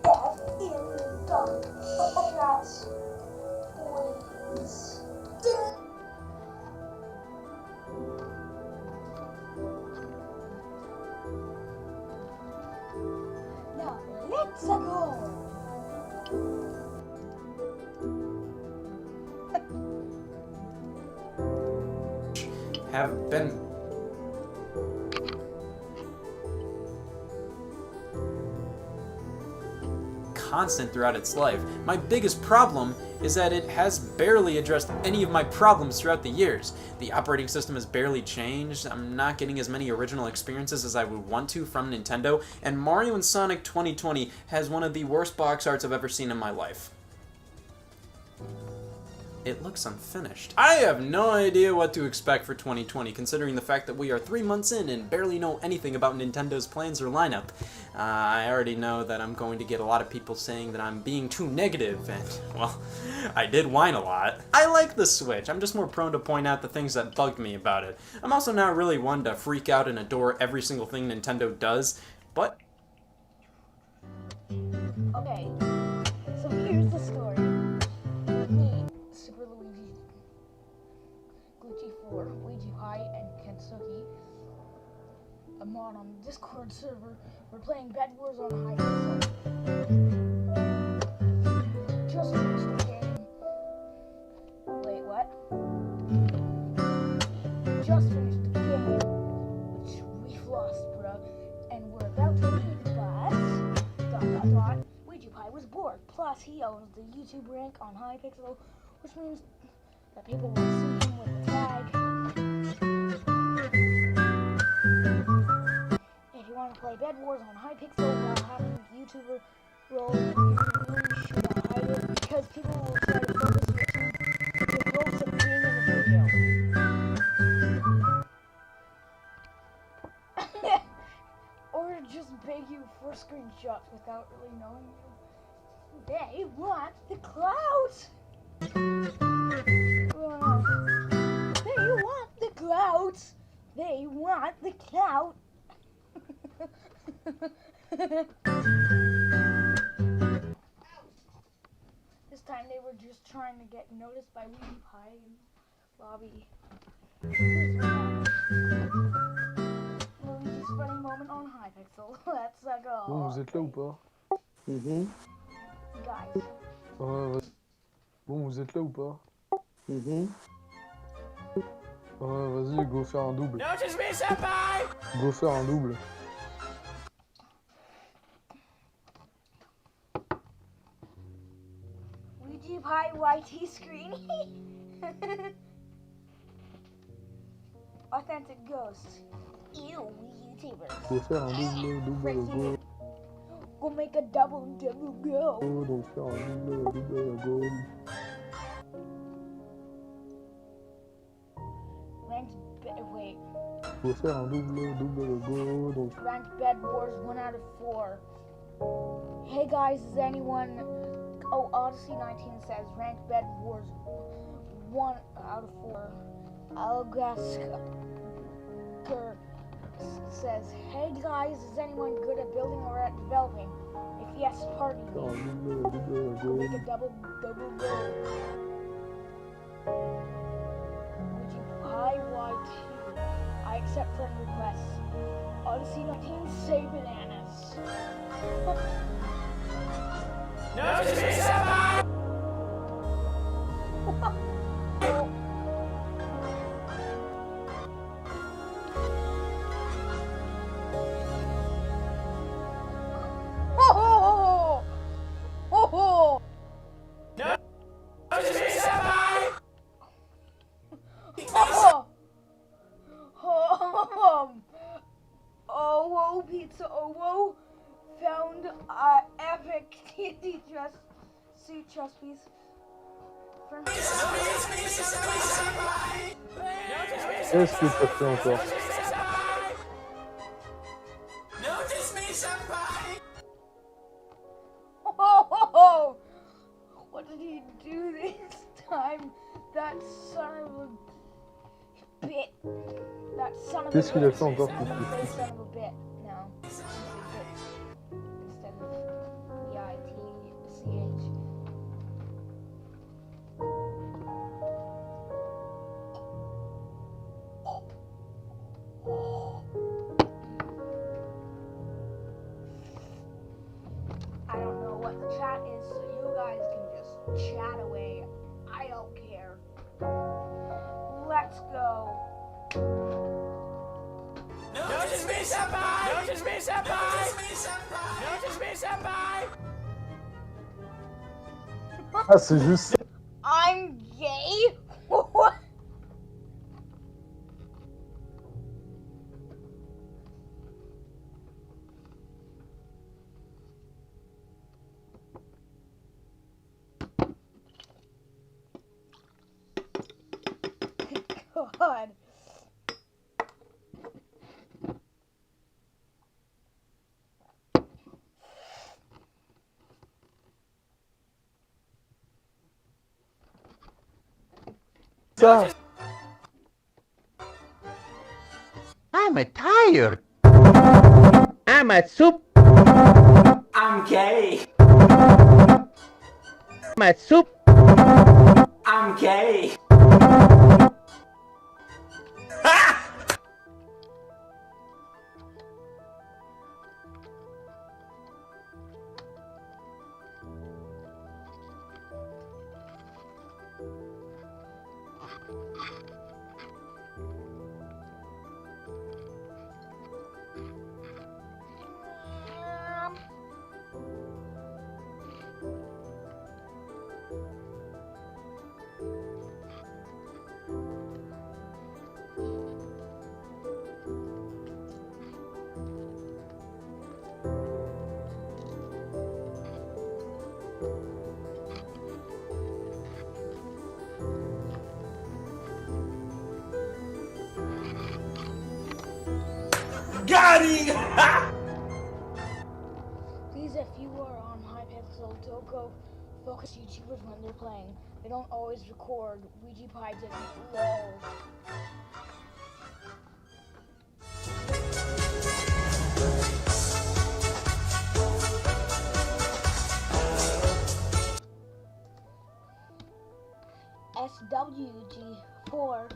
F in dot chats, boys. Ding! Now let's go. Have been constant throughout its life. My biggest problem is that it has barely addressed any of my problems throughout the years. The operating system has barely changed, I'm not getting as many original experiences as I would want to from Nintendo, and Mario and Sonic 2020 has one of the worst box arts I've ever seen in my life. It looks unfinished. I have no idea what to expect for 2020, considering the fact that we are 3 months in and barely know anything about Nintendo's plans or lineup. I already know that I'm going to get a lot of people saying that I'm being too negative, and, well, I did whine a lot. I like the Switch, I'm just more prone to point out the things that bugged me about it. I'm also not really one to freak out and adore every single thing Nintendo does, but... Okay, so here's the story. Me, Super Luigi, Glitchy 4, Luigi High, and Kensuke. I'm on the Discord server. We're playing Bed Wars on High. just finished the game, which we've lost, bro, and we're about to leave, but ... Ouija Pie was bored. Plus, he owns the YouTube rank on Hypixel, which means that people will see him with the tag. If you want to play Bed Wars on Hypixel while having the YouTuber role, you really should hide it because people will try to focus your hopes of being in the video. Or just beg you for screenshots without really knowing you. They want the clout! They want the clout! They want the clout! This time they were just trying to get noticed by Ouija Pie in lobby. Luigi's funny moment on Hypixel. Let's go. Bon, vous êtes là ou pas? Guys. Bon, vous êtes là ou pas? Vas-y, go faire un double. Go faire un double. Ouija Pie YT screen. Authentic ghost. Ew, we YouTubers. Go faire un double, go. Go make a double go. Donc faire un double, go. Wait. Go faire un double, go. Donc... Ranked Bed Wars 1 out of 4. Hey guys, is anyone... Oh, Odyssey 19 says Ranked Bed Wars 1 out of 4. Algasker says, hey guys, is anyone good at building or at developing? If yes, party me. Go make a double go. Would you YT? I accept friend requests. Odyssey 19, say bananas. Oh, pizza. Oh, found epic TNT chest piece. Est-ce que ça fait encore? Oh, what did he do this time? That son of a bit. That son of a Qu'est-ce qu'il a fait bitch. encore? Son of a bit. No. Instead of B-I-T-C-H. I don't know what the chat is, so you guys can just chat away. I don't care. Let's go. Notice me, senpai! Notice me, senpai! Notice me, senpai! Ah, c'est juste... I'm gay? What? God. Ça. I'm tired. I'm a soup. I'm gay! I'm a soup. I'm gay! Got him! Please, if you are on Hypixel, don't go focus YouTubers when they're playing. They don't always record. Ouija Pie didn't. Lol. SWG4.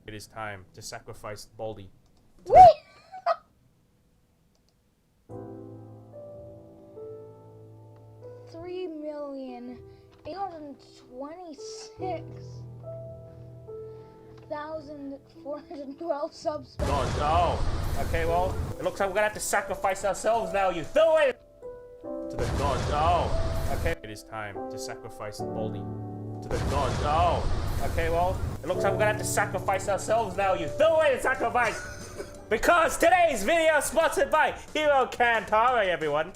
It is time to sacrifice Baldy. Wait! 3,826,412 subs. Oh, okay, well, it looks like we're gonna have to sacrifice ourselves now, you do it! To the gods, oh, okay. It is time to sacrifice Baldy. To the gods, oh, okay, well, it looks like we're gonna have to sacrifice ourselves now, you do it, sacrifice! Because today's video is sponsored by Hero Kantara, everyone.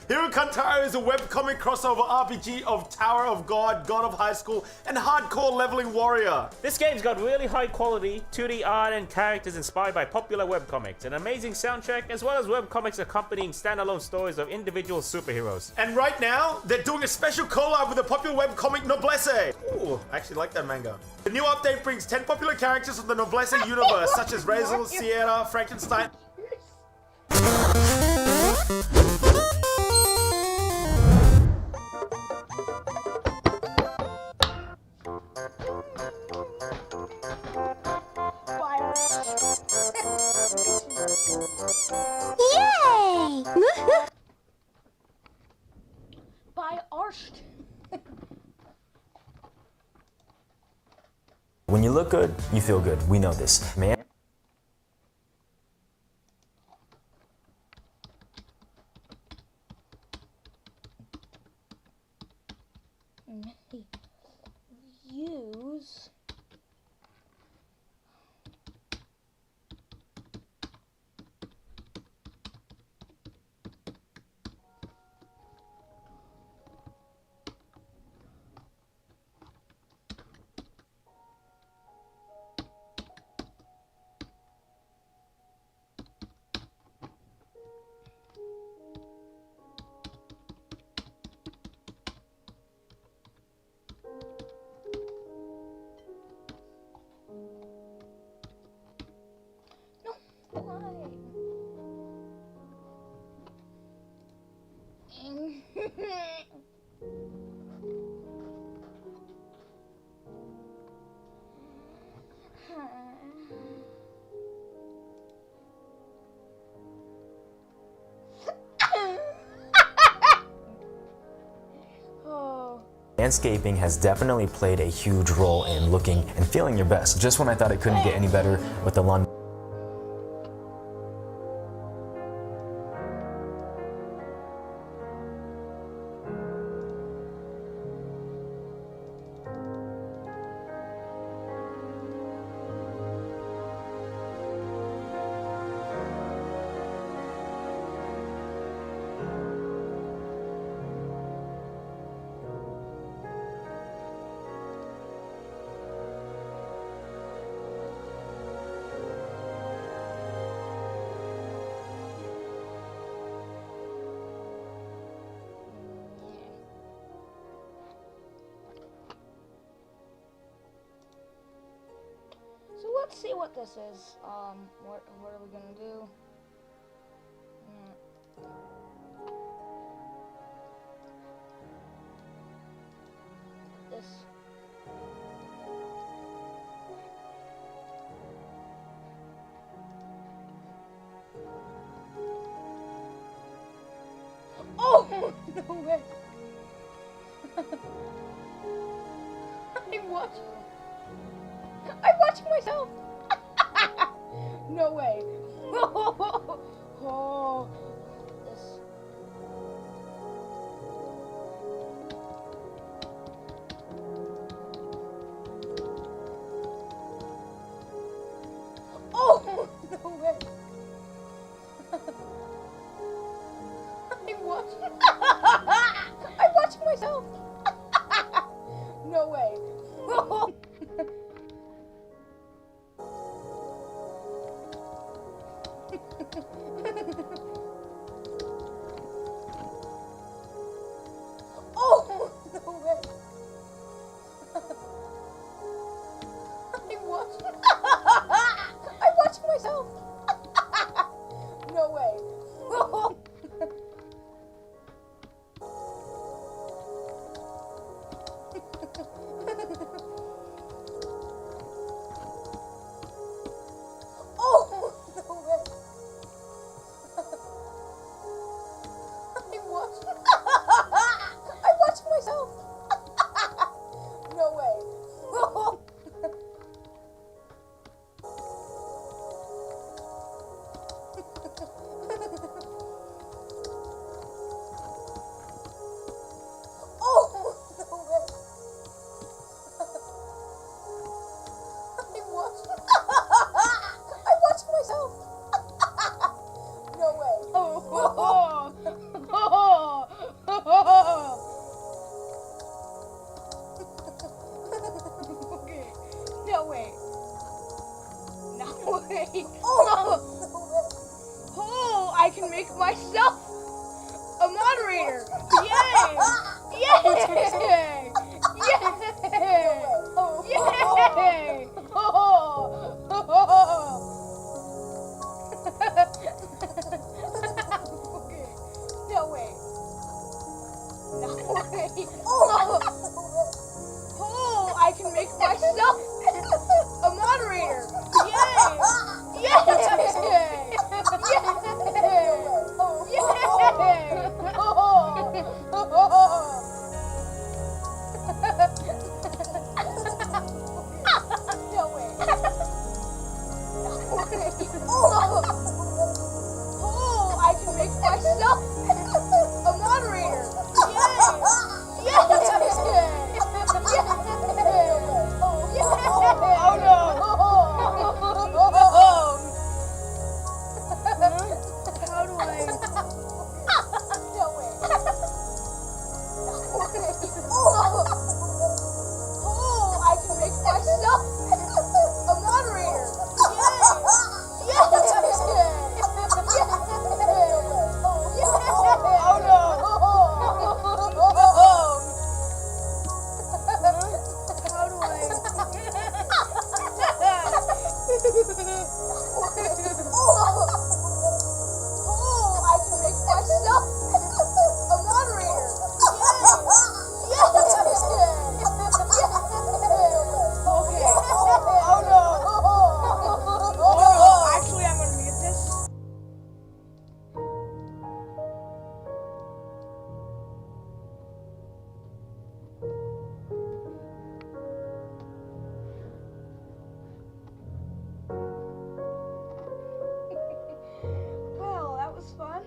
Hero Kantara is a webcomic crossover RPG of Tower of God, God of High School, and hardcore leveling warrior. This game's got really high quality 2D art and characters inspired by popular webcomics, an amazing soundtrack, as well as webcomics accompanying standalone stories of individual superheroes. And right now, they're doing a special collab with the popular webcomic Noblesse. Ooh, I actually like that manga. The new update brings 10 popular characters from the Noblesse universe, such as Razel, Sierra, Frankenstein. Yay! By Arsht. When you look good, you feel good. We know this, man. Use Landscaping has definitely played a huge role in looking and feeling your best. Just when I thought it couldn't get any better with the London. So let's see what this is. What are we gonna do? This. Oh no way! I'm watching myself. No way. Oh, this. Oh, no way. I'm watching myself. No way. Oh, no way. I'm watching myself. No way. Oh, I can make myself a moderator. Yay! Yay! Yay! Yay! Okay. No way. No way. Oh, I can make myself a moderator. Yay! Yay! Oh, I can make myself a moderator. Yay! Oh no! How do I? Oh, I can make myself a moderator. Yay! Oh no! How do I? Oh, I can make myself a moderator. Yay! Okay. Oh no! Oh no! Actually, I'm gonna mute this. Well, that was fun.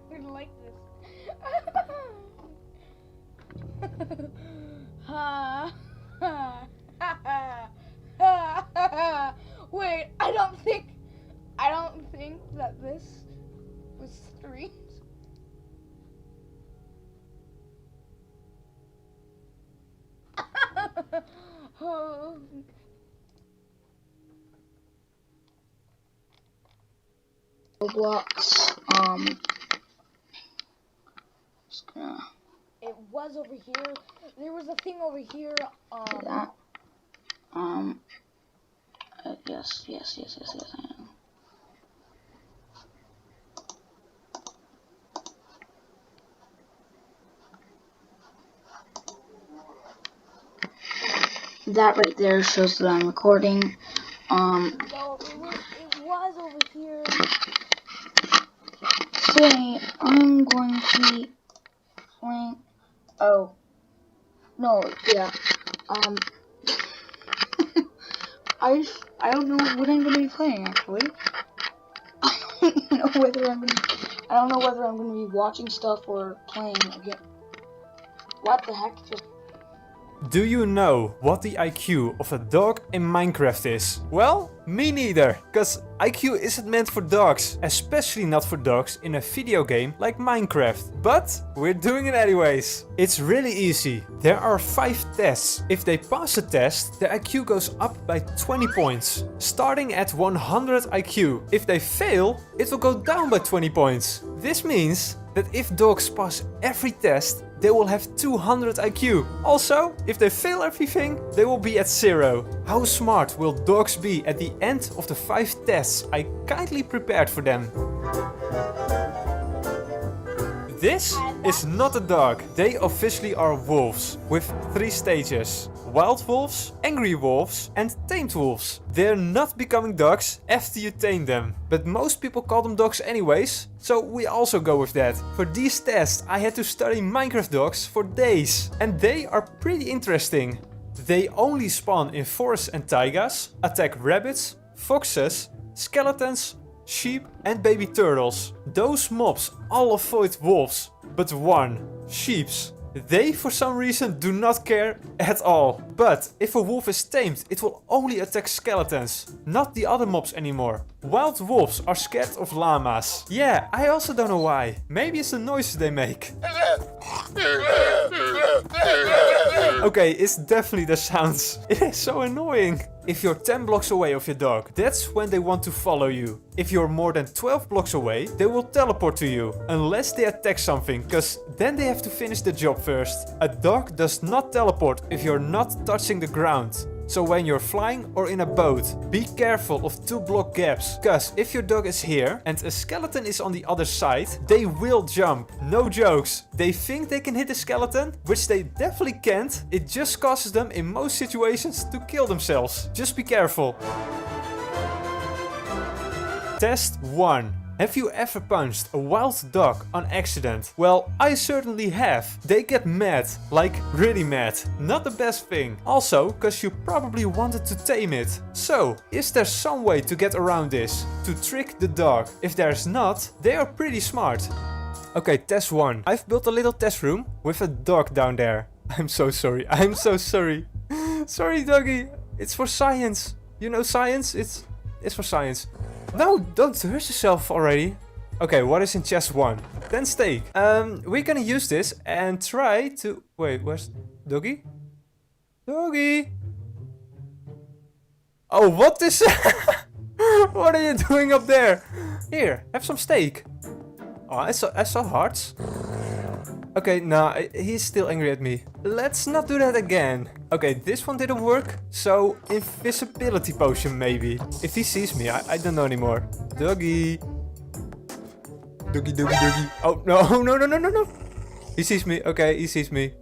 You're gonna like this. Wait, I don't think that this was streamed. Oh. Roblox, just gonna It was over here. There was a thing over here. do that. Yes, I am. That right there shows that I'm recording. No, it was over here. Today, I'm going to be playing, oh, no, yeah, I don't know what I'm going to be playing, actually. I don't know whether I'm going to be watching stuff or playing again. What the heck? Just Do you know what the IQ of a dog in Minecraft is? Well, me neither, cause IQ isn't meant for dogs, especially not for dogs in a video game like Minecraft. But we're doing it anyways. It's really easy. There are 5 tests. If they pass a test, their IQ goes up by 20 points, starting at 100 IQ. If they fail, it will go down by 20 points. This means that if dogs pass every test, they will have 200 IQ. Also, if they fail everything, they will be at 0. How smart will dogs be at the end of the 5 tests I kindly prepared for them? This is not a dog. They officially are wolves, with 3 stages. Wild wolves, angry wolves and tamed wolves. They're not becoming dogs after you tame them. But most people call them dogs anyways, so we also go with that. For these tests I had to study Minecraft dogs for days. And they are pretty interesting. They only spawn in forests and taigas, attack rabbits, foxes, skeletons, sheep and baby turtles. Those mobs all avoid wolves, but one, sheeps. They for some reason do not care at all. But if a wolf is tamed, it will only attack skeletons, not the other mobs anymore. Wild wolves are scared of llamas. Yeah, I also don't know why. Maybe it's the noises they make. Okay, it's definitely the sounds. It is so annoying. If you're 10 blocks away of your dog, that's when they want to follow you. If you're more than 12 blocks away, they will teleport to you. Unless they attack something, cause then they have to finish the job first. A dog does not teleport if you're not touching the ground. So when you're flying or in a boat, be careful of 2-block gaps. Cause if your dog is here and a skeleton is on the other side, they will jump. No jokes. They think they can hit a skeleton, which they definitely can't. It just causes them in most situations to kill themselves. Just be careful. Test 1. Have you ever punched a wild dog on accident? Well, I certainly have. They get mad, like really mad. Not the best thing. Also, cause you probably wanted to tame it. So, is there some way to get around this? To trick the dog? If there's not, they are pretty smart. Okay, test 1. I've built a little test room with a dog down there. I'm so sorry. I'm so sorry. Sorry, doggy. It's for science. You know science? It's for science. No, don't hurt yourself already. Okay, what is in chest 1? 10 steak. We're gonna use this and try to... Wait, where's... Doggy? Doggy? Oh, what is... What are you doing up there? Here, have some steak. Oh, I saw hearts. Okay, nah, he's still angry at me. Let's not do that again. Okay, this one didn't work. So, invisibility potion maybe. If he sees me, I don't know anymore. Doggy. Doggy, doggy, doggy. Oh, no, no, no, no, no, no. He sees me. Okay, he sees me.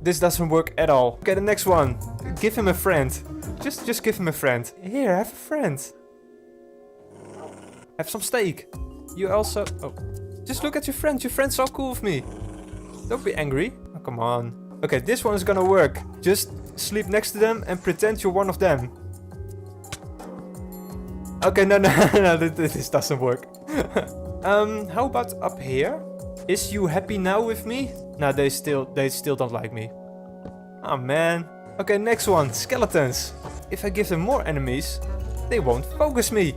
This doesn't work at all. Okay, the next one. Give him a friend. Just give him a friend. Here, have a friend. Have some steak. You also... Oh. Just look at your friend. Your friend's so cool with me. Don't be angry. Oh, come on. Okay, this one is gonna work. Just sleep next to them and pretend you're one of them. Okay, no, this doesn't work. How about up here? Is you happy now with me? No, they still don't like me. Oh man. Okay, next one. Skeletons. If I give them more enemies, they won't focus me.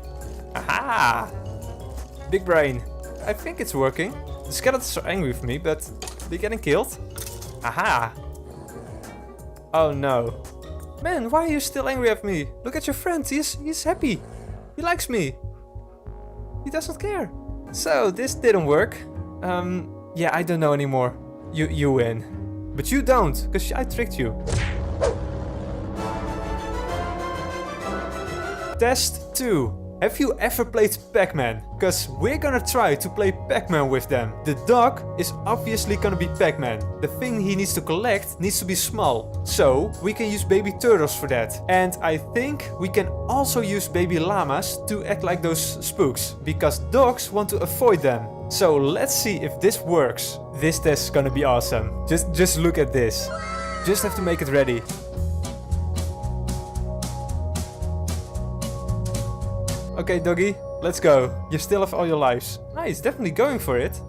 Aha! Big brain. I think it's working. The skeletons are angry with me, but they're getting killed. Aha! Oh no. Man, why are you still angry at me? Look at your friend, he's happy. He likes me. He doesn't care. So, this didn't work. Yeah, I don't know anymore. You win. But you don't, because I tricked you. Test 2. Have you ever played Pac-Man? Cause we're gonna try to play Pac-Man with them. The dog is obviously gonna be Pac-Man. The thing he needs to collect needs to be small. So we can use baby turtles for that. And I think we can also use baby llamas to act like those spooks. Because dogs want to avoid them. So let's see if this works. This test is gonna be awesome. Just look at this. Just have to make it ready. Okay, doggy, let's go. You still have all your lives. Ah, he's definitely going for it.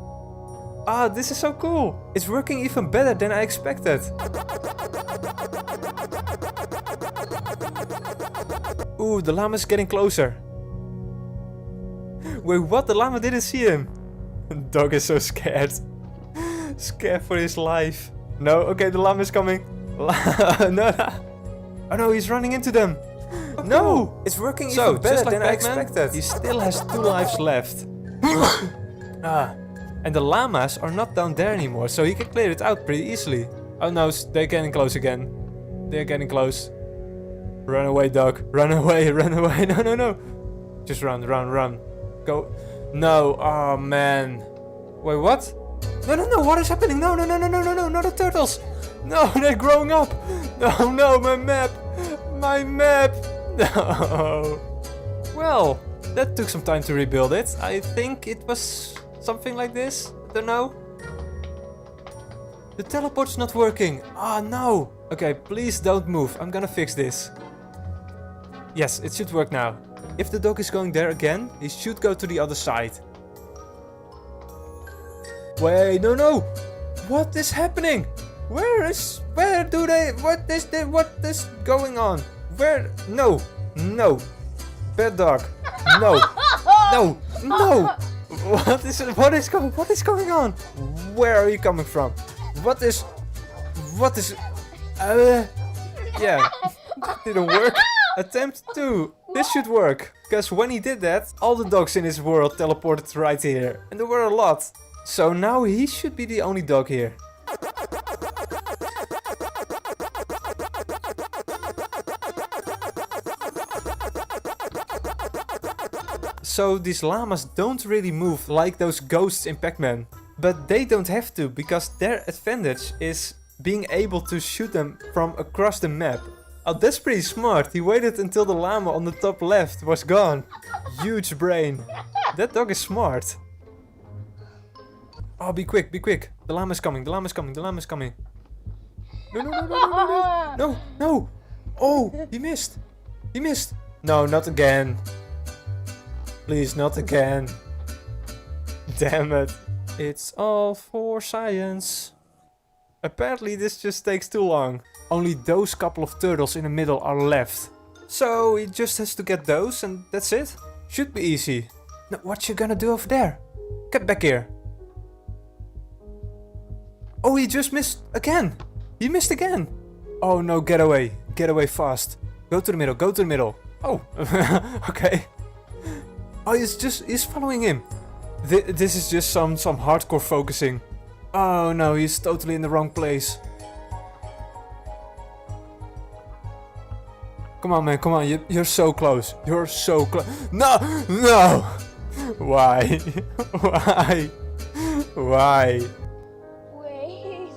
Ah, this is so cool. It's working even better than I expected. Ooh, the llama's getting closer. Wait, what? The llama didn't see him. The dog is so scared. Scared for his life. No, okay, the llama is coming. No. Oh no, he's running into them. Oh, no! Cool. It's working even better than I expected. He still has 2 lives left. And the llamas are not down there anymore, so he can clear it out pretty easily. Oh no, they're getting close again. They're getting close. Run away, dog. Run away, run away. No, no, no. Just run, run, run. Go. No, oh man. Wait, what? No, no, no, what is happening? No, no, no, no, no, no, no, not the turtles. No, they're growing up. No, no, my map. My map. No. Well, that took some time to rebuild it. I think it was something like this. I don't know. The teleport's not working. Ah, no. Okay, please don't move. I'm gonna fix this. Yes, it should work now. If the dog is going there again, he should go to the other side. Wait, no, no. What is happening? Where is going on? Where? No, no. Bad dog. No, no, no. What is going on? Where are you coming from? What is, yeah, that didn't work. Attempt 2. This should work. Because when he did that, all the dogs in his world teleported right here. And there were a lot. So now he should be the only dog here. So these llamas don't really move like those ghosts in Pac-Man. But they don't have to, because their advantage is being able to shoot them from across the map. Oh, that's pretty smart. He waited until the llama on the top left was gone. Huge brain. That dog is smart. Oh, be quick, be quick. The llama's coming, the llama's coming, the llama's coming. No, no, no, no, no, no, no, no, no. Oh, he missed. He missed. No, not again. Please, not again. Damn it. It's all for science. Apparently this just takes too long. Only those couple of turtles in the middle are left. So he just has to get those and that's it. Should be easy. Now what you gonna do over there? Get back here. Oh, he just missed again. He missed again. Oh no, get away. Get away fast. Go to the middle, go to the middle. Oh, okay. Oh, he's following him. This is just some hardcore focusing. Oh no, he's totally in the wrong place. Come on, man, come on. You're so close. You're so close. No, no. Why? Why? Why? Wait.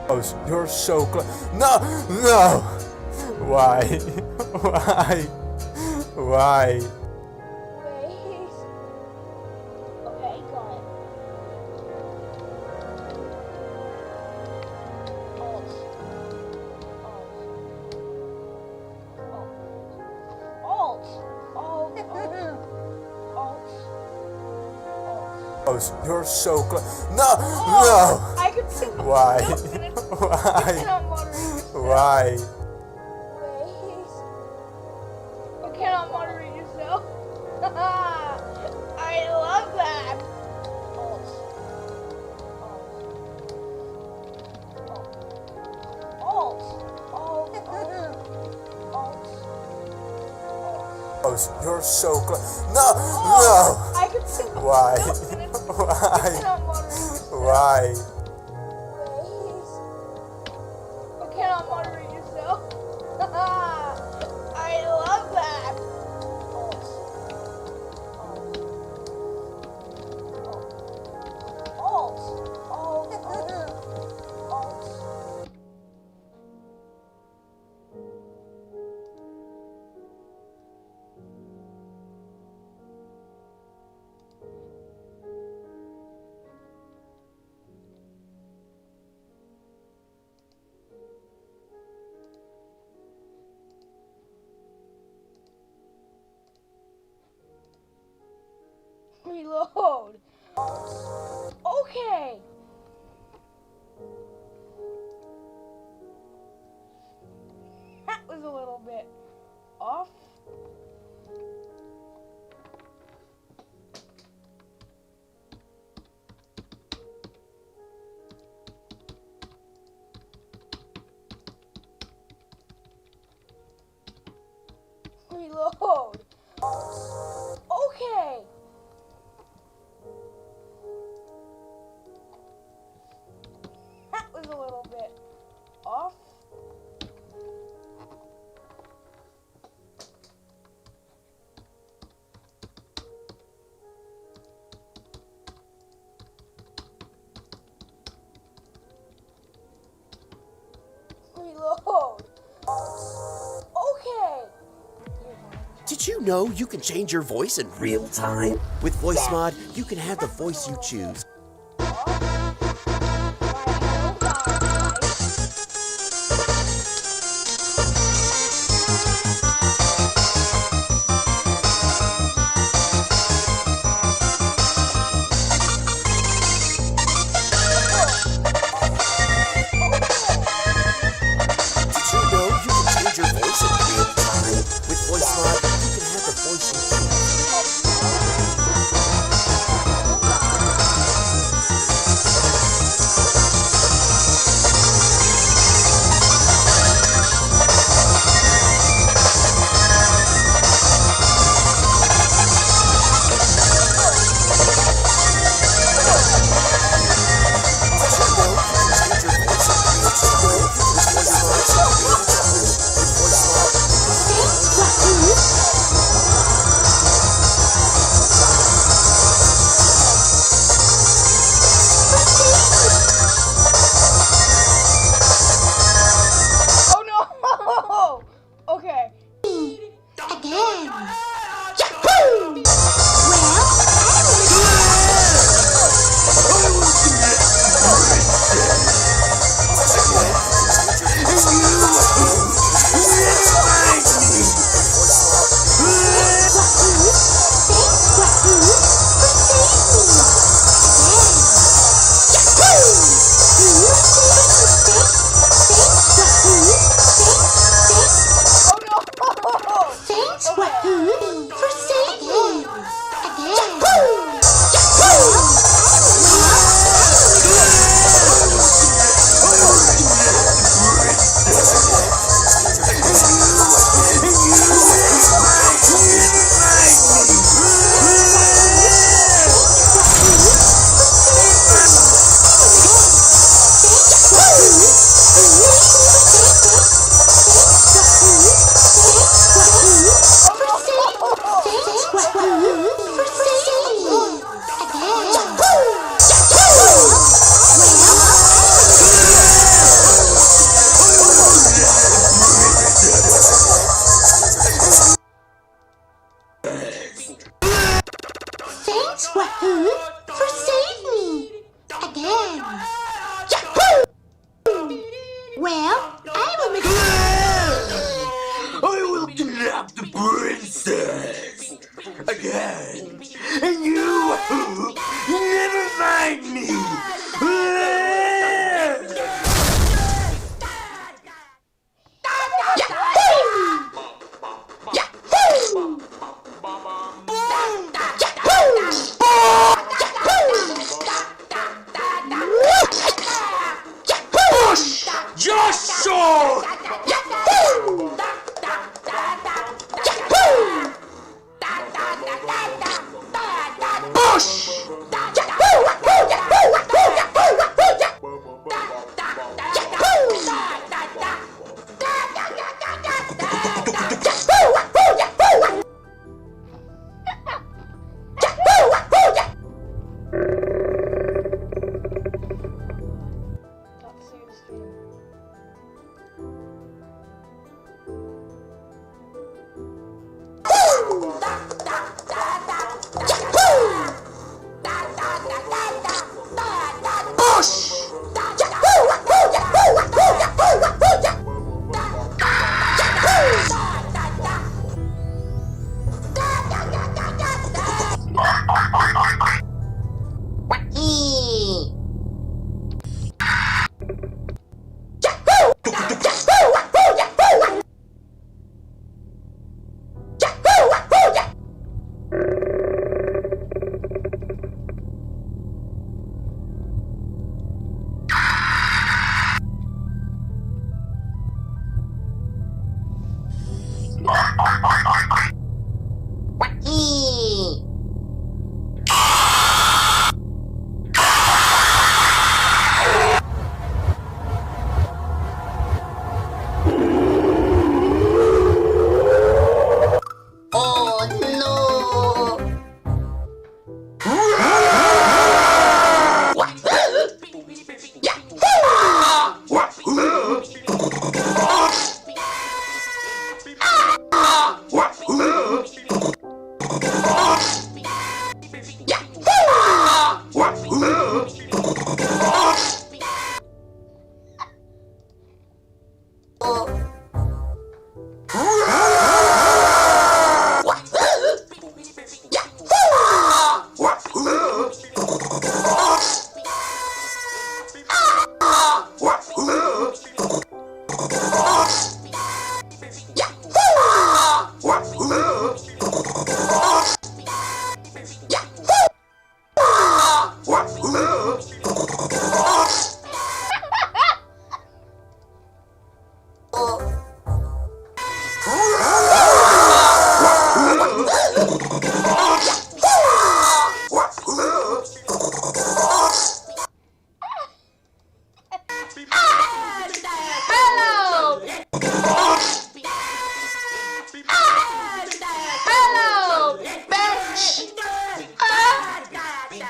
Close. You're so close. No, no. Why? Why? Why? Wait. Okay, got it. Alt. Alt. Alt. Alt. Close. You're so close. No, no. I could see. Why? Why? Why? You cannot moderate yourself. I love that. Alt. Alt. Alt. Alt. Close. You're so close. No, no. I could see. Why? Why? Why? You cannot moderate yourself. I love that. Alt. Alt. Alt. Reload. Okay. That was a little bit off. Reload. Okay. That was a little bit off. Reload. Okay. Did you know you can change your voice in real time? With Voice Mod, you can have the voice you choose. Did you know you can change your voice in real time? With Voice Mod, you can have the voice you Oh no! Okay. Again. Thanks, Wahoo, for saving. Thanks, Wahoo, for saving me. Again. Well, I will make... I will kidnap the princess again, and you never find me.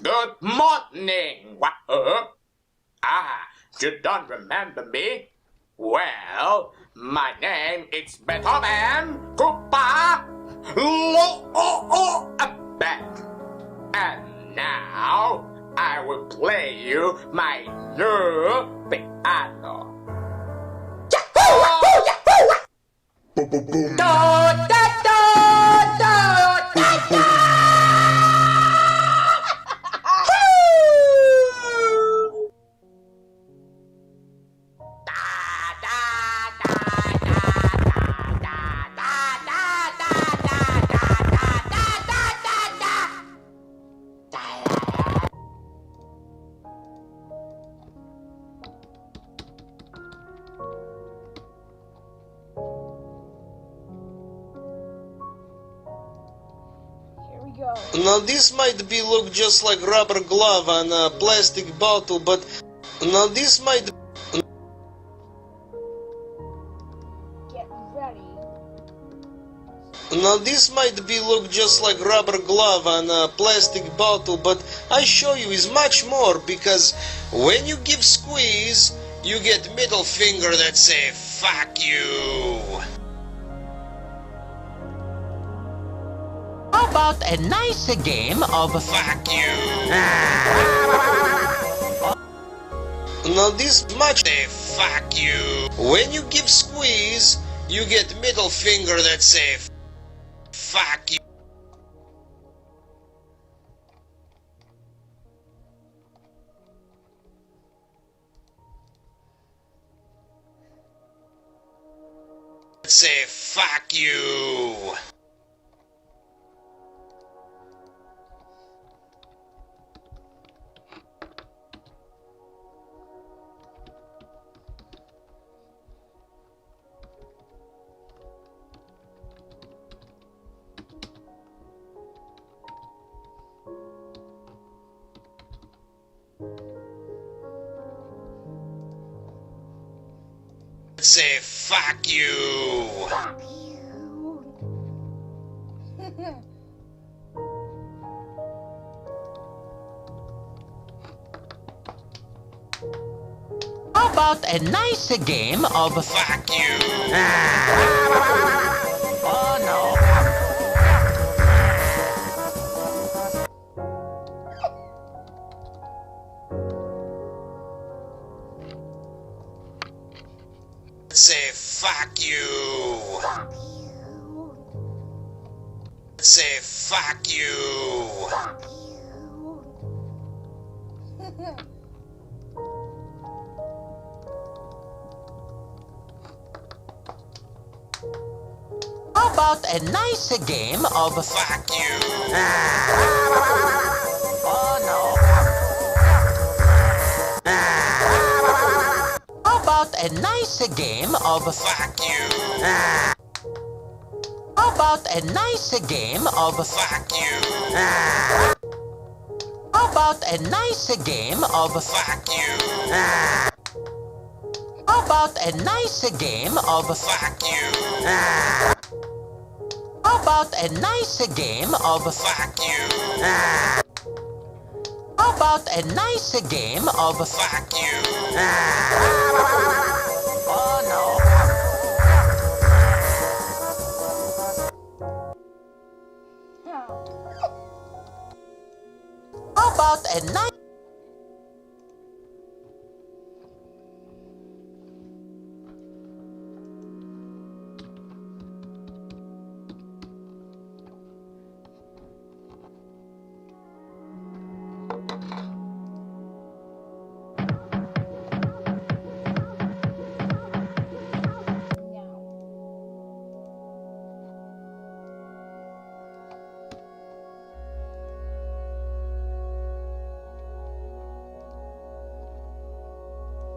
Good morning. You don't remember me? Well, my name is Beethoven Cooper Beck. And now I will play you my new piano. Now this might be look just like rubber glove on a plastic bottle, but now this might. Get ready. Now this might be look just like rubber glove on a plastic bottle, but I show you is much more, because when you give squeeze, you get middle finger that say fuck you. How about a nice game of fuck you? Now this much say fuck you. When you give squeeze, you get middle finger that say fuck you. Say fuck you. Say fuck you. Fuck you. How about a nice game of fuck you? Oh no. Say fuck you. Fuck you. Say fuck you. Fuck you. How about a nice game of fuck you? Oh no. How about a nice game of fuck you? How about a nice game of fuck you? How about a nice game of fuck you? How about a nice game of fuck you? How about a nice game of fuck you? How about a nice game of fuck you? Oh no. How about a nice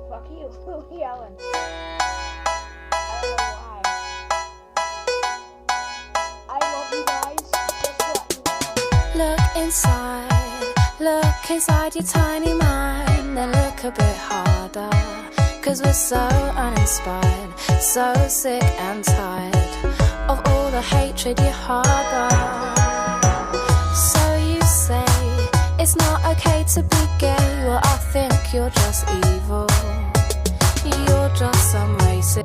Fuck you, Lily Allen. I don't know why. I love you guys. Just let me know. Look inside your tiny mind, then look a bit harder. Cause we're so uninspired, so sick and tired of all the hatred you harbor. So you say It's not okay to be gay. Well, I think you're just evil. You're just some racist.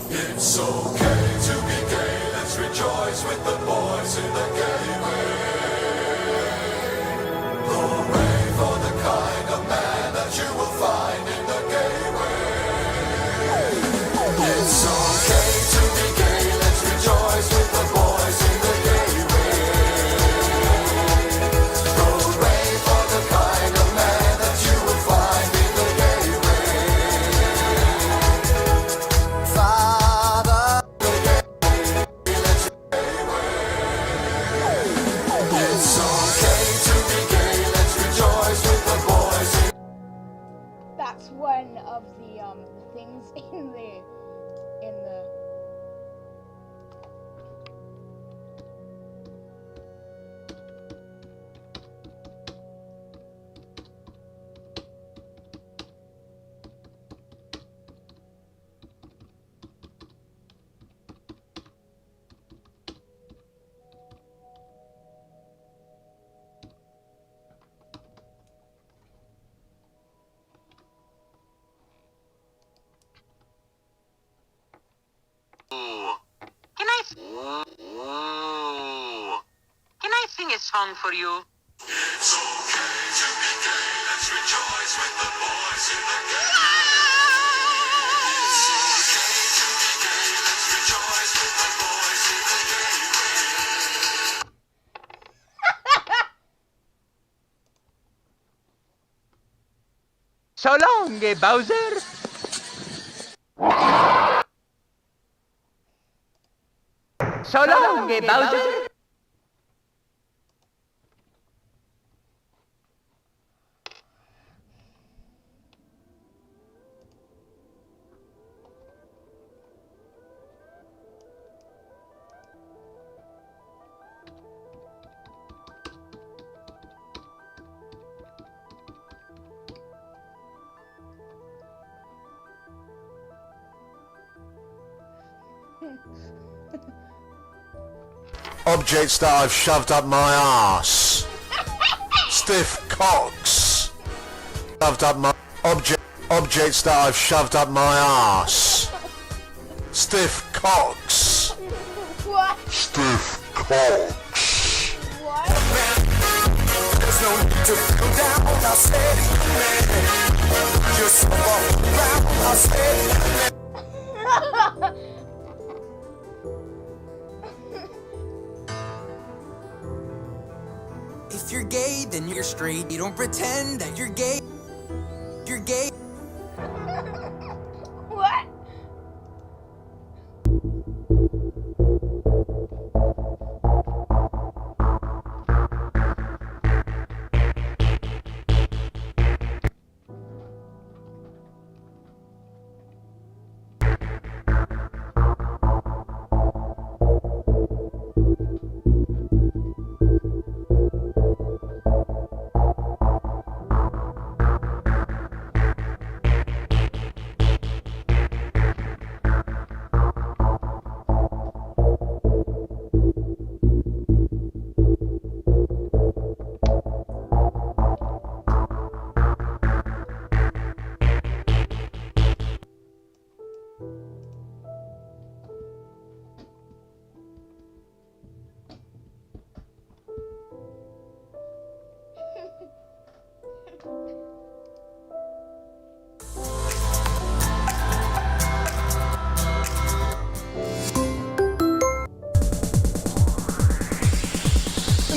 It's okay to be gay, let's rejoice with the boys in the gay way. Hooray for the kind of man that you will find in the gay way. It's okay to be gay, let's rejoice with the boys in the gay way. Hooray for the kind of man that you will find in the gay way. Father, it's okay to be gay, let's rejoice with the boys in. That's one of the things in the Can I sing a song for you? It's okay to be gay, let's rejoice with the boys in the gay way. It's okay to be gay, let's rejoice with the boys in the gay way. So long, Bowser. So long, Bowser. Objects that I've shoved up my arse. Stiff cocks. Shoved up my objects that I've shoved up my arse. Stiff cocks. What? Stiff cocks. What? There's no need to go down, I'll say it, man. You're so far around, I'll say it, man. If you're gay, then you're straight. You don't pretend that you're gay. You're gay. What?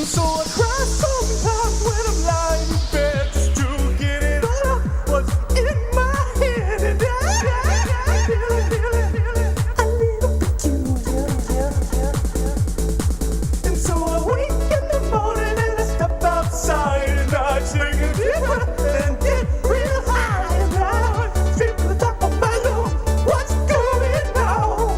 So I cry sometimes when I'm lying in bed just to get it all out what's in my head. And I feel it a little peculiar. And so I wake in the morning and I step outside and I take a deep breath and get real high. And I straight to the top of my lungs, what's going on?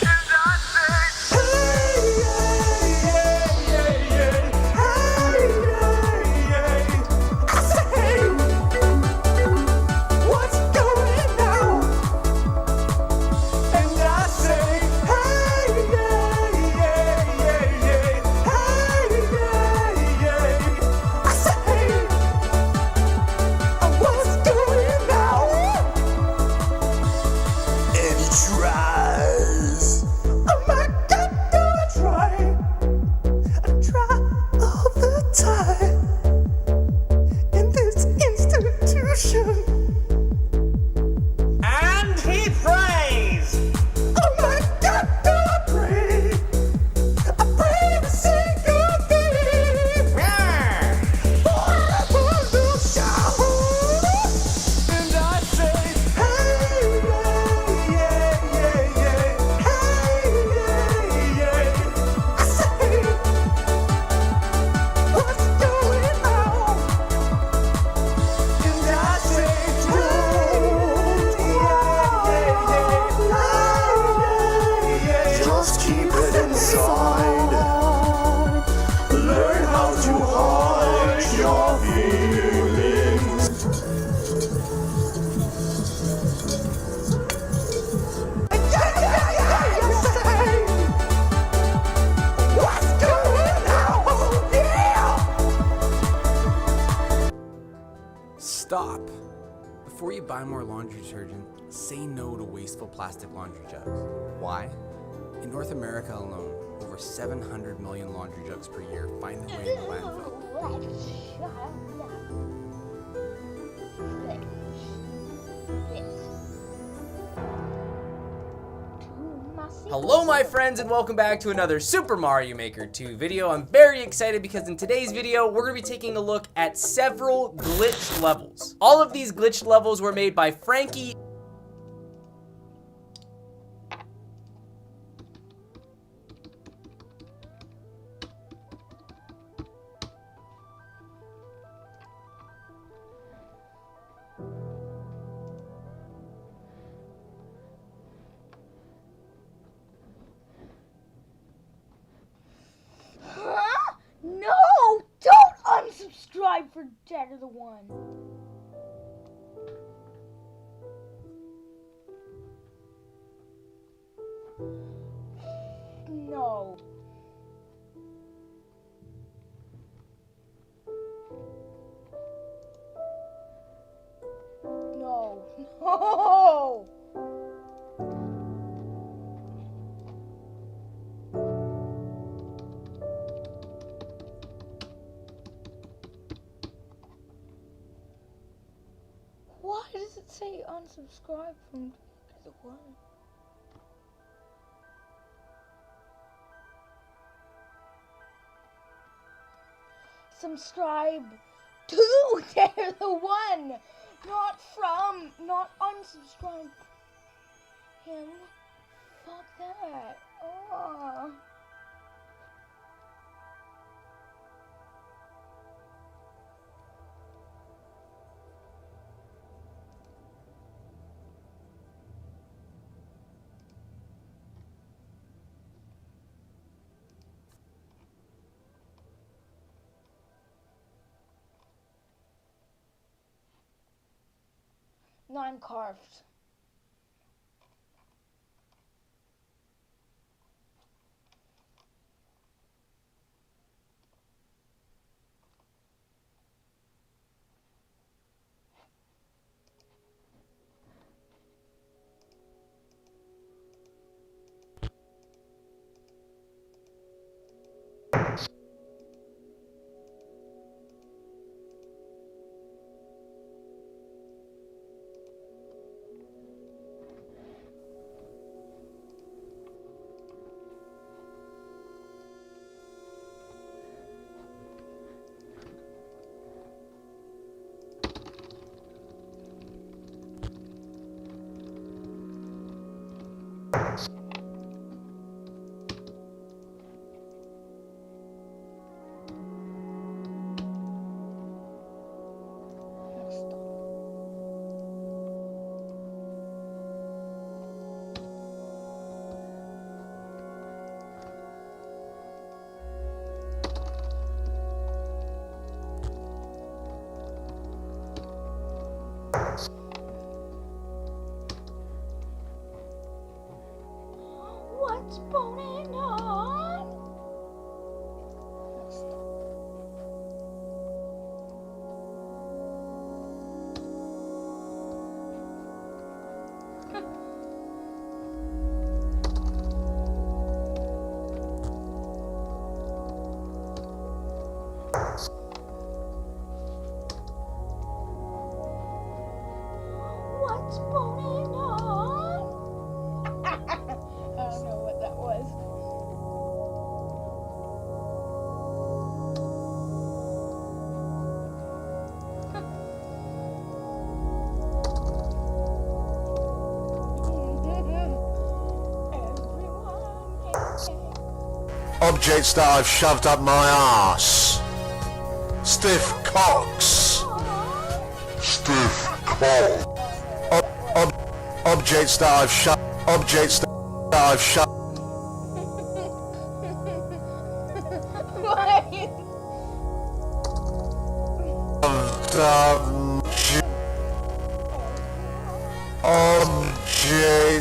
And I say, hey, yeah, yeah, yeah, hey, yeah, yeah. I say, hey, what's going on? And I say, hey, yeah, yeah, yeah, yeah, hey, yeah, yeah. I say, hey, what's going on? And he tries. Oh my God, do I try? I try all the time in this institution. And he prays. Oh my God, do I pray? I pray every single day. For a wonderful show. And I say, hey, yeah, yeah, yeah, hey, yeah, yeah. I say, what's going on? And I say, don't, yeah, just keep it inside. Learn how to hide your feelings. What's going on? Yeah! Stop. Before you buy more laundry detergent, say no to wasteful plastic laundry jugs. Why? In North America alone, over 700 million laundry jugs per year find their way in the landfill. Hello my friends and welcome back to another Super Mario Maker 2 video. I'm very excited because in today's video we're going to be taking a look at several glitched levels. All of these glitched levels were made by Frankie. Huh? No! Don't unsubscribe for Dead of the One. No. No. No! Why does it say unsubscribe from the one? Subscribe to Dare the One, not unsubscribe him. Fuck that. Oh. No, I'm carved. What's going on? What's going on? I don't know what that was. Objects that I've shoved up my arse. Stiff cocks. Stiff cocks. Objects that I've shoved. Objects that I've shoved.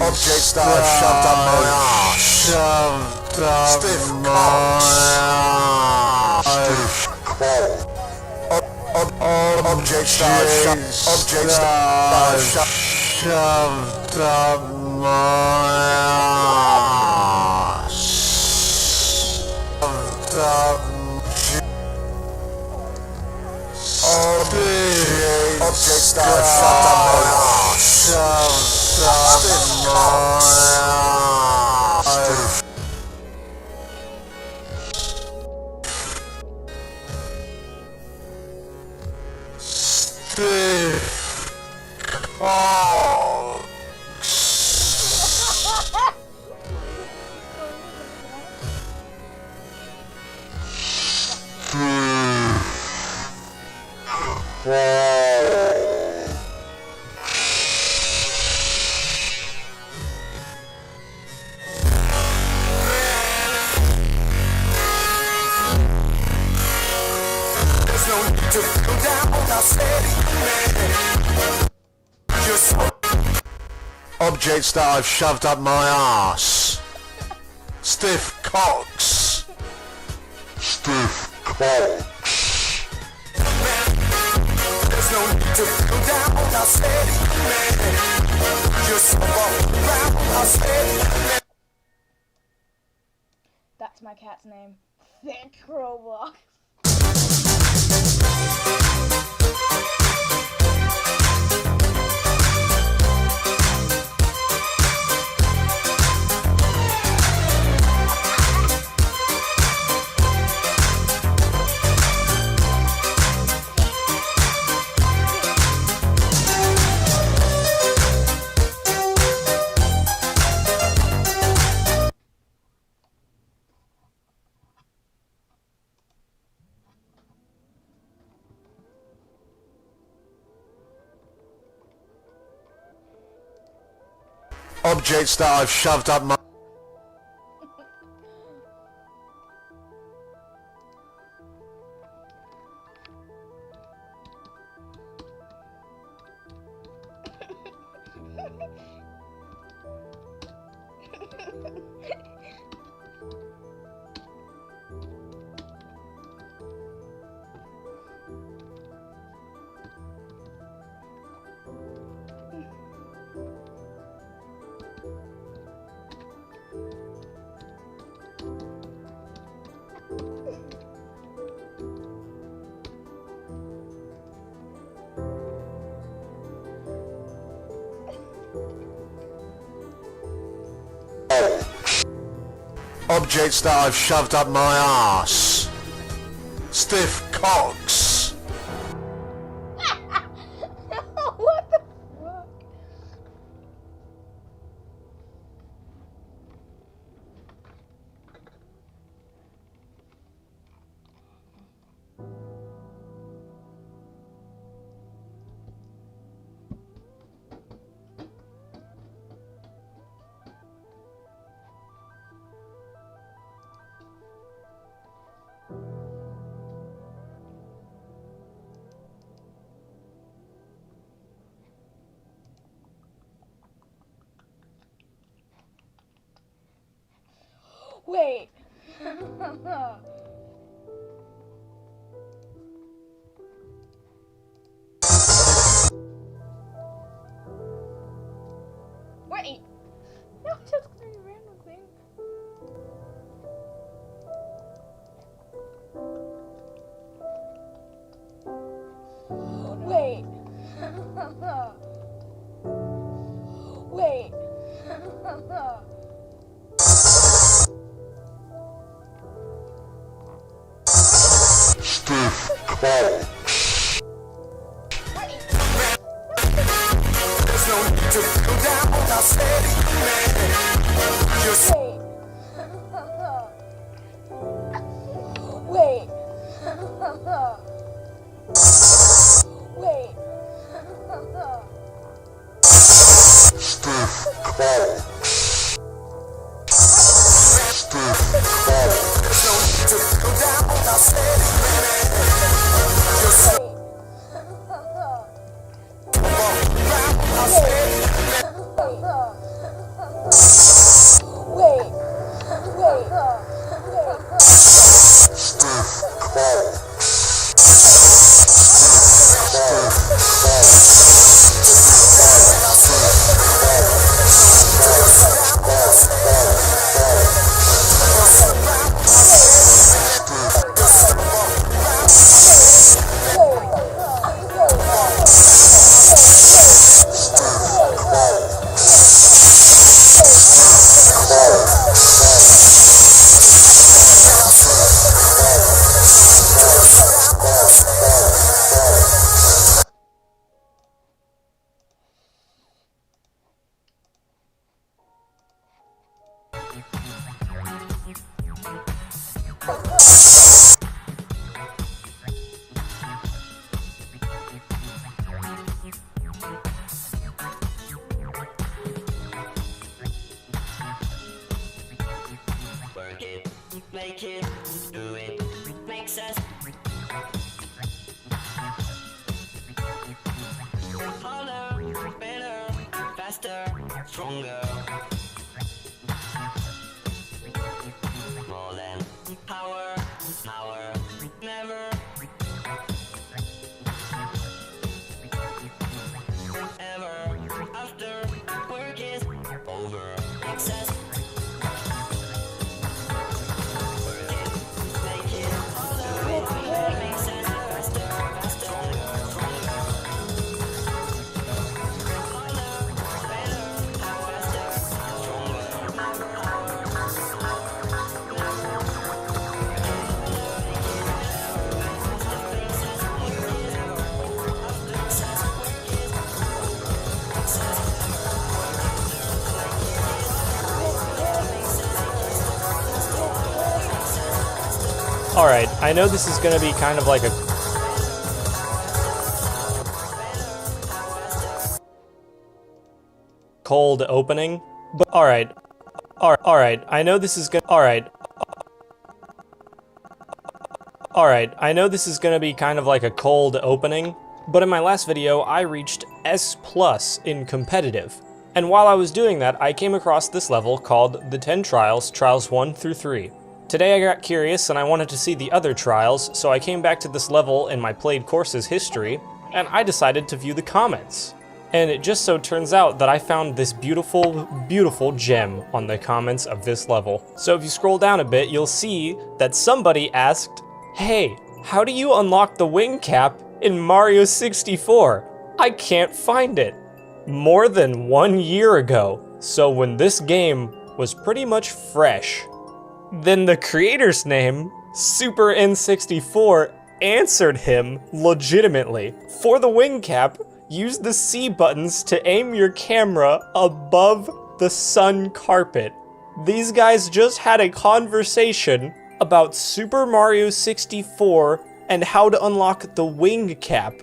Objects that I've shoved up my arse. Stiff cocks. Objects that I've shoved. Objects that I've shoved up my arse. Shoved up. Objects that I've shoved up my arse. Shoved up my arse. Stiff cocks. There's no need to go down, I said just objects that I've shoved up my arse. Stiff cocks. Stiff cocks. There's no need to go down, I said just walk around, I said. That's my cat's name. Thick Roblox. Objects that I've shoved up my objects that I've shoved up my arse. Stiff cocks. What the fuck? Wait. Wait. No, it's just a random thing. Wait. Wait. Stiff cocks. There's no need to go down, I said it, man. Just Wait. Wait. Stiff cocks. Stiff cocks. there's no need to go down, I said it, man. Just come on round, I said it, man. Wait. Wait. Stiff cocks. work it, make it, do it, makes us harder, better, faster, stronger. More than power, power, never. Ever after work is over, excess. Alright, I know this is gonna be kind of like a cold opening, but alright, I know this is gonna, alright, I know this is gonna be kind of like a cold opening, but in my last video, I reached S+ in competitive. And while I was doing that, I came across this level called the 10 Trials, Trials 1 through 3. Today I got curious and I wanted to see the other trials, so I came back to this level in my played courses history, and I decided to view the comments. And it just so turns out that I found this beautiful, beautiful gem on the comments of this level. So if you scroll down a bit, you'll see that somebody asked, "Hey, how do you unlock the wing cap in Mario 64? I can't find it." More than 1 year ago, so when this game was pretty much fresh. Then the creator's name, Super N64, answered him legitimately. For the wing cap, use the C buttons to aim your camera above the sun carpet. These guys just had a conversation about Super Mario 64 and how to unlock the wing cap.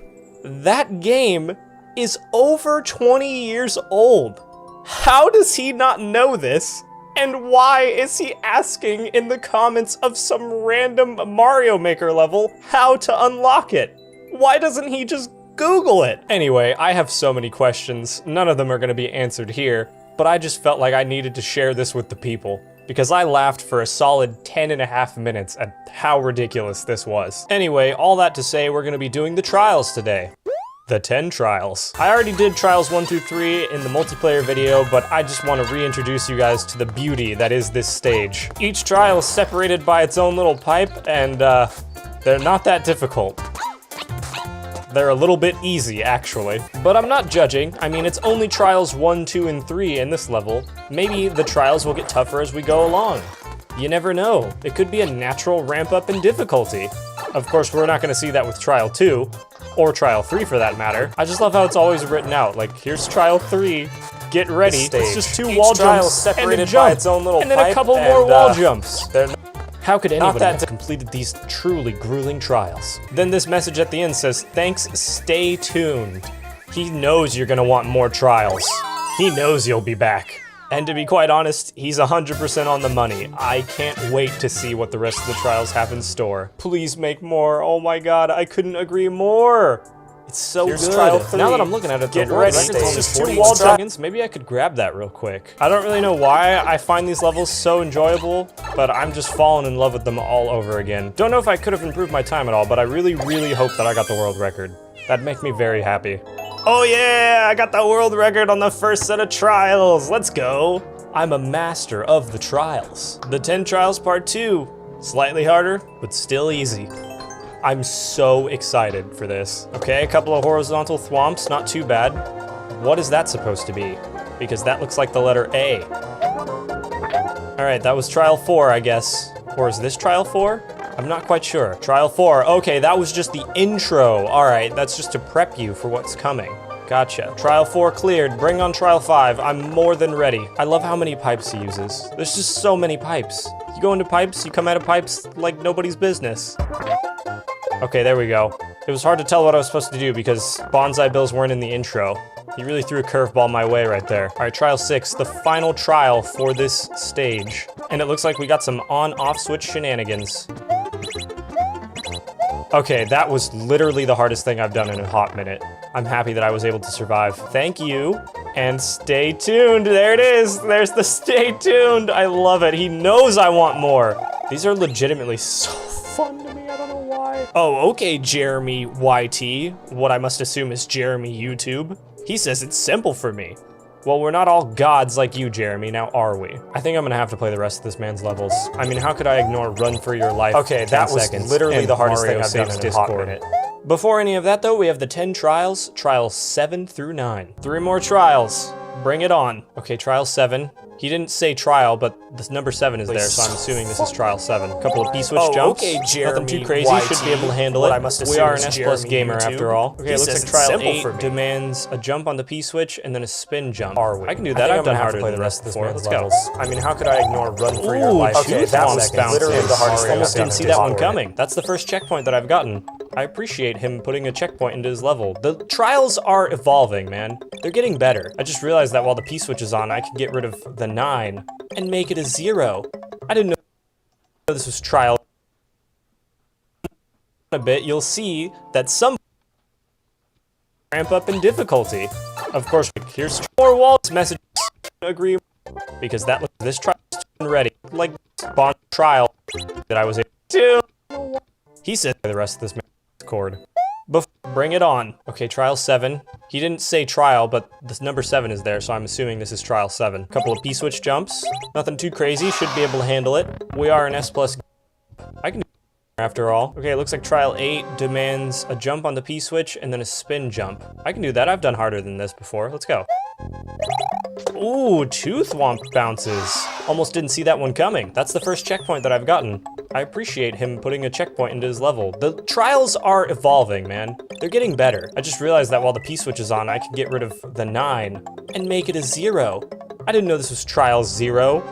That game is over 20 years old. How does he not know this? And why is he asking in the comments of some random Mario Maker level how to unlock it? Why doesn't he just Google it? Anyway, I have so many questions. None of them are going to be answered here, but I just felt like I needed to share this with the people. because I laughed for a solid 10.5 minutes at how ridiculous this was. Anyway, all that to say, we're gonna be doing the trials today. The 10 trials. I already did trials 1 through 3 in the multiplayer video, but I just want to reintroduce you guys to the beauty that is this stage. Each trial is separated by its own little pipe, and they're not that difficult. They're a little bit easy, actually. But I'm not judging. I mean, it's only trials 1, 2, and 3 in this level. Maybe the trials will get tougher as we go along. You never know. It could be a natural ramp up in difficulty. Of course, we're not gonna see that with trial 2, or trial 3 for that matter. I just love how it's always written out. Like, here's trial 3, get ready. It's just 2 wall jumps separated and a jump, by its own little and then a couple more wall jumps. How could anyone have completed these truly grueling trials? Then this message at the end says, thanks, stay tuned. He knows you're gonna want more trials. He knows you'll be back. And to be quite honest, he's 100% on the money. I can't wait to see what the rest of the trials have in store. Please make more. Oh my god, I couldn't agree more. It's so good. Trial 3. Now that I'm looking at it, get ready. It's just 2 wall jumps. Maybe I could grab that real quick. I don't really know why I find these levels so enjoyable, but I'm just falling in love with them all over again. Don't know if I could have improved my time at all, but I really, really hope that I got the world record. That'd make me very happy. Oh yeah, I got the world record on the first set of trials. Let's go. I'm a master of the trials. The 10 trials part 2. Slightly harder, but still easy. I'm so excited for this. Okay, a couple of horizontal thwomps, not too bad. What is that supposed to be? Because that looks like the letter A. All right, that was trial 4, I guess. Or is this trial 4? I'm not quite sure. Trial 4, okay, that was just the intro. All right, that's just to prep you for what's coming. Gotcha. Trial 4 cleared, bring on trial 5. I'm more than ready. I love how many pipes he uses. There's just so many pipes. You go into pipes, you come out of pipes like nobody's business. Okay, there we go. It was hard to tell what I was supposed to do because bonsai bills weren't in the intro. He really threw a curveball my way right there. All right, trial 6, the final trial for this stage. And it looks like we got some on-off switch shenanigans. Okay, that was literally the hardest thing I've done in a hot minute. I'm happy that I was able to survive. Thank you, and stay tuned. There it is. There's the stay tuned. I love it. He knows I want more. These are legitimately so fun to me. I don't know why. Oh, okay, Jeremy YT. What I must assume is Jeremy YouTube. He says it's simple for me. Well, we're not all gods like you, Jeremy, now are we? I think I'm gonna have to play the rest of this man's levels. I mean, how could I ignore Run for Your Life? Okay, that was literally the hardest thing I've done in Discord. Before any of that though, we have the 10 trials, trials 7 through 9. 3 more trials, bring it on. Okay, trial 7. He didn't say trial, but the number 7 is there, so I'm assuming this is trial 7. A couple of P-switch jumps. Okay, Jeremy, nothing too crazy, should be able to handle it. We are an S+ gamer after all. Okay, it looks like trial 8 demands a jump on the P-switch and then a spin jump. I can do that, I've done harder than the rest of this man's levels. I mean, how could I ignore Run for Your Life? Okay, that was literally the hardest thing. Almost didn't see that one coming. That's the first checkpoint that I've gotten. I appreciate him putting a checkpoint into his level. The trials are evolving, man. They're getting better. I just realized that while the P-switch is on, I can get rid of the 9 and make it a 0. I didn't know this was trial. A bit, you'll see that some ramp up in difficulty. Of course, here's more walls messages. Agree, because that looks this trial is ready. Like bond trial that I was able to. He said the rest of this chord. Bring it on. Okay, trial 7. He didn't say trial, but the number 7 is there, so I'm assuming this is trial 7. A couple of P-switch jumps. Nothing too crazy, should be able to handle it. We are an S+. I can do after all. Okay, it looks like trial 8 demands a jump on the P-switch and then a spin jump. I can do that, I've done harder than this before. Let's go. Ooh, 2 thwomp bounces. Almost didn't see that one coming. That's the first checkpoint that I've gotten. I appreciate him putting a checkpoint into his level. The trials are evolving, man. They're getting better. I just realized that while the P-switch is on, I can get rid of the 9 and make it a 0. I didn't know this was trial 0.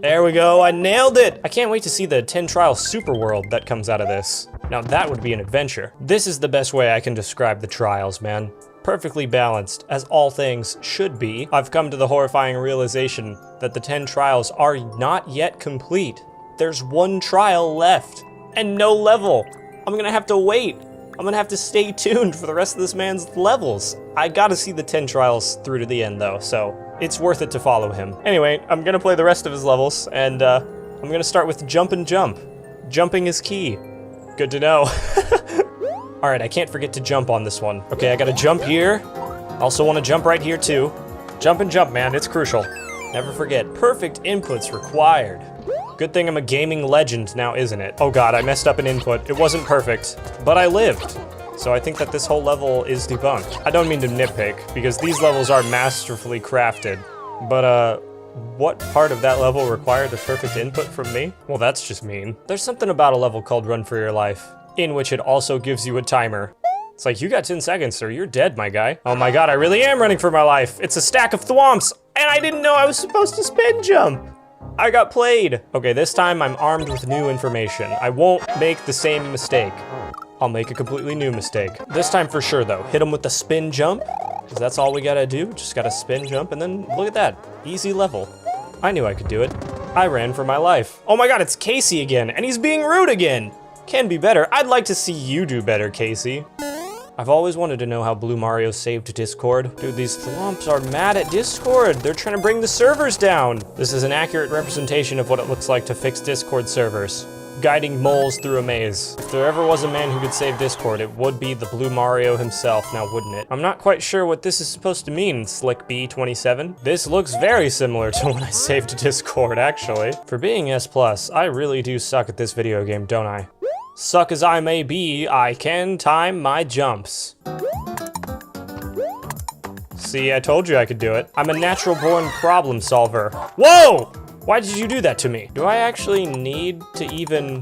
There we go, I nailed it! I can't wait to see the 10 trial super world that comes out of this. Now that would be an adventure. This is the best way I can describe the trials, man. Perfectly balanced, as all things should be. I've come to the horrifying realization that the 10 trials are not yet complete. There's 1 trial left, and no level. I'm gonna have to wait. I'm gonna have to stay tuned for the rest of this man's levels. I gotta see the 10 trials through to the end though, so It's worth it to follow him. Anyway, I'm gonna play the rest of his levels, and I'm gonna start with jump and jump. Jumping is key. Good to know. Alright, I can't forget to jump on this one. Okay, I gotta jump here. Also wanna jump right here too. Jump and jump, man, it's crucial. Never forget, perfect inputs required. Good thing I'm a gaming legend now, isn't it? Oh god, I messed up an input. It wasn't perfect, but I lived. So I think that this whole level is debunked. I don't mean to nitpick, because these levels are masterfully crafted. But, what part of that level required a perfect input from me? Well, that's just mean. There's something about a level called Run for Your Life, in which it also gives you a timer. It's like, you got 10 seconds, or you're dead, my guy. Oh my god, I really am running for my life. It's a stack of thwomps, and I didn't know I was supposed to spin jump. I got played. Okay, this time I'm armed with new information. I won't make the same mistake. I'll make a completely new mistake. This time for sure, though. Hit him with the spin jump, because that's all we gotta do. Just gotta spin jump, and then look at that. Easy level. I knew I could do it. I ran for my life. Oh my god, it's Casey again, and he's being rude again. Can be better. I'd like to see you do better, Casey. I've always wanted to know how Blue Mario saved Discord. Dude, these thwomps are mad at Discord. They're trying to bring the servers down. This is an accurate representation of what it looks like to fix Discord servers. Guiding moles through a maze. If there ever was a man who could save Discord, it would be the Blue Mario himself, now wouldn't it? I'm not quite sure what this is supposed to mean, Slick B27. This looks very similar to when I saved Discord, actually. For being S+, I really do suck at this video game, don't I? Suck as I may be, I can time my jumps. See, I told you I could do it. I'm a natural-born problem solver. Whoa! Why did you do that to me? Do I actually need to even...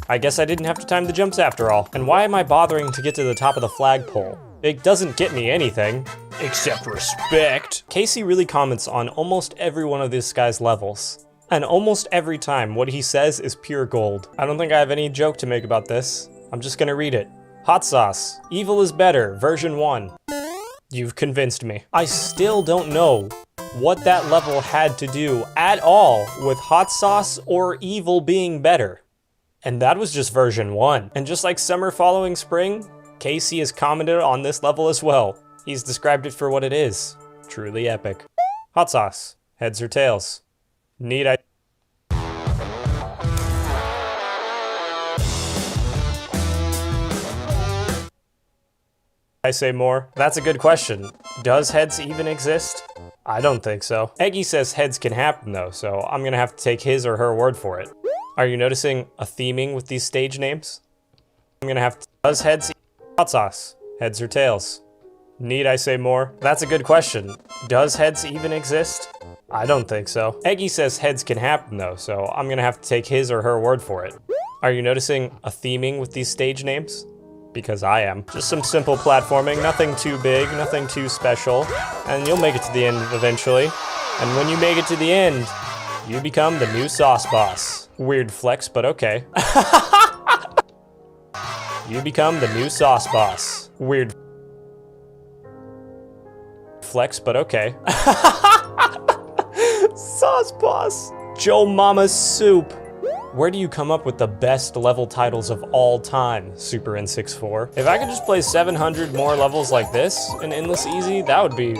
I guess I didn't have to time the jumps after all. And why am I bothering to get to the top of the flagpole? It doesn't get me anything, except respect. Casey really comments on almost every one of this guy's levels. And almost every time, what he says is pure gold. I don't think I have any joke to make about this. I'm just gonna read it. Hot sauce. Evil is better, version 1. You've convinced me. I still don't know what that level had to do at all with hot sauce or evil being better. And that was just version 1. And just like summer following spring, Casey has commented on this level as well. He's described it for what it is. Truly epic. Hot sauce. Heads or tails? Need I say more? That's a good question. Does heads even exist? I don't think so. Eggy says heads can happen though, so I'm gonna have to take his or her word for it. Are you noticing a theming with these stage names? I'm gonna have to... Does heads... Hot sauce. Heads or tails? Need I say more? That's a good question. Does heads even exist? I don't think so. Eggy says heads can happen though, so I'm gonna have to take his or her word for it. Are you noticing a theming with these stage names? Because I am. Just some simple platforming, nothing too big, nothing too special, and you'll make it to the end eventually. And when you make it to the end, you become the new sauce boss. Weird flex, but okay. You become the new sauce boss. Weird flex, but okay. Sauce boss. Joe Mama's soup. Where do you come up with the best level titles of all time, Super N64? If I could just play 700 more levels like this in Endless Easy, that would be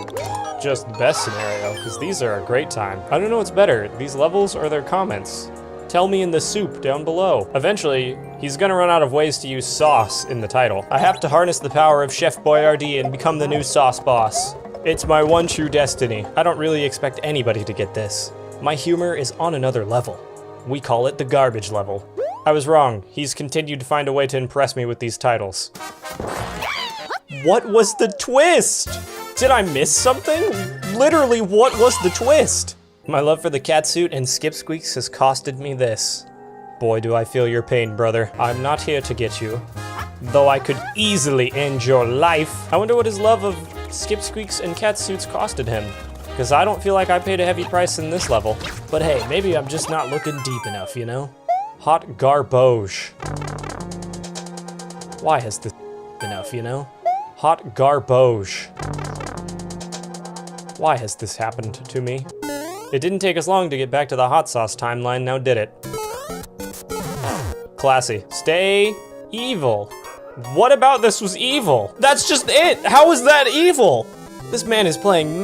just the best scenario, because these are a great time. I don't know what's better, these levels or their comments. Tell me in the soup down below. Eventually, he's gonna run out of ways to use sauce in the title. I have to harness the power of Chef Boyardee and become the new sauce boss. It's my one true destiny. I don't really expect anybody to get this. My humor is on another level. We call it the garbage level. I was wrong. He's continued to find a way to impress me with these titles. What was the twist? Did I miss something? Literally, what was the twist? My love for the catsuit and Skip Squeaks has costed me this. Boy, do I feel your pain, brother. I'm not here to get you. Though I could easily end your life. I wonder what his love of Skip Squeaks and catsuits costed him. Because I don't feel like I paid a heavy price in this level. But hey, maybe I'm just not looking deep enough, you know? Hot garbage. Why has this enough, you know? Hot garbage. Why has this happened to me? It didn't take us long to get back to the hot sauce timeline, now did it? Classy. Stay evil. What about this was evil? That's just it! How is that evil? This man is playing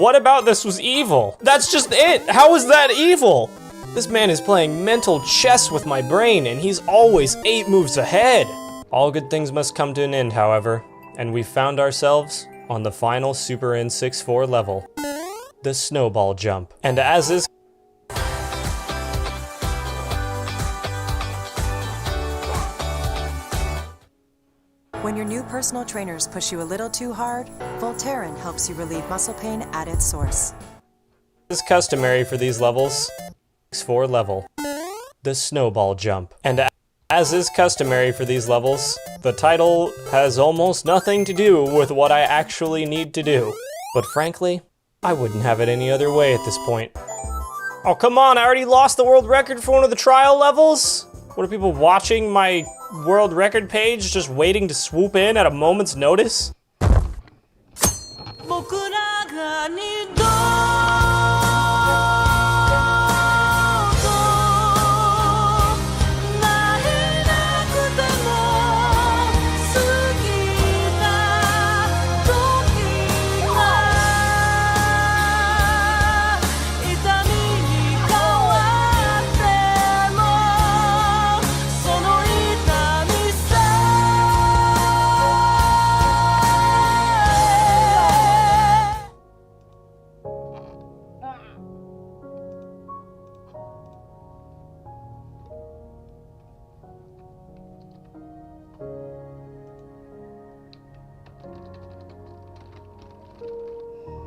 What about this was evil? That's just it. How is that evil? This man is playing mental chess with my brain, and he's always 8 moves ahead. All good things must come to an end, however, and we found ourselves on the final Super N64 level, the snowball jump. And as is When your new personal trainers push you a little too hard, Voltaren helps you relieve muscle pain at its source. is customary for these levels, N64 level, the snowball jump. And as is customary for these levels, the title has almost nothing to do with what I actually need to do. But frankly, I wouldn't have it any other way at this point. Oh, come on, I already lost the world record for one of the trial levels? What are people watching my world record page, just waiting to swoop in at a moment's notice?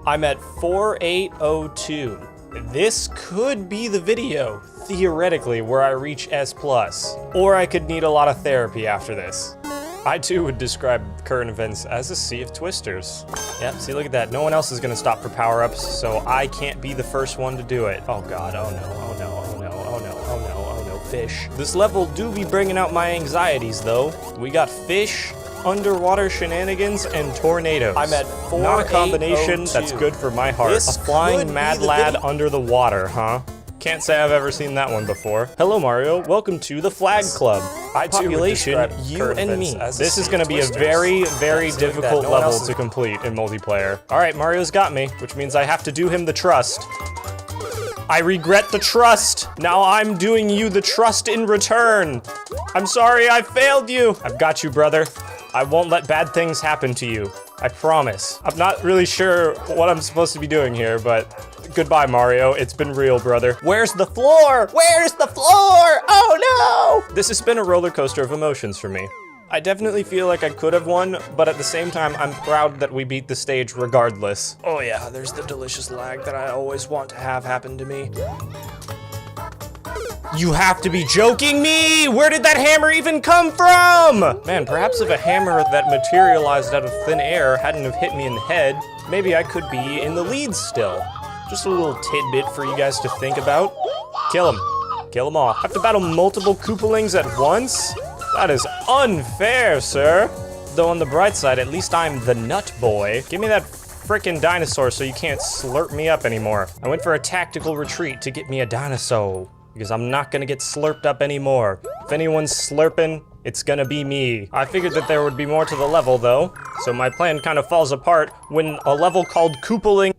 I'm at 4802. This could be the video, theoretically, where I reach S+. Or I could need a lot of therapy after this. I too would describe current events as a sea of twisters. Yep, see, look at that. No one else is gonna stop for power-ups, so I can't be the first one to do it. Oh god, oh no, oh no, oh no, oh no, oh no, oh no, fish. This level do be bringing out my anxieties, though. We got fish, underwater shenanigans, and tornadoes. I'm at 4802. Not a combination that's good for my heart. This a flying could mad be the lad video. under the water, huh? Can't say I've ever seen that one before. Hello, Mario. Welcome to the Flag Club. I too would Population, describe you current and events me. as a This is sea going of to be a twisters. very, very Yeah, see, look at that. difficult No one level else is- to complete in multiplayer. All right, Mario's got me, which means I have to do him the trust. I regret the trust. Now I'm doing you the trust in return. I'm sorry I failed you. I've got you, brother. I won't let bad things happen to you. I promise. I'm not really sure what I'm supposed to be doing here, but goodbye, Mario. It's been real, brother. Where's the floor? Where's the floor? Oh no! This has been a roller coaster of emotions for me. I definitely feel like I could have won, but at the same time, I'm proud that we beat the stage regardless. Oh yeah, there's the delicious lag that I always want to have happen to me. You have to be joking me! Where did that hammer even come from? Man, perhaps if a hammer that materialized out of thin air hadn't have hit me in the head, maybe I could be in the lead still. Just a little tidbit for you guys to think about. Kill him. Kill them all. Have to battle multiple Koopalings at once? That is unfair, sir. Though on the bright side, at least I'm the nut boy. Give me that frickin' dinosaur so you can't slurp me up anymore. I went for a tactical retreat to get me a dinosaur, because I'm not gonna get slurped up anymore. If anyone's slurping, it's gonna be me. I figured that there would be more to the level, though, so my plan kind of falls apart when a level called Koopaling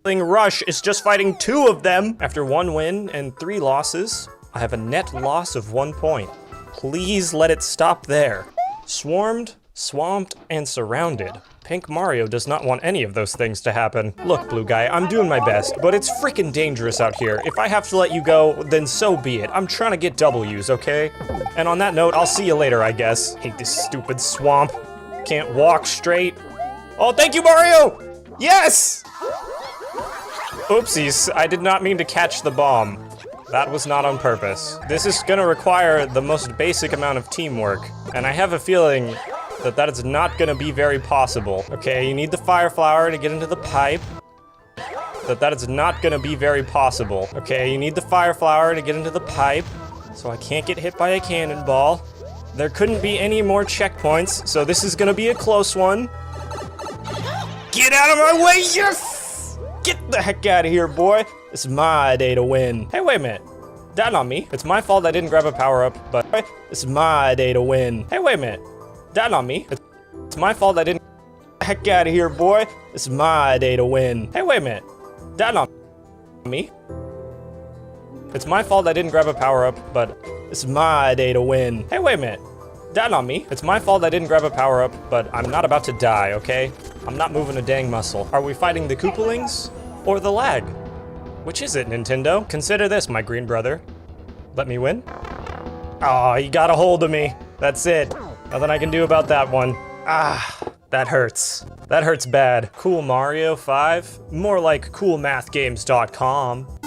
Rush is just fighting 2 of them. After 1 win and 3 losses, I have a net loss of 1 point. Please let it stop there. Swarmed, swamped, and surrounded. Pink Mario does not want any of those things to happen. Look, Blue Guy, I'm doing my best, but it's freaking dangerous out here. If I have to let you go, then so be it. I'm trying to get W's, okay? And on that note, I'll see you later, I guess. Hate this stupid swamp. Can't walk straight. Oh, thank you, Mario! Yes! Oopsies, I did not mean to catch the bomb. That was not on purpose. This is gonna require the most basic amount of teamwork, and I have a feeling that that is not gonna be very possible. Okay, you need the fire flower to get into the pipe. That is not gonna be very possible. Okay, you need the fire flower to get into the pipe, so I can't get hit by a cannonball. There couldn't be any more checkpoints, so this is gonna be a close one. Get out of my way, yes! Get the heck out of here, boy. It's my day to win. Hey, wait a minute. That on me. It's my fault I didn't grab a power-up, but it's my day to win. Hey, wait a minute. That on me. It's my fault I didn't... Heck out of here, boy. It's my day to win. Hey, wait a minute. That on me. It's my fault I didn't grab a power-up, but it's my day to win. Hey, wait a minute. That on me. It's my fault I didn't grab a power-up, but I'm not about to die, okay? I'm not moving a dang muscle. Are we fighting the Koopalings or the lag? Which is it, Nintendo? Consider this, my green brother. Let me win? Aw, you got a hold of me. That's it. Nothing I can do about that one. Ah, that hurts. That hurts bad. Cool Mario 5? More like coolmathgames.com.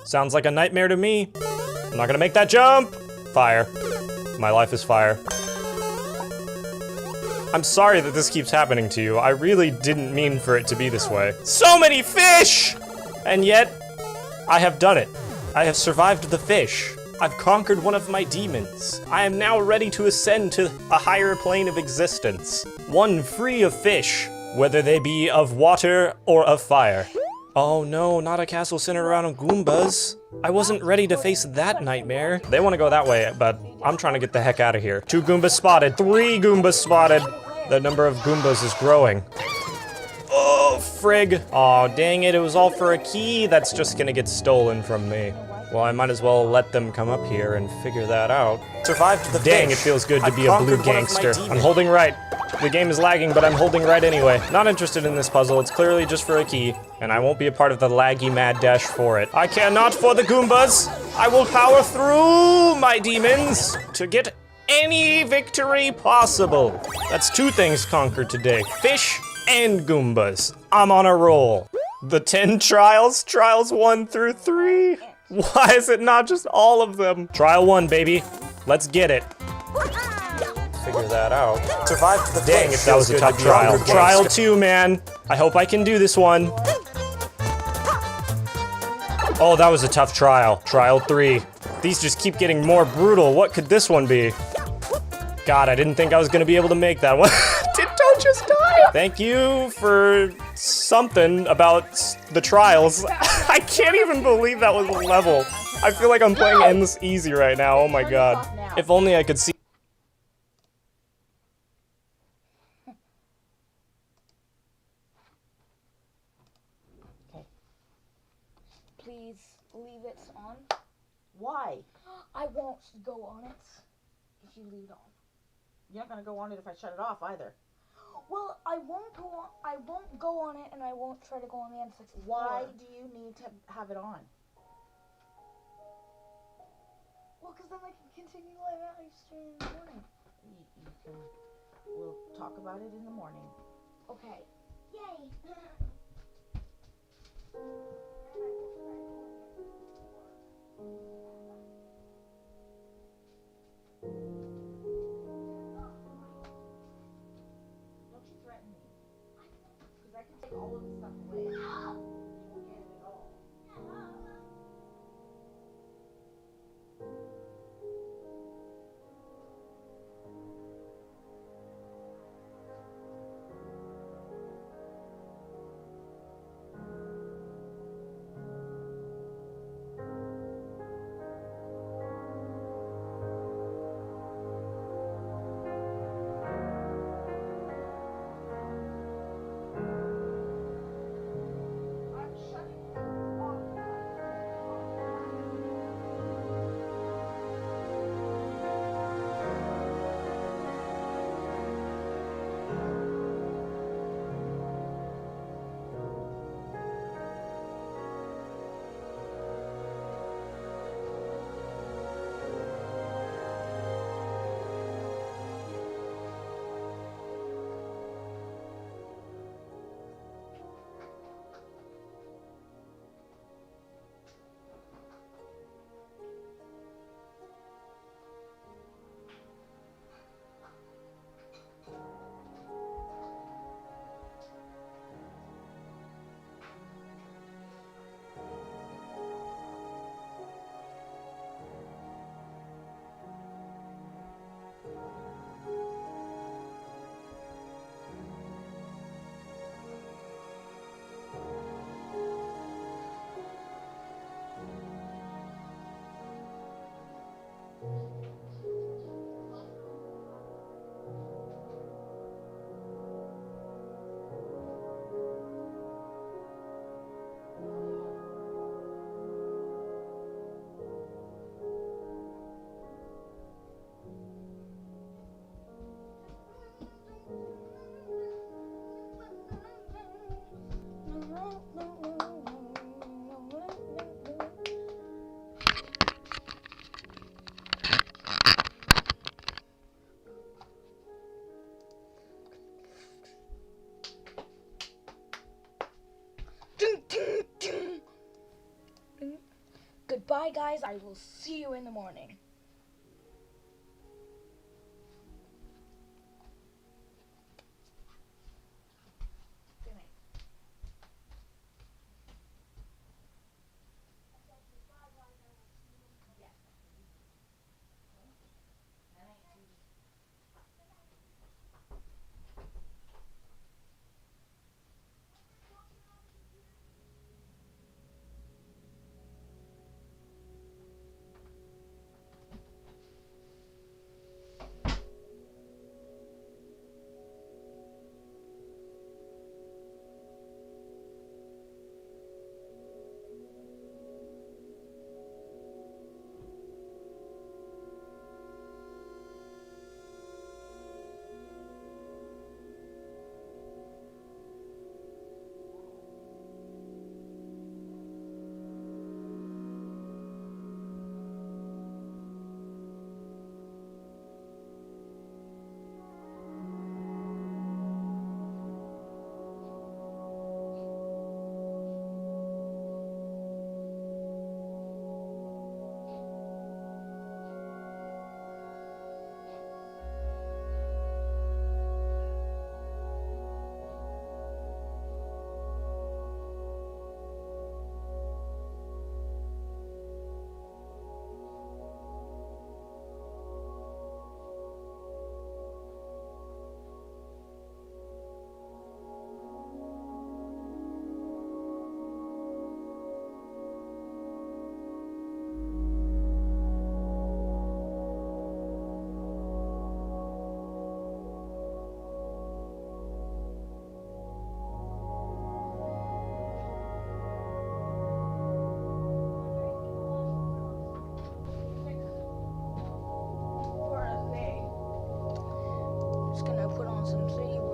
Sounds like a nightmare to me. I'm not gonna make that jump! Fire. My life is fire. I'm sorry that this keeps happening to you. I really didn't mean for it to be this way. So many fish! And yet, I have done it. I have survived the fish. I've conquered one of my demons. I am now ready to ascend to a higher plane of existence. One free of fish, whether they be of water or of fire. Oh no, not a castle centered around Goombas. I wasn't ready to face that nightmare. They want to go that way, but I'm trying to get the heck out of here. 2 Goombas spotted, 3 Goombas spotted. The number of Goombas is growing. Oh, frig. Aw, dang it, it was all for a key that's just gonna get stolen from me. Well, I might as well let them come up here and figure that out. Survived the Dang, it feels good to be a blue gangster. I'm holding right. The game is lagging, but I'm holding right anyway. Not interested in this puzzle, it's clearly just for a key, and I won't be a part of the laggy mad dash for it. I care not for the Goombas! I will power through my demons to get any victory possible. That's 2 things conquered today. Fish and Goombas. I'm on a roll. The 10 trials? Trials 1 through 3? Why is it not just all of them? Trial 1, baby. Let's get it. Figure that out. Survived the Dang, if that was a tough trial. Trial 2, man. I hope I can do this one. Oh, that was a tough trial. Trial 3. These just keep getting more brutal. What could this one be? God, I didn't think I was gonna be able to make that one. Don't just die! Thank you for something about the trials. I can't even believe that was a level. I feel like I'm playing endless easy right now. Oh my god. If only I could see. Please leave it on. Why? I won't go on it if you leave it on. You're not gonna go on it if I shut it off either. Well, I won't go on it, and I won't try to go on the N64. Why do you need to have it on? Well, because then I can continue live stream in the morning. You can. We'll talk about it in the morning. Okay. Yay! Don't you threaten me. Because I can take all of the stuff away. You won't get it at all. Goodbye, guys. I will see you in the morning. Just gonna put on some 3